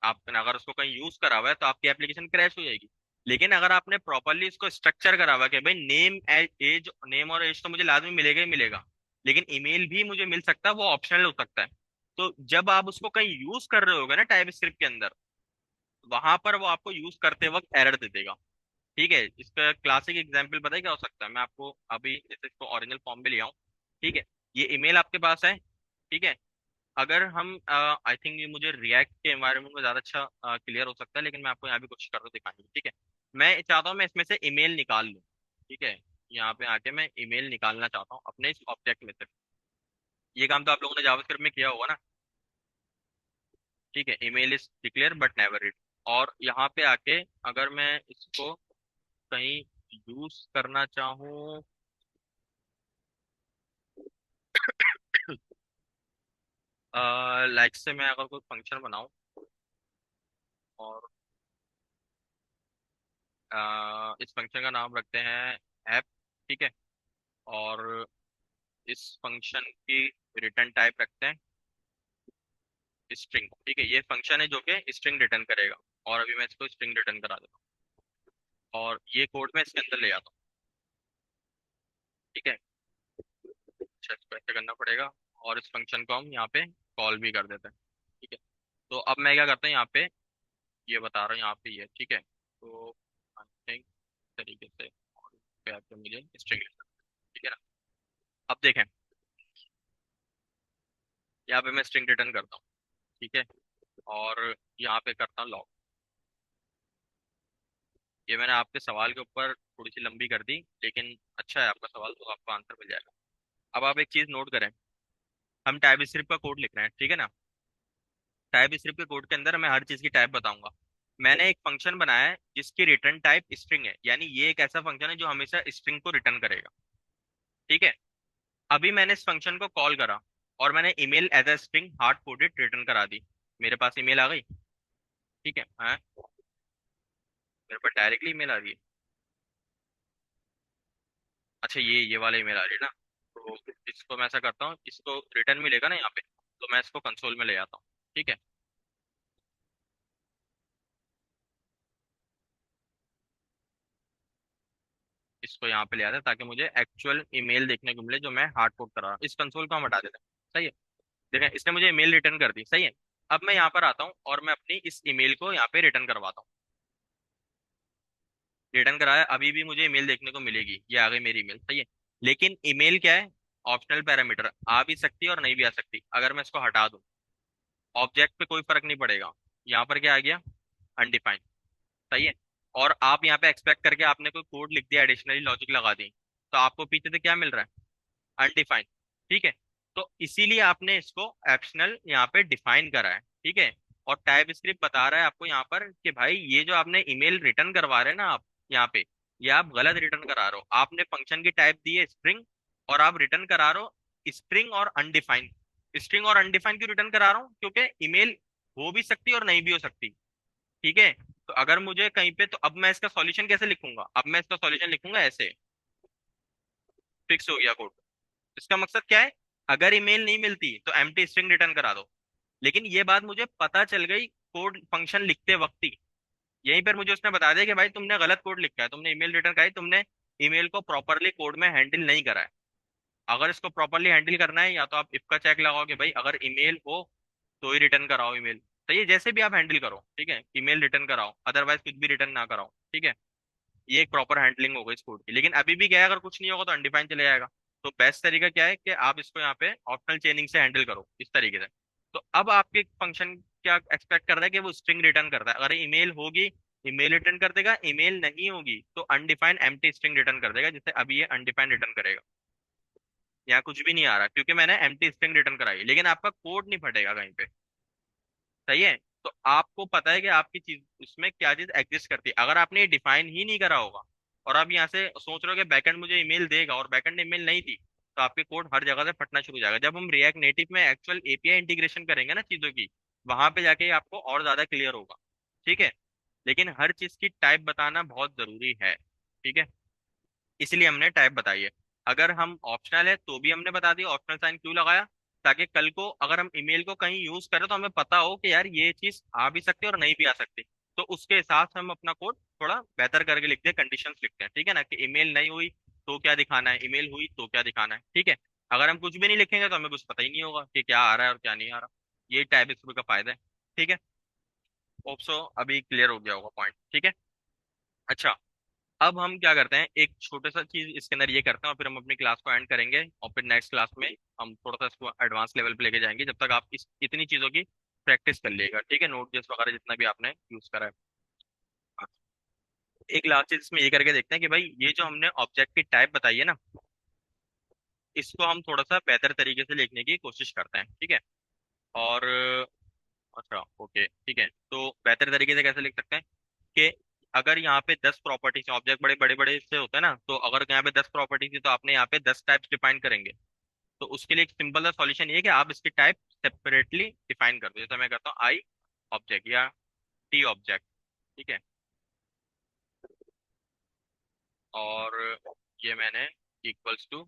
C: आपने अगर उसको कहीं यूज करा हुआ है तो आपकी एप्लीकेशन क्रैश हो जाएगी। लेकिन अगर आपने प्रॉपरली इसको स्ट्रक्चर करा हुआ है कि भाई नेम एज, नेम और एज तो मुझे लाजमी मिलेगा ही मिलेगा, लेकिन ईमेल भी मुझे मिल सकता है, वो ऑप्शनल हो सकता है। तो जब आप उसको कहीं यूज कर रहे होगे ना टाइप स्क्रिप्ट के अंदर, वहां पर वो आपको यूज करते वक्त एरर दे देगा। ठीक है, इसका क्लासिक एग्जांपल पता है क्या हो सकता है? मैं आपको अभी जैसे इसको ओरिजिनल फॉर्म में ले आऊं, ठीक है, ये ईमेल आपके पास है, ठीक है, अगर हम आई थिंक ये मुझे रिएक्ट के एनवायरनमेंट में ज्यादा अच्छा क्लियर हो सकता है, लेकिन मैं आपको यहाँ भी कोशिश कर रहा हूँ दिखाने की। ठीक है, मैं चाहता हूँ मैं इसमें से ईमेल निकाल लूँ, ठीक है, यहाँ पे आके मैं ईमेल निकालना चाहता हूँ अपने इस ऑब्जेक्ट में से। ये काम तो आप लोगों ने जावास्क्रिप्ट में किया होगा ना। ठीक है, email is declare but never read. और यहाँ पे आके अगर मैं इसको कहीं यूज करना चाहूँ, लाइक से मैं अगर कोई फंक्शन बनाऊं और इस फंक्शन का नाम रखते हैं ऐप, ठीक है, और इस फंक्शन की रिटर्न टाइप रखते हैं स्ट्रिंग। ठीक है, ये फंक्शन है जो कि स्ट्रिंग रिटर्न करेगा, और अभी मैं इसको स्ट्रिंग रिटर्न करा देता हूँ और ये कोड मैं इसके अंदर ले आता हूँ। ठीक है, अच्छा इसको ऐसे करना पड़ेगा, और इस फंक्शन को हम यहाँ पे कॉल भी कर देते हैं। ठीक है, तो अब मैं क्या करता हूँ यहाँ पे, ये बता रहा हूँ यहाँ पे ये। ठीक है, तो आई थिंक तरीके से और पे आके मुझे स्ट्रिंग। ठीक है ना, अब देखें यहाँ पे मैं स्ट्रिंग रिटर्न करता हूँ। ठीक है, और यहाँ पे करता हूँ लॉग। ये मैंने आपके सवाल के ऊपर थोड़ी सी लंबी कर दी, लेकिन अच्छा है आपका सवाल, तो आपको आंसर मिल जाएगा। अब आप एक चीज नोट करें, हम टाइप स्क्रिप्ट का कोड लिख रहे हैं। ठीक है ना, टाइप स्क्रिप्ट के कोड के अंदर मैं हर चीज की टाइप बताऊंगा। मैंने एक फंक्शन बनाया है जिसकी रिटर्न टाइप स्ट्रिंग है, यानी ये एक ऐसा फंक्शन है जो हमेशा स्ट्रिंग को रिटर्न करेगा। ठीक है, अभी मैंने इस फंक्शन को कॉल करा और मैंने email as a string hard coded return करा दी। मेरे पास ईमेल आ गई। ठीक है, हाँ मेरे पास डायरेक्टली ईमेल आ रही है। अच्छा ये वाला ईमेल आ रही है ना, तो इसको मैं ऐसा करता हूँ, इसको रिटर्न मिलेगा ना यहाँ पे, तो मैं इसको कंसोल में ले आता हूँ। ठीक है, इसको यहाँ पे ले आता है ताकि मुझे एक्चुअल ईमेल देखने को मिले जो मैं हार्ड कोड कर रहा हूँ। इस कंसोल को हम हटा देते हैं। सही है, देखें इसने मुझे ईमेल रिटर्न कर दी। सही है, अब मैं यहाँ पर आता हूँ और मैं अपनी इस ईमेल को यहाँ पे रिटर्न करवाता हूँ। रिटर्न कराया, अभी भी मुझे ईमेल देखने को मिलेगी, ये आ गई मेरी ईमेल। सही है, लेकिन ईमेल क्या है, ऑप्शनल पैरामीटर, आ भी सकती है और नहीं भी आ सकती। अगर मैं इसको हटा दूं, ऑब्जेक्ट पे कोई फर्क नहीं पड़ेगा। यहाँ पर क्या आ गया, अनडिफाइंड। सही है, और आप यहाँ पे एक्सपेक्ट करके आपने कोई कोड लिख दिया, एडिशनली लॉजिक लगा दी, तो आपको पीछे से क्या मिल रहा है, अनडिफाइंड। ठीक है, तो इसीलिए आपने इसको ऑप्शनल यहाँ पे डिफाइन करा है। ठीक है, और टाइप स्क्रिप्ट बता रहा है आपको यहाँ पर कि भाई ये जो आपने ईमेल रिटर्न करवा रहे हैं ना आप यहाँ पे, ये आप गलत रिटर्न करा रहे हो। आपने फंक्शन की टाइप दी है स्ट्रिंग, और आप रिटर्न करा रहे हो स्ट्रिंग और अनडिफाइंड। स्ट्रिंग और अनडिफाइंड क्यों रिटर्न करा रहा हूँ, क्योंकि ईमेल हो भी सकती है और नहीं भी हो सकती। ठीक है, तो अगर मुझे कहीं पे, तो अब मैं इसका सॉल्यूशन कैसे लिखूंगा, अब मैं इसका सॉल्यूशन लिखूंगा ऐसे, फिक्स हो गया कोड। इसका मकसद क्या है, अगर ईमेल नहीं मिलती तो एम्प्टी स्ट्रिंग रिटर्न करा दो। लेकिन ये बात मुझे पता चल गई कोड फंक्शन लिखते वक्त ही। यहीं पर मुझे उसने बता दिया कि भाई तुमने गलत कोड लिखा है, तुमने ईमेल रिटर्न कराई, तुमने ईमेल को प्रॉपरली कोड में हैंडल नहीं करा है। अगर इसको प्रॉपरली हैंडल करना है, या तो आप इफ का चेक लगाओ कि भाई अगर ईमेल हो तो ही रिटर्न कराओ ईमेल। तो ये जैसे भी आप हैंडल करो, ठीक है, ईमेल रिटर्न कराओ, अदरवाइज कुछ भी रिटर्न ना कराओ। ठीक है, ये एक प्रॉपर हैंडलिंग हो गई इस कोड की। लेकिन अभी भी क्या है, अगर कुछ नहीं होगा तो अनडिफाइंड चले जाएगा। तो बेस्ट तरीका क्या है कि आप इसको यहाँ पे ऑप्शनल चेनिंग से हैंडल करो इस तरीके से। तो अब आपके फंक्शन क्या एक्सपेक्ट कर रहा है कि वो स्ट्रिंग रिटर्न करता है, अगर ईमेल होगी ईमेल रिटर्न कर देगा, ईमेल नहीं होगी तो अनडिफाइंड एम्प्टी स्ट्रिंग रिटर्न कर देगा, जैसे अभी ये अनडिफाइंड रिटर्न करेगा। यहाँ कुछ भी नहीं आ रहा क्योंकि मैंने एम्प्टी स्ट्रिंग रिटर्न कराई, लेकिन आपका कोड नहीं फटेगा कहीं पे। सही है, तो आपको पता है कि आपकी चीज उसमें क्या चीज एग्जिस्ट करती है। अगर आपने ये डिफाइन ही नहीं करा होगा, और आप यहाँ से सोच रहे हो कि बैकएंड मुझे ईमेल देगा और बैकएंड ईमेल नहीं दी, तो आपके कोड हर जगह से फटना शुरू हो जाएगा। जब हम रिएक्ट नेटिव में एक्चुअल एपीआई इंटीग्रेशन करेंगे ना चीजों की, वहां पे जाके आपको और ज्यादा क्लियर होगा। ठीक है, लेकिन हर चीज की टाइप बताना बहुत जरूरी है। ठीक है, इसलिए हमने टाइप बताई है। अगर हम ऑप्शनल है तो भी हमने बता दिया, ऑप्शनल साइन क्यों लगाया, ताकि कल को अगर हम ईमेल को कहीं यूज करें तो हमें पता हो कि यार ये चीज आ भी सकती है और नहीं भी आ सकती। तो उसके हिसाब से हम अपना कोड थोड़ा बेहतर करके लिखते हैं, कंडीशंस लिखते हैं। ठीक है ना, कि ईमेल नहीं हुई तो क्या दिखाना है, ईमेल हुई तो क्या दिखाना है। ठीक है, अगर हम कुछ भी नहीं लिखेंगे तो हमें कुछ पता ही नहीं होगा कि क्या आ रहा है और क्या नहीं आ रहा। ये टाइप स्क्रिप्ट का फायदा है। ठीक है, होप सो अभी क्लियर हो गया होगा पॉइंट। ठीक है, अच्छा, अब हम क्या करते हैं, एक छोटा सा चीज इसके अंदर ये करते हैं, और फिर हम अपनी क्लास को एंड करेंगे, और फिर नेक्स्ट क्लास में हम थोड़ा सा इसको एडवांस लेवल पे लेके जाएंगे, जब तक आप इस इतनी चीजों की प्रैक्टिस कर लिएगा। ठीक है, नोट जेस वगैरह जितना भी आपने यूज करा है। हाँ, एक लास्ट चीज इसमें ये करके देखते हैं कि भाई ये जो हमने ऑब्जेक्ट की टाइप बताई है ना, इसको हम थोड़ा सा बेहतर तरीके से लिखने की कोशिश करते हैं। ठीक है, और अच्छा ओके ठीक है, तो बेहतर तरीके से कैसे लिख सकते हैं कि अगर यहाँ पे 10 प्रॉपर्टीज, ऑब्जेक्ट बड़े बड़े बड़े से होते हैं ना, तो अगर यहाँ पे 10 प्रॉपर्टीज है तो आपने यहाँ पे 10 टाइप्स डिफाइन करेंगे। तो उसके लिए एक सिंपल सा सॉल्यूशन ये है कि आप इसकी टाइप सेपरेटली डिफाइन कर दो। जैसे मैं करता हूँ आई ऑब्जेक्ट या टी ऑब्जेक्ट। ठीक है, और ये मैंने इक्वल्स टू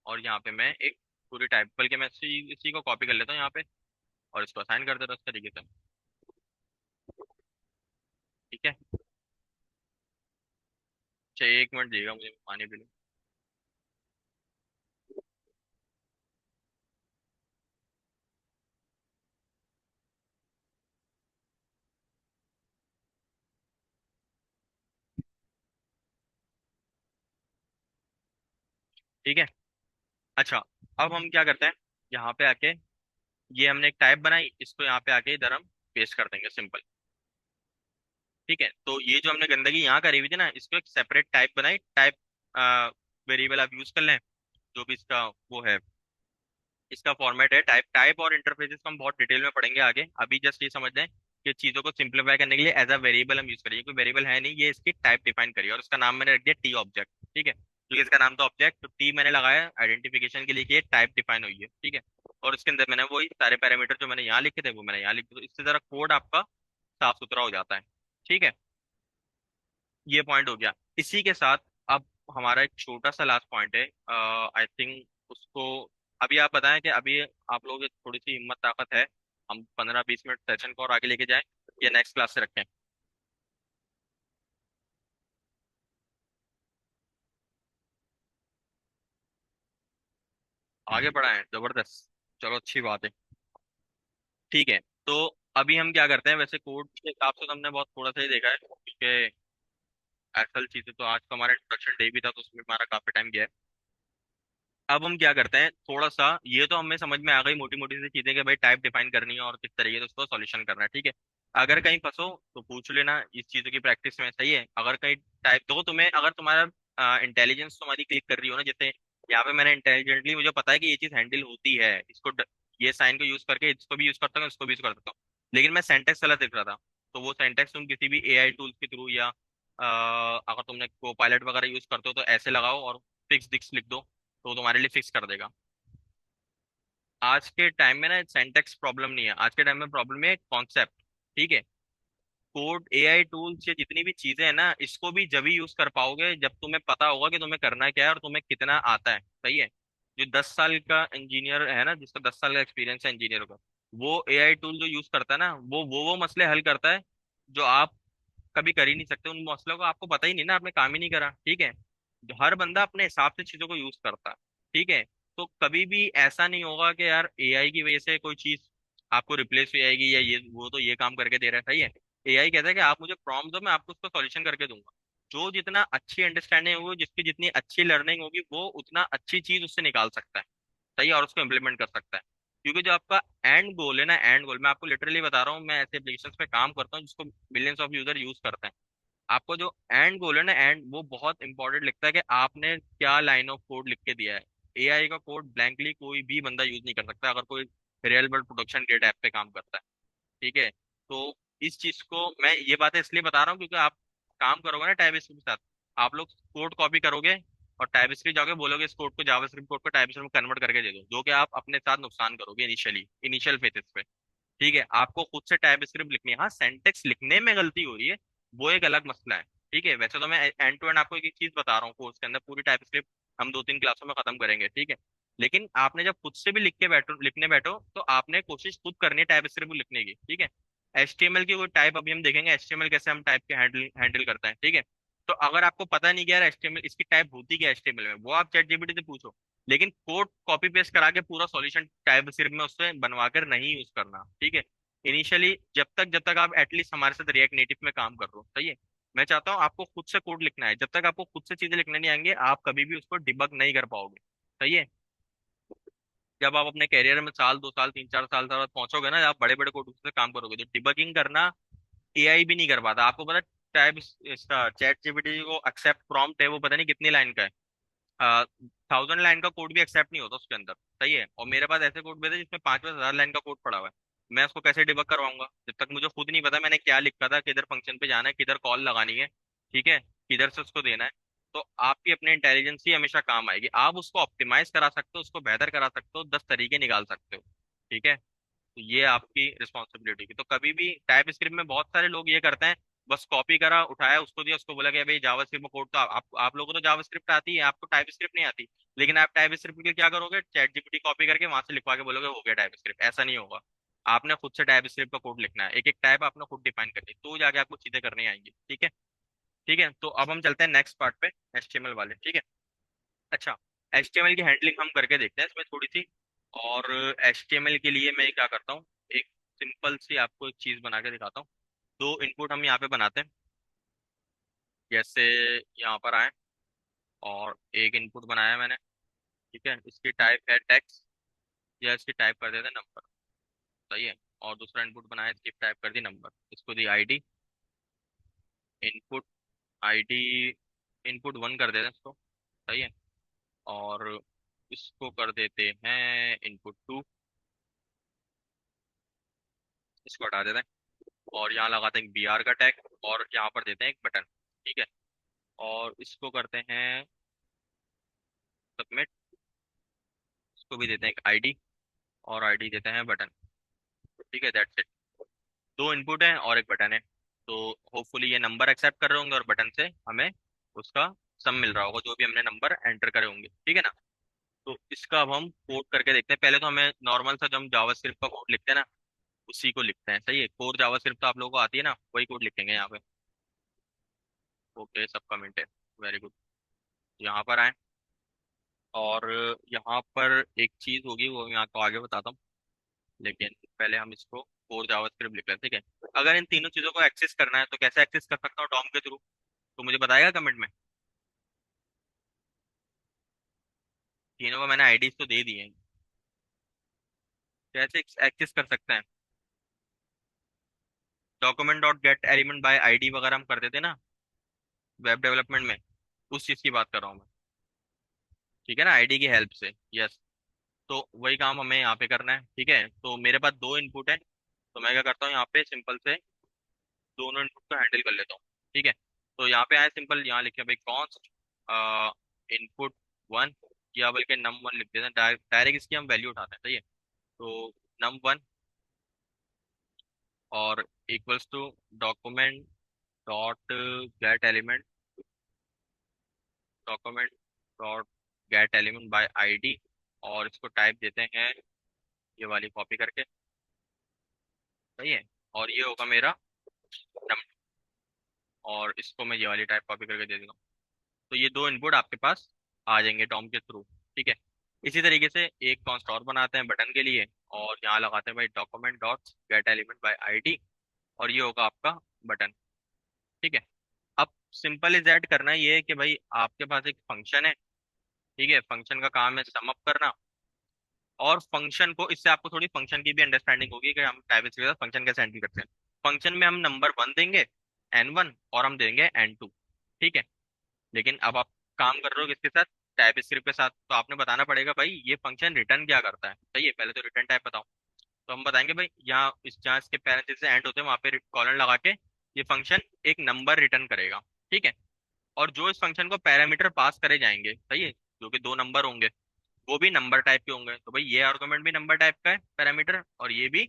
C: और यहाँ पे मैं एक पूरी टाइप, बल्कि मैं इसी को कॉपी कर लेता हूँ यहाँ पे, और इसको असाइन कर देता हूँ इस तरीके से। ठीक है, अच्छा 1 मिनट दिएगा मुझे, पानी पी लूँ। ठीक है, अच्छा अब हम क्या करते हैं, यहाँ पे आके ये हमने एक टाइप बनाई, इसको यहाँ पे आके इधर हम पेस्ट कर देंगे, सिंपल। ठीक है, तो ये जो हमने गंदगी यहाँ करी हुई थी ना, इसको एक सेपरेट टाइप बनाई, टाइप वेरिएबल आप यूज कर लें, जो भी इसका वो है, इसका फॉर्मेट है टाइप। टाइप और इंटरफेसेस को हम बहुत डिटेल में पढ़ेंगे आगे, अभी जस्ट ये समझ लें कि चीजों को सिंप्लीफाई करने के लिए एज अ वेरिएबल हम यूज करिए, कोई वेरिएबल है नहीं, ये इसकी टाइप डिफाइन करिए, और इसका नाम मैंने रख दिया टी ऑब्जेक्ट। ठीक है, क्योंकि इसका नाम तो ऑब्जेक्ट, तो टी मैंने लगाया आइडेंटिफिकेशन के लिए कि ये टाइप डिफाइन हुई है। ठीक है, और इसके अंदर मैंने वही सारे पैरामीटर जो मैंने यहाँ लिखे थे वो मैंने यहाँ लिखे, तो इससे जरा कोड आपका साफ सुथरा हो जाता है। ठीक है, ये पॉइंट हो गया। इसी के साथ अब हमारा एक छोटा सा लास्ट पॉइंट है, आई थिंक उसको अभी आप बताएं कि अभी आप लोगों की थोड़ी सी हिम्मत ताकत है, हम 15-20 मिनट सेशन को और आगे लेके जाएं या नेक्स्ट क्लास से रखें? आगे बढ़ाएं, जबरदस्त, चलो अच्छी बात है। ठीक है, तो अभी हम क्या करते हैं, वैसे कोड के हिसाब से तो हमने बहुत थोड़ा सा ही देखा है, क्योंकि असल चीजें तो आज का हमारा इंट्रोडक्शन डे भी था, तो उसमें हमारा काफी टाइम गया है। अब हम क्या करते हैं, थोड़ा सा ये तो हमें समझ में आ गई मोटी मोटी सी चीजें कि भाई टाइप डिफाइन करनी है और किस तरीके से उसको सॉल्यूशन करना है। ठीक है, अगर कहीं फंसो तो पूछ लेना, इस चीजों की प्रैक्टिस में सही है। अगर कहीं टाइप तो तुम्हें, अगर तुम्हारा इंटेलिजेंस तुम्हारी क्लिक कर रही हो ना, जैसे यहाँ पे मैंने इंटेलिजेंटली, मुझे पता है कि ये चीज हैंडल होती है, ये साइन को यूज करके इसको भी यूज करता हूँ, इसको भी यूज कर सकता हूँ, लेकिन मैं सेंटेक्स गलत लिख रहा था। तो वो सेंटेक्स तुम किसी भी एआई टूल्स के थ्रू या अगर तुमने को पायलट वगैरह यूज करते हो तो ऐसे लगाओ और फिक्स दिक्स लिख दो, तो तुम्हारे लिए फिक्स कर देगा। आज के टाइम में ना सेंटेक्स प्रॉब्लम नहीं है, आज के टाइम में प्रॉब्लम है कॉन्सेप्ट। ठीक है, कोड, एआई टूल्स, ये जितनी भी चीजें हैं ना, इसको भी जब ही यूज कर पाओगे जब तुम्हें पता होगा कि तुम्हें करना क्या है और तुम्हें कितना आता है। सही है, जो 10 साल का इंजीनियर है ना, जिसका 10 साल का एक्सपीरियंस है इंजीनियर का, वो एआई टूल जो यूज करता है ना, वो मसले हल करता है जो आप कभी कर ही नहीं सकते। उन मसलों को आपको पता ही नहीं ना, आपने काम ही नहीं करा। ठीक है, हर बंदा अपने हिसाब से चीजों को यूज करता है। ठीक है, तो कभी भी ऐसा नहीं होगा कि यार एआई की वजह से कोई चीज आपको रिप्लेस हो जाएगी, या ये वो तो ये काम करके दे रहा है। सही है, एआई कहता है कि आप मुझे प्रॉम्प्ट दो, मैं आपको उसका सॉल्यूशन करके दूंगा। जो जितना अच्छी अंडरस्टैंडिंग होगी, जिसकी जितनी अच्छी लर्निंग होगी, वो उतना अच्छी चीज उससे निकाल सकता है। सही है, और उसको इम्प्लीमेंट कर सकता है। क्योंकि जो आपका एंड गोल है ना, एंड गोल, मैं आपको लिटरली बता रहा हूँ, मैं ऐसे एप्लीकेशंस पे काम करता हूँ जिसको मिलियंस ऑफ यूजर यूज करते हैं। आपको जो एंड गोल है ना, एंड वो बहुत इंपॉर्टेंट लिखता है कि आपने क्या लाइन ऑफ कोड लिख के दिया है। एआई का कोड ब्लैंकली कोई भी बंदा यूज नहीं कर सकता अगर कोई real world production grade app पे काम करता है। ठीक है, तो इस चीज को मैं ये बातें इसलिए बता रहा हूँ क्योंकि आप काम करोगे ना टाइपस्क्रिप्ट के साथ, आप लोग कोड कॉपी करोगे और टाइपस्क्रिप्ट जाके बोलोगे इस कोड को, जावास्क्रिप्ट कोड को टाइपस्क्रिप्ट में कन्वर्ट करके दे दो, जो कि आप अपने साथ नुकसान करोगे इनिशियल फेजेस पे। ठीक है, आपको खुद से टाइप स्क्रिप्ट लिखनी है, हाँ सेंटेक्स लिखने में गलती हो रही है, वो एक अलग मसला है। ठीक है, वैसे तो मैं एंड टू एंड आपको एक एक चीज बता रहा हूँ, कोर्स के अंदर पूरी टाइप स्क्रिप्ट हम 2-3 क्लासों में खत्म करेंगे। ठीक है, लेकिन आपने जब खुद से भी लिखने बैठो तो आपने कोशिश खुद करनी है टाइप स्क्रिप्ट लिखने की। ठीक है, एचटीएमएल की कोई टाइप अभी हम देखेंगे, एचटीएमएल कैसे हम टाइप के हैंडल हैंडल करते हैं। ठीक है, तो अगर आपको पता नहीं कि यार एचटीएमएल इसकी टाइप होती क्या एचटीएमएल में, वो आप चैट जीपीटी से पूछो, लेकिन कोड कॉपी पेस्ट करा के पूरा सॉल्यूशन टाइप स्क्रिप्ट में उससे बनवाकर नहीं यूज करना। ठीक है, इनिशियली जब तक आप एटलीस्ट हमारे साथ रिएक्ट नेटिव में काम कर रहे हो। सही है, मैं चाहता हूँ आपको खुद से कोड लिखना है, जब तक आपको खुद से चीजें लिखने नहीं आएंगे आप कभी भी उसको डिबग नहीं कर पाओगे। सही है, जब आप अपने करियर में साल 2 साल 3-4 साल तक पहुंचोगे ना, आप बड़े बड़े कोड से काम करोगे, तो डिबगिंग करना एआई भी नहीं कर पाता। आपको पता, टाइप इसका चैट जीपीटी को एक्सेप्ट प्रॉम्प्ट है, वो पता नहीं कितनी लाइन का है, 1000 लाइन का कोड भी एक्सेप्ट नहीं होता उसके अंदर। सही है, और मेरे पास ऐसे कोड भी थे जिसमें 5-5 हजार लाइन का कोड पड़ा हुआ है। मैं उसको कैसे डिबग करवाऊंगा जब तक मुझे खुद नहीं पता मैंने क्या लिखा था, किधर फंक्शन पे जाना है, किधर कॉल लगानी है। ठीक है, किधर से उसको देना है। तो आपकी अपनी इंटेलिजेंस ही हमेशा काम आएगी, आप उसको ऑप्टिमाइज करा सकते हो, उसको बेहतर करा सकते हो, 10 तरीके निकाल सकते हो। ठीक है, तो ये आपकी रिस्पॉन्सिबिलिटी की, तो कभी भी टाइप स्क्रिप्ट में बहुत सारे लोग ये करते हैं, बस कॉपी करा, उठाया, उसको दिया, उसको बोला कि भाई जावास्क्रिप्ट में कोड तो आप लोगों को तो जावास्क्रिप्ट आती है, आपको टाइप स्क्रिप्ट नहीं आती। लेकिन आप टाइप स्क्रिप्ट के लिए क्या करोगे, चैट जीपीटी कॉपी करके वहां से लिखवा के बोलोगे हो गया टाइप स्क्रिप्ट। ऐसा नहीं होगा। आपने खुद से टाइप स्क्रिप्ट का कोड लिखना है, एक एक टाइप आपने खुद डिफाइन करनी है, तो जाके आपको चीजें करनी आएंगी। ठीक है। ठीक है, तो अब हम चलते हैं नेक्स्ट पार्ट पे, एचटीएमएल वाले। ठीक है। अच्छा, एचटीएमएल की हैंडलिंग हम करके देखते हैं इसमें थोड़ी सी। और एचटीएमएल के लिए मैं क्या करता हूँ, एक सिंपल सी आपको एक चीज बना के दिखाता हूँ। दो इनपुट हम यहाँ पे बनाते हैं। जैसे यहाँ पर आए, और एक इनपुट बनाया मैंने। ठीक है, इसकी टाइप है टेक्स्ट, या इसकी टाइप कर देते हैं नंबर। सही है। और दूसरा इनपुट बनाया, इसकी टाइप कर दी नंबर, इसको दी आईडी। इनपुट आईडी, इनपुट 1 कर देते हैं इसको। सही है। और इसको कर देते हैं इनपुट 2, इसको हटा देते हैं। और यहाँ लगाते हैं BR का टैग, और यहाँ पर देते हैं एक बटन। ठीक है। और इसको करते हैं सबमिट, इसको भी देते हैं एक आईडी, और आईडी देते हैं बटन। ठीक है, दैट्स इट। दो इनपुट है और एक बटन है। तो होपफुली ये नंबर एक्सेप्ट कर रहे होंगे, और बटन से हमें उसका सम मिल रहा होगा जो भी हमने नंबर एंटर करे होंगे। ठीक है ना। तो इसका अब हम कोड करके देखते हैं। पहले तो हमें नॉर्मल सा जो हम जावास्क्रिप्ट का कोड लिखते हैं ना, उसी को लिखते हैं। सही है, कोर जावास्क्रिप्ट तो आप लोगों को आती है ना, वही कोड लिखेंगे यहाँ पे। ओके, सब कमेंट है, वेरी गुड। यहाँ पर आए, और यहाँ पर एक चीज होगी, वो मैं आपको आगे बताता हूँ। लेकिन पहले हम इसको कोर जावास्क्रिप्ट लिख लेते हैं। ठीक है। अगर इन तीनों चीजों को एक्सेस करना है तो कैसे एक्सेस कर सकता हूँ डॉम के थ्रू, तो मुझे बताएगा कमेंट में। तीनों को मैंने आईडीज तो दे दिए हैं, कैसे एक्सेस कर सकते हैं। Document dot get element by ID वगैरह हम कर देते हैं ना वेब डेवलपमेंट में, उस चीज की बात कर रहा हूँ मैं। ठीक है ना, आईडी की हेल्प से। यस। तो वही काम हमें यहाँ पे करना है। ठीक है, तो मेरे पास दो इनपुट है, तो मैं क्या करता हूँ यहाँ पे सिंपल से दोनों इनपुट को हैंडल कर लेता हूँ। ठीक है। तो यहाँ पे आए, सिंपल यहाँ लिखे भाई कॉन्स्ट इनपुट 1, या बल्कि num1 लिख देते हैं, डायरेक्ट इसकी हम वैल्यू उठाते हैं। सही है। तो num1, और equals to document dot get element, document dot get element by ID, और इसको टाइप देते हैं ये वाली कॉपी करके। सही है। और ये होगा मेरा num, और इसको मैं ये वाली टाइप कॉपी करके दे दूंगा। तो ये दो इनपुट आपके पास आ जाएंगे डॉम के थ्रू। ठीक है। इसी तरीके से एक कॉन्स्ट और बनाते हैं बटन के लिए, और यहाँ लगाते हैं भाई document dot get element by ID, और ये होगा आपका बटन। ठीक है। अब सिंपल इज दैट करना ये है कि भाई आपके पास एक फंक्शन है। ठीक है, फंक्शन का काम है सम अप करना। और फंक्शन को, इससे आपको थोड़ी फंक्शन की भी अंडरस्टैंडिंग होगी कि हम टाइप के साथ फंक्शन कैसे हैंडल करते हैं। फंक्शन में हम नंबर 1 देंगे, N1, और हम देंगे N2। ठीक है। लेकिन अब आप काम कर रहे हो किसके साथ, टाइप स्क्रिप्ट के साथ, तो आपने बताना पड़ेगा भाई ये फंक्शन रिटर्न क्या करता है। सही है, पहले तो रिटर्न टाइप बताओ। तो हम बताएंगे भाई यहाँ इस जहाँ इसके पैरेंथेसिस एंड होते हैं वहां पे कॉलन लगा के ये फंक्शन एक नंबर रिटर्न करेगा। ठीक है। और जो इस फंक्शन को पैरामीटर पास करे जाएंगे, सही है, जो कि दो नंबर होंगे, वो भी नंबर टाइप के होंगे। तो भाई ये आर्गुमेंट भी नंबर टाइप का है पैरामीटर, और ये भी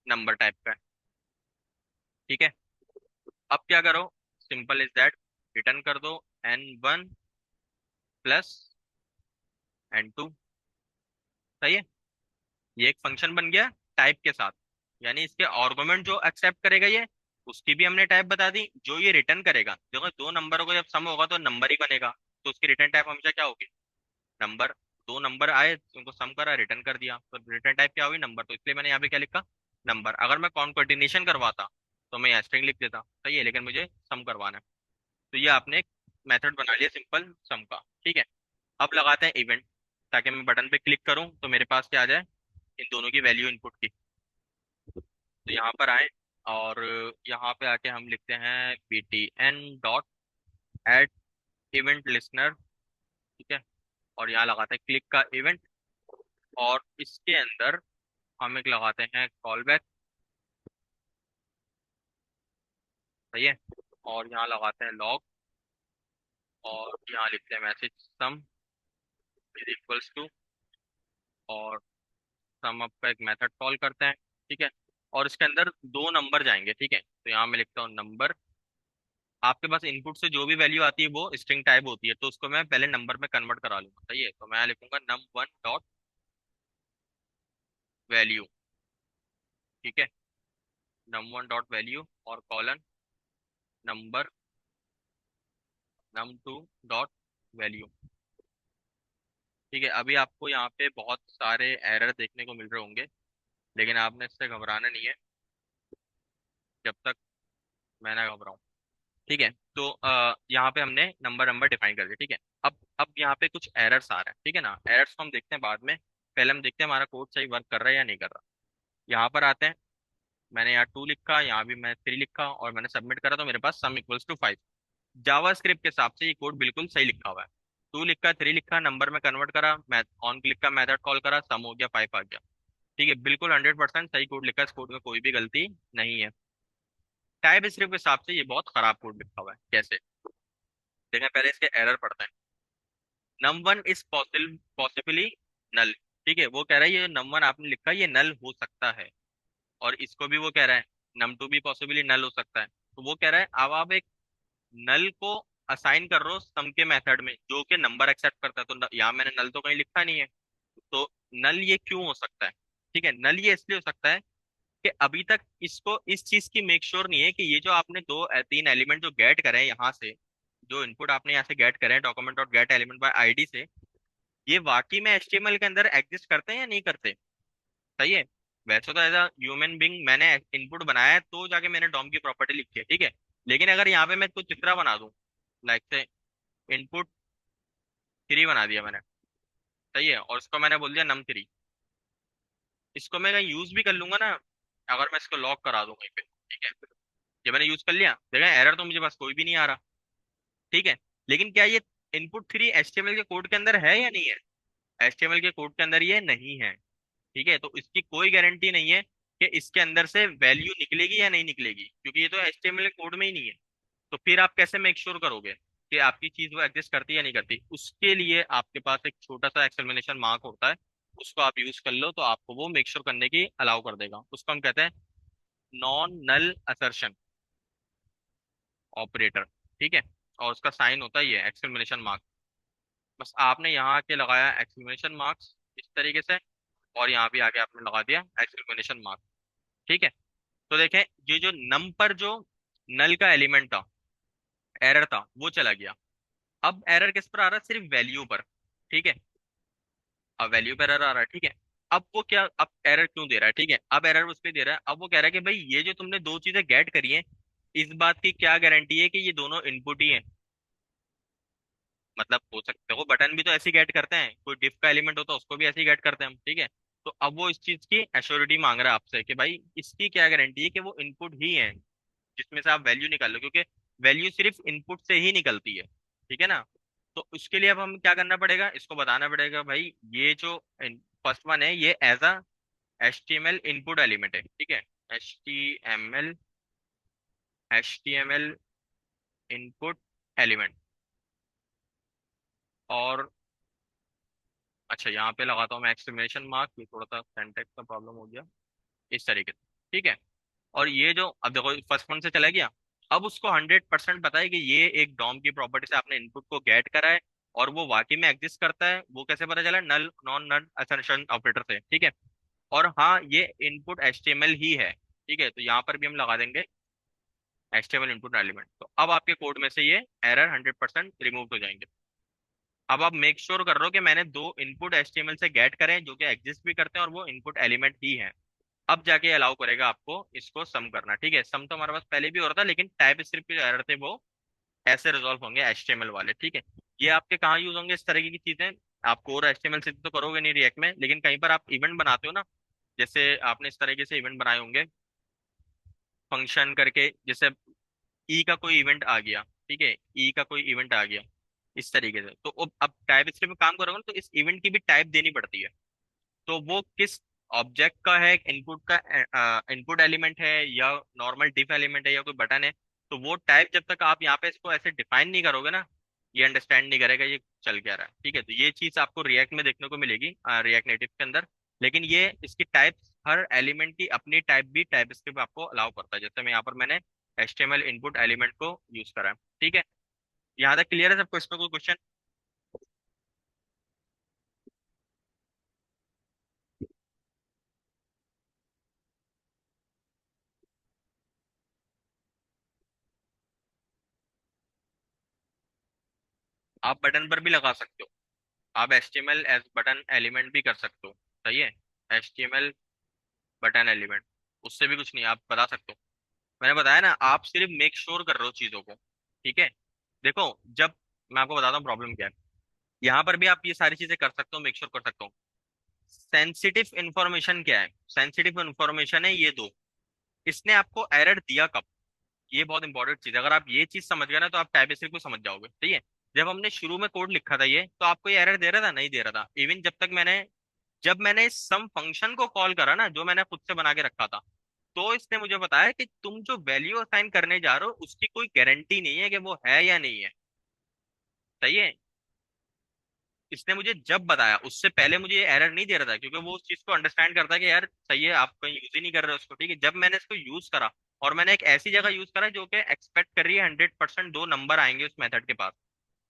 C: नंबर टाइप का है। ठीक है। अब क्या करो, सिंपल इज दैट, रिटर्न कर दो N1 प्लस N2। सही है। ये एक फंक्शन बन गया टाइप के साथ, यानी इसके आर्गुमेंट जो एक्सेप्ट करेगा ये, उसकी भी हमने टाइप बता दी। जो ये रिटर्न करेगा, देखो दो नंबरों को जब सम होगा तो नंबर ही बनेगा, तो उसकी रिटर्न टाइप हमेशा क्या होगी, नंबर। दो नंबर आए, उनको सम करा, रिटर्न कर दिया, तो रिटर्न टाइप क्या होगी, नंबर। तो इसलिए मैंने यहाँ पे क्या लिखा, नंबर। अगर मैं कॉन्कर्डिनेशन करवाता तो मैं यहाँ स्ट्रिंग लिख देता। सही है, लेकिन मुझे सम करवाना है। तो ये आपने एक मेथड बना लिया सिंपल सम का। ठीक है। अब लगाते हैं इवेंट, ताकि मैं बटन पे क्लिक करूं तो मेरे पास क्या आ जाए, इन दोनों की वैल्यू इनपुट की। तो यहाँ पर आए, और यहाँ पे आके हम लिखते हैं btn dot add event listener. ठीक है। और यहाँ लगाते हैं क्लिक का इवेंट, और इसके अंदर हम एक लगाते हैं कॉल बैक। सही है। और यहाँ लगाते हैं लॉग, और यहाँ लिखते हैं message sum is equals to, और सम अप का एक मेथड कॉल करते हैं। ठीक है। और इसके अंदर दो नंबर जाएंगे। ठीक है, तो यहाँ मैं लिखता हूँ नंबर आपके पास इनपुट से जो भी वैल्यू आती है वो स्ट्रिंग टाइप होती है, तो उसको मैं पहले नंबर में कन्वर्ट करा लूंगा। सही है, तो मैं लिखूंगा num1 डॉट वैल्यू। ठीक है, num1 डॉट वैल्यू और colon number num2 dot value. ठीक है, अभी आपको यहाँ पे बहुत सारे एरर देखने को मिल रहे होंगे, लेकिन आपने इससे घबराना नहीं है जब तक मैं ना घबराऊं। ठीक है, तो यहाँ पे हमने नंबर नंबर डिफाइन कर दिया। ठीक है, अब यहाँ पे कुछ एरर्स आ रहे हैं। ठीक है ना, एरर्स को हम देखते हैं बाद में, पहले हम देखते हैं हमारा कोड सही वर्क कर रहा है या नहीं कर रहा। यहाँ पर आते हैं, मैंने यहाँ 2 लिखा, यहाँ भी मैं 3 लिखा और मैंने सबमिट करा तो मेरे पास sum equals to 5। JavaScript के हिसाब से ये कोड बिल्कुल सही लिखा हुआ है। 2 लिखा, 3 लिखा, नंबर में कन्वर्ट करा, मैथ ऑन क्लिक का मेथड कॉल करा, सम हो गया, 5 आ गया। ठीक है, बिल्कुल 100% सही कोड लिखा है, इस कोड में कोई भी गलती नहीं है। टाइप स्क्रिप्ट के हिसाब से ये बहुत खराब कोड लिखा हुआ है। कैसे देखें, पहले इसके एरर पढ़ते हैं। num1 इज पॉसिबली नल। ठीक है, वो कह रहा है ये num1 आपने लिखा ये नल हो सकता है, और इसको भी वो कह रहा है num2 भी पॉसिबली नल हो सकता है। तो वो कह रहा है अब आप एक नल को असाइन कर रहे हो सम के मेथड में जो कि नंबर एक्सेप्ट करता है, तो यहाँ मैंने नल तो कहीं लिखा नहीं है। तो नल ये क्यों हो सकता है? ठीक है, नल ये इसलिए हो सकता है कि अभी तक इसको इस चीज की मेक श्योर नहीं है कि ये जो आपने 3 एलिमेंट जो गेट करे हैं यहाँ से, जो इनपुट आपने यहाँ से गेट करे हैं document dot get element by ID से, ये वाकई में एचटीएमएल के अंदर एग्जिस्ट करते हैं या नहीं करते। सही है, वैसे तो एज अ ह्यूमन बींग मैंने इनपुट बनाया है तो जाके मैंने डॉम की प्रॉपर्टी लिखी है। ठीक है, लेकिन अगर यहाँ पे मैं कुछ चित्रा बना दूं, लाइक से इनपुट 3 बना दिया मैंने, सही है, और उसको मैंने बोल दिया num3, इसको मैं कहीं यूज भी कर लूंगा ना, अगर मैं इसको लॉक करा दूं कहीं पे। ठीक है, ये मैंने यूज कर लिया, देखा एरर तो मुझे बस कोई भी नहीं आ रहा। ठीक है, लेकिन क्या ये इनपुट 3 एचटीएमएल के कोड के अंदर है या नहीं है? एचटीएमएल के कोड के अंदर ये नहीं है। ठीक है, तो इसकी कोई गारंटी नहीं है कि इसके अंदर से वैल्यू निकलेगी या नहीं निकलेगी, क्योंकि ये तो एचटीएमएल कोड में ही नहीं है। तो फिर आप कैसे मेक श्योर करोगे कि आपकी चीज वो एग्जिस्ट करती है या नहीं करती? उसके लिए आपके पास एक छोटा सा एक्सक्लेमेशन मार्क होता है, उसको आप यूज कर लो तो आपको वो मेक श्योर करने की अलाउ कर देगा। उसको हम कहते हैं नॉन नल असर्शन ऑपरेटर। ठीक है, और उसका साइन होता है ये एक्सक्लेमेशन मार्क। बस आपने यहाँ आके लगाया एक्सक्लेमेशन मार्क्स इस तरीके से, और यहाँ भी आके आपने लगा दिया एक्सक्लेमेशन मार्क। ठीक है, तो देखें ये जो नम पर जो नल का एलिमेंट था, एरर था, वो चला गया। अब एरर किस पर आ रहा है? सिर्फ वैल्यू पर। ठीक है, अब वैल्यू पर एरर आ रहा है। ठीक है, अब वो क्या, अब एरर क्यों दे रहा है? ठीक है, अब एरर उस पर दे रहा है, अब वो कह रहा है कि भाई ये जो तुमने दो चीजें गेट करी है, इस बात की क्या गारंटी है कि ये दोनों इनपुट ही है? मतलब हो सकते हो बटन भी तो ऐसे गेट करते हैं, कोई डिफ का एलिमेंट होता है उसको भी ऐसे ही गेट करते हैं हम। ठीक है, तो अब वो इस चीज की एश्योरिटी मांग रहा है आपसे कि भाई इसकी क्या गारंटी है कि वो इनपुट ही है जिसमें से आप वैल्यू निकाल लो, क्योंकि वैल्यू सिर्फ इनपुट से ही निकलती है। ठीक है ना, तो उसके लिए अब हम क्या करना पड़ेगा, इसको बताना पड़ेगा भाई ये जो फर्स्ट वन है ये as a HTML input element है। ठीक है, HTML HTML इनपुट एलिमेंट। और अच्छा, यहाँ पे लगाता हूँ मैं एक्सक्लेमेशन मार्क, ये थोड़ा सा सिंटैक्स का प्रॉब्लम हो गया, इस तरीके से। ठीक है, और ये जो अब देखो फर्स्ट वन से चला गया, अब उसको 100% पता है कि ये एक डॉम की प्रॉपर्टी से आपने इनपुट को गेट करा है और वो वाकई में एग्जिस्ट करता है। वो कैसे पता चला? नल नॉन नल असर्शन ऑपरेटर से। ठीक है, और हाँ ये इनपुट HTML ही है। ठीक है, तो यहाँ पर भी हम लगा देंगे HTML इनपुट एलिमेंट, तो अब आपके कोड में से ये एरर 100% रिमूव हो जाएंगे। अब आप मेक श्योर कर रहे हो कि मैंने दो इनपुट HTML से गेट करे हैं जो कि एग्जिस्ट भी करते हैं और वो इनपुट एलिमेंट ही है। अब जाके अलाउ करेगा आपको इसको सम करना। ठीक है, सम तो हमारे पास पहले भी हो रहा था, लेकिन टाइप स्क्रिप्ट के जो एरर थे वो ऐसे रिजॉल्व होंगे HTML वाले। ठीक है, ये आपके कहाँ यूज होंगे इस तरह की चीजें? आप कोर HTML से तो करोगे नहीं रिएक्ट में, लेकिन कहीं पर आप इवेंट बनाते हो ना, जैसे आपने इस तरीके से इवेंट बनाए होंगे फंक्शन करके, जैसे ई का कोई इवेंट आ गया। ठीक है, ई का कोई इवेंट आ गया इस तरीके से, तो अब टाइप स्क्रिप्ट में काम करोगे ना तो इस इवेंट की भी टाइप देनी पड़ती है। तो वो किस ऑब्जेक्ट का है, इनपुट का इनपुट एलिमेंट है या नॉर्मल डिफ एलिमेंट है या कोई बटन है, तो वो टाइप जब तक आप यहाँ पे इसको ऐसे डिफाइन नहीं करोगे ना, ये अंडरस्टैंड नहीं करेगा ये चल क्या रहा है। ठीक है, तो ये चीज आपको रिएक्ट में देखने को मिलेगी, रिएक्ट नेटिव के अंदर। लेकिन ये इसकी टाइप, हर एलिमेंट की अपनी टाइप भी टाइप स्क्रिप्ट आपको अलाउ करता है। जैसे मैं यहाँ पर मैंने HTML इनपुट एलिमेंट को यूज करा है। ठीक है, यहाँ तक क्लियर है सबको? इसमें कोई क्वेश्चन? आप बटन पर भी लगा सकते हो, आप HTML एज बटन एलिमेंट भी कर सकते हो। सही है, HTML बटन एलिमेंट, उससे भी कुछ नहीं, आप बता सकते हो। मैंने बताया ना, आप सिर्फ मेक श्योर कर रहे हो चीजों को। ठीक है, देखो, जब मैं आपको बताता हूँ प्रॉब्लम क्या है, यहाँ पर भी आप ये सारी चीजें कर सकते हो, मेक श्योर कर सकते हो। सेंसिटिव इंफॉर्मेशन क्या है? सेंसिटिव इंफॉर्मेशन है ये दो। इसने आपको एरर दिया कब? ये बहुत इंपॉर्टेंट चीज है, अगर आप ये चीज समझ गए ना तो आप टाइप को समझ जाओगे। ठीक है, जब हमने शुरू में कोड लिखा था ये, तो आपको ये एरर दे रहा था? नहीं दे रहा था। इवन जब मैंने सम फंक्शन को कॉल करा ना, जो मैंने खुद से बना के रखा था, तो इसने मुझे बताया कि तुम जो वैल्यू असाइन करने जा रहे हो उसकी कोई गारंटी नहीं है कि वो है या नहीं है। सही है, इसने मुझे जब बताया, उससे पहले मुझे ये एरर नहीं दे रहा था, क्योंकि वो उस चीज को अंडरस्टैंड करता है कि यार सही है, आप कहीं यूज ही नहीं कर रहे हो उसको। ठीक है, जब मैंने इसको यूज करा, और मैंने एक ऐसी जगह यूज करा जो कि एक्सपेक्ट कर रही है 100% दो नंबर आएंगे उस मेथड के पास।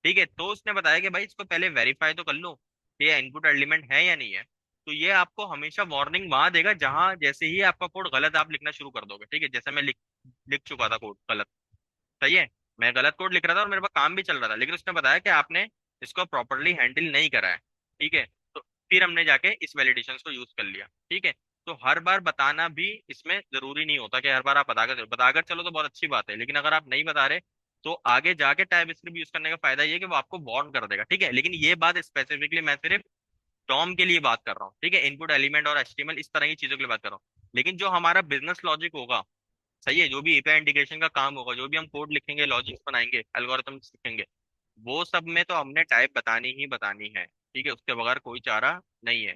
C: ठीक है, तो उसने बताया कि भाई इसको पहले वेरीफाई तो कर लो कि ये इनपुट एलिमेंट है या नहीं है। तो ये आपको हमेशा वार्निंग वहां देगा जहां जैसे ही आपका कोड गलत आप लिखना शुरू कर दोगे। ठीक है, जैसे मैं लिख लिख चुका था कोड गलत। सही है, मैं गलत कोड लिख रहा था और मेरे पास काम भी चल रहा था, लेकिन उसने बताया कि आपने इसको प्रॉपरली हैंडल नहीं करा है। ठीक है, तो फिर हमने जाके इस वैलिडेशन को यूज कर लिया। ठीक है, तो हर बार बताना भी इसमें जरूरी नहीं होता कि हर बार आप बताकर चलो तो बहुत अच्छी बात है, लेकिन अगर आप नहीं बता रहे तो आगे जाके टाइप स्क्रिप्ट यूज करने का फायदा ये है कि वो आपको वार्न कर देगा। ठीक है, लेकिन ये बात स्पेसिफिकली मैं सिर्फ डॉम के लिए बात कर रहा हूँ। ठीक है, इनपुट एलिमेंट और HTML इस तरह की चीजों के लिए बात कर रहा हूँ, लेकिन जो हमारा बिजनेस लॉजिक होगा, सही है, जो भी API इंटीग्रेशन का काम होगा, जो भी हम कोड लिखेंगे, लॉजिक्स बनाएंगे, एल्गोरिथम लिखेंगे, वो सब में तो हमने टाइप बतानी ही बतानी है। ठीक है, उसके बगैर कोई चारा नहीं है।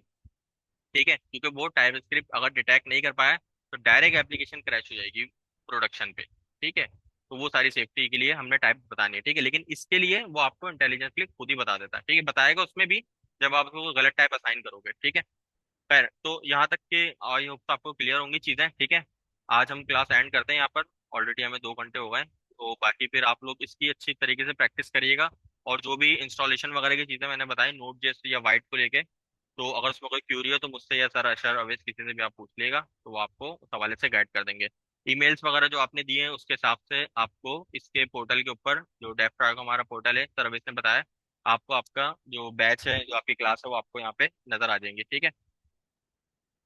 C: ठीक है, क्योंकि वो टाइप स्क्रिप्ट अगर डिटेक्ट नहीं कर पाया तो डायरेक्ट एप्लीकेशन क्रैश हो जाएगी प्रोडक्शन पे। ठीक है, तो वो सारी सेफ्टी के लिए हमने टाइप बतानी है। ठीक है, लेकिन इसके लिए वो आपको इंटेलिजेंटली खुद ही बता देता है। ठीक है, बताएगा उसमें भी जब आप उसको गलत टाइप असाइन करोगे। ठीक है, खैर, तो यहाँ तक के आई होप आपको क्लियर होंगी चीजें। ठीक है, आज हम क्लास एंड करते हैं यहाँ पर, ऑलरेडी हमें 2 घंटे हो गए। तो बाकी फिर आप लोग इसकी अच्छी तरीके से प्रैक्टिस करिएगा, और जो भी इंस्टॉलेशन वगैरह की चीजें मैंने बताई नोट जेएस या वाइट को लेके, तो अगर उसमें कोई क्यूरी हो तो मुझसे या सर अशर अवेश किसी से भी आप पूछ लिएगा, तो वो आपको उस हवाले से गाइड कर देंगे। ईमेल्स वगैरह जो आपने दिए हैं उसके हिसाब से आपको इसके पोर्टल के ऊपर, जो डेफ का हमारा पोर्टल है, सर अवेश ने बताया, आपको आपका जो बैच है, जो आपकी क्लास है, वो आपको यहाँ पे नजर आ जाएंगे। ठीक है,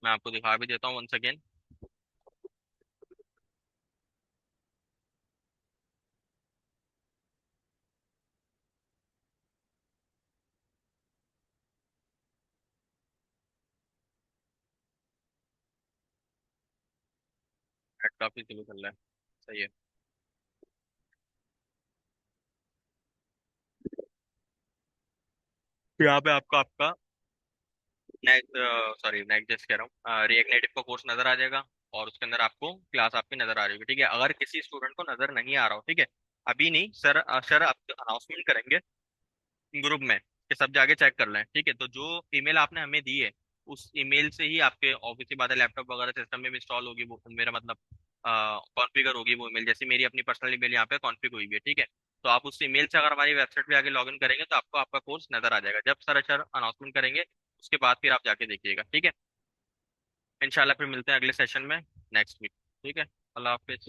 C: मैं आपको दिखा भी देता हूँ वंस अगेन। एड काफी स्लो चल रहा है। सही है, तो यहाँ पे आपको आपका नेक्स्ट, सॉरी नेक्स्ट जस्ट कह रहा हूँ, रिएक्ट नेटिव का कोर्स नजर आ जाएगा, और उसके अंदर आपको क्लास आपकी नजर आ रही होगी। ठीक है, अगर किसी स्टूडेंट को नजर नहीं आ रहा हो, ठीक है, अभी नहीं सर, सर आप अनाउंसमेंट करेंगे ग्रुप में कि सब जाके चेक कर लें। ठीक है, तो जो ईमेल आपने हमें दी है, उस ईमेल से ही आपके ऑफिस की बात है, लैपटॉप वगैरह सिस्टम में भी इंस्टॉल होगी वो, मेरा मतलब कॉन्फ़िगर होगी वो ईमेल, जैसे मेरी अपनी पर्सनल ईमेल यहाँ पे कॉन्फ़िग हुई भी है। ठीक है, तो आप उस ईमेल से अगर हमारी वेबसाइट पे आके लॉगिन करेंगे तो आपको आपका कोर्स नजर आ जाएगा, जब सर अनाउंसमेंट करेंगे उसके बाद फिर आप जाके देखिएगा। ठीक है, इंशाल्लाह फिर मिलते हैं अगले सेशन में नेक्स्ट वीक। ठीक है, अल्लाह हाफिज।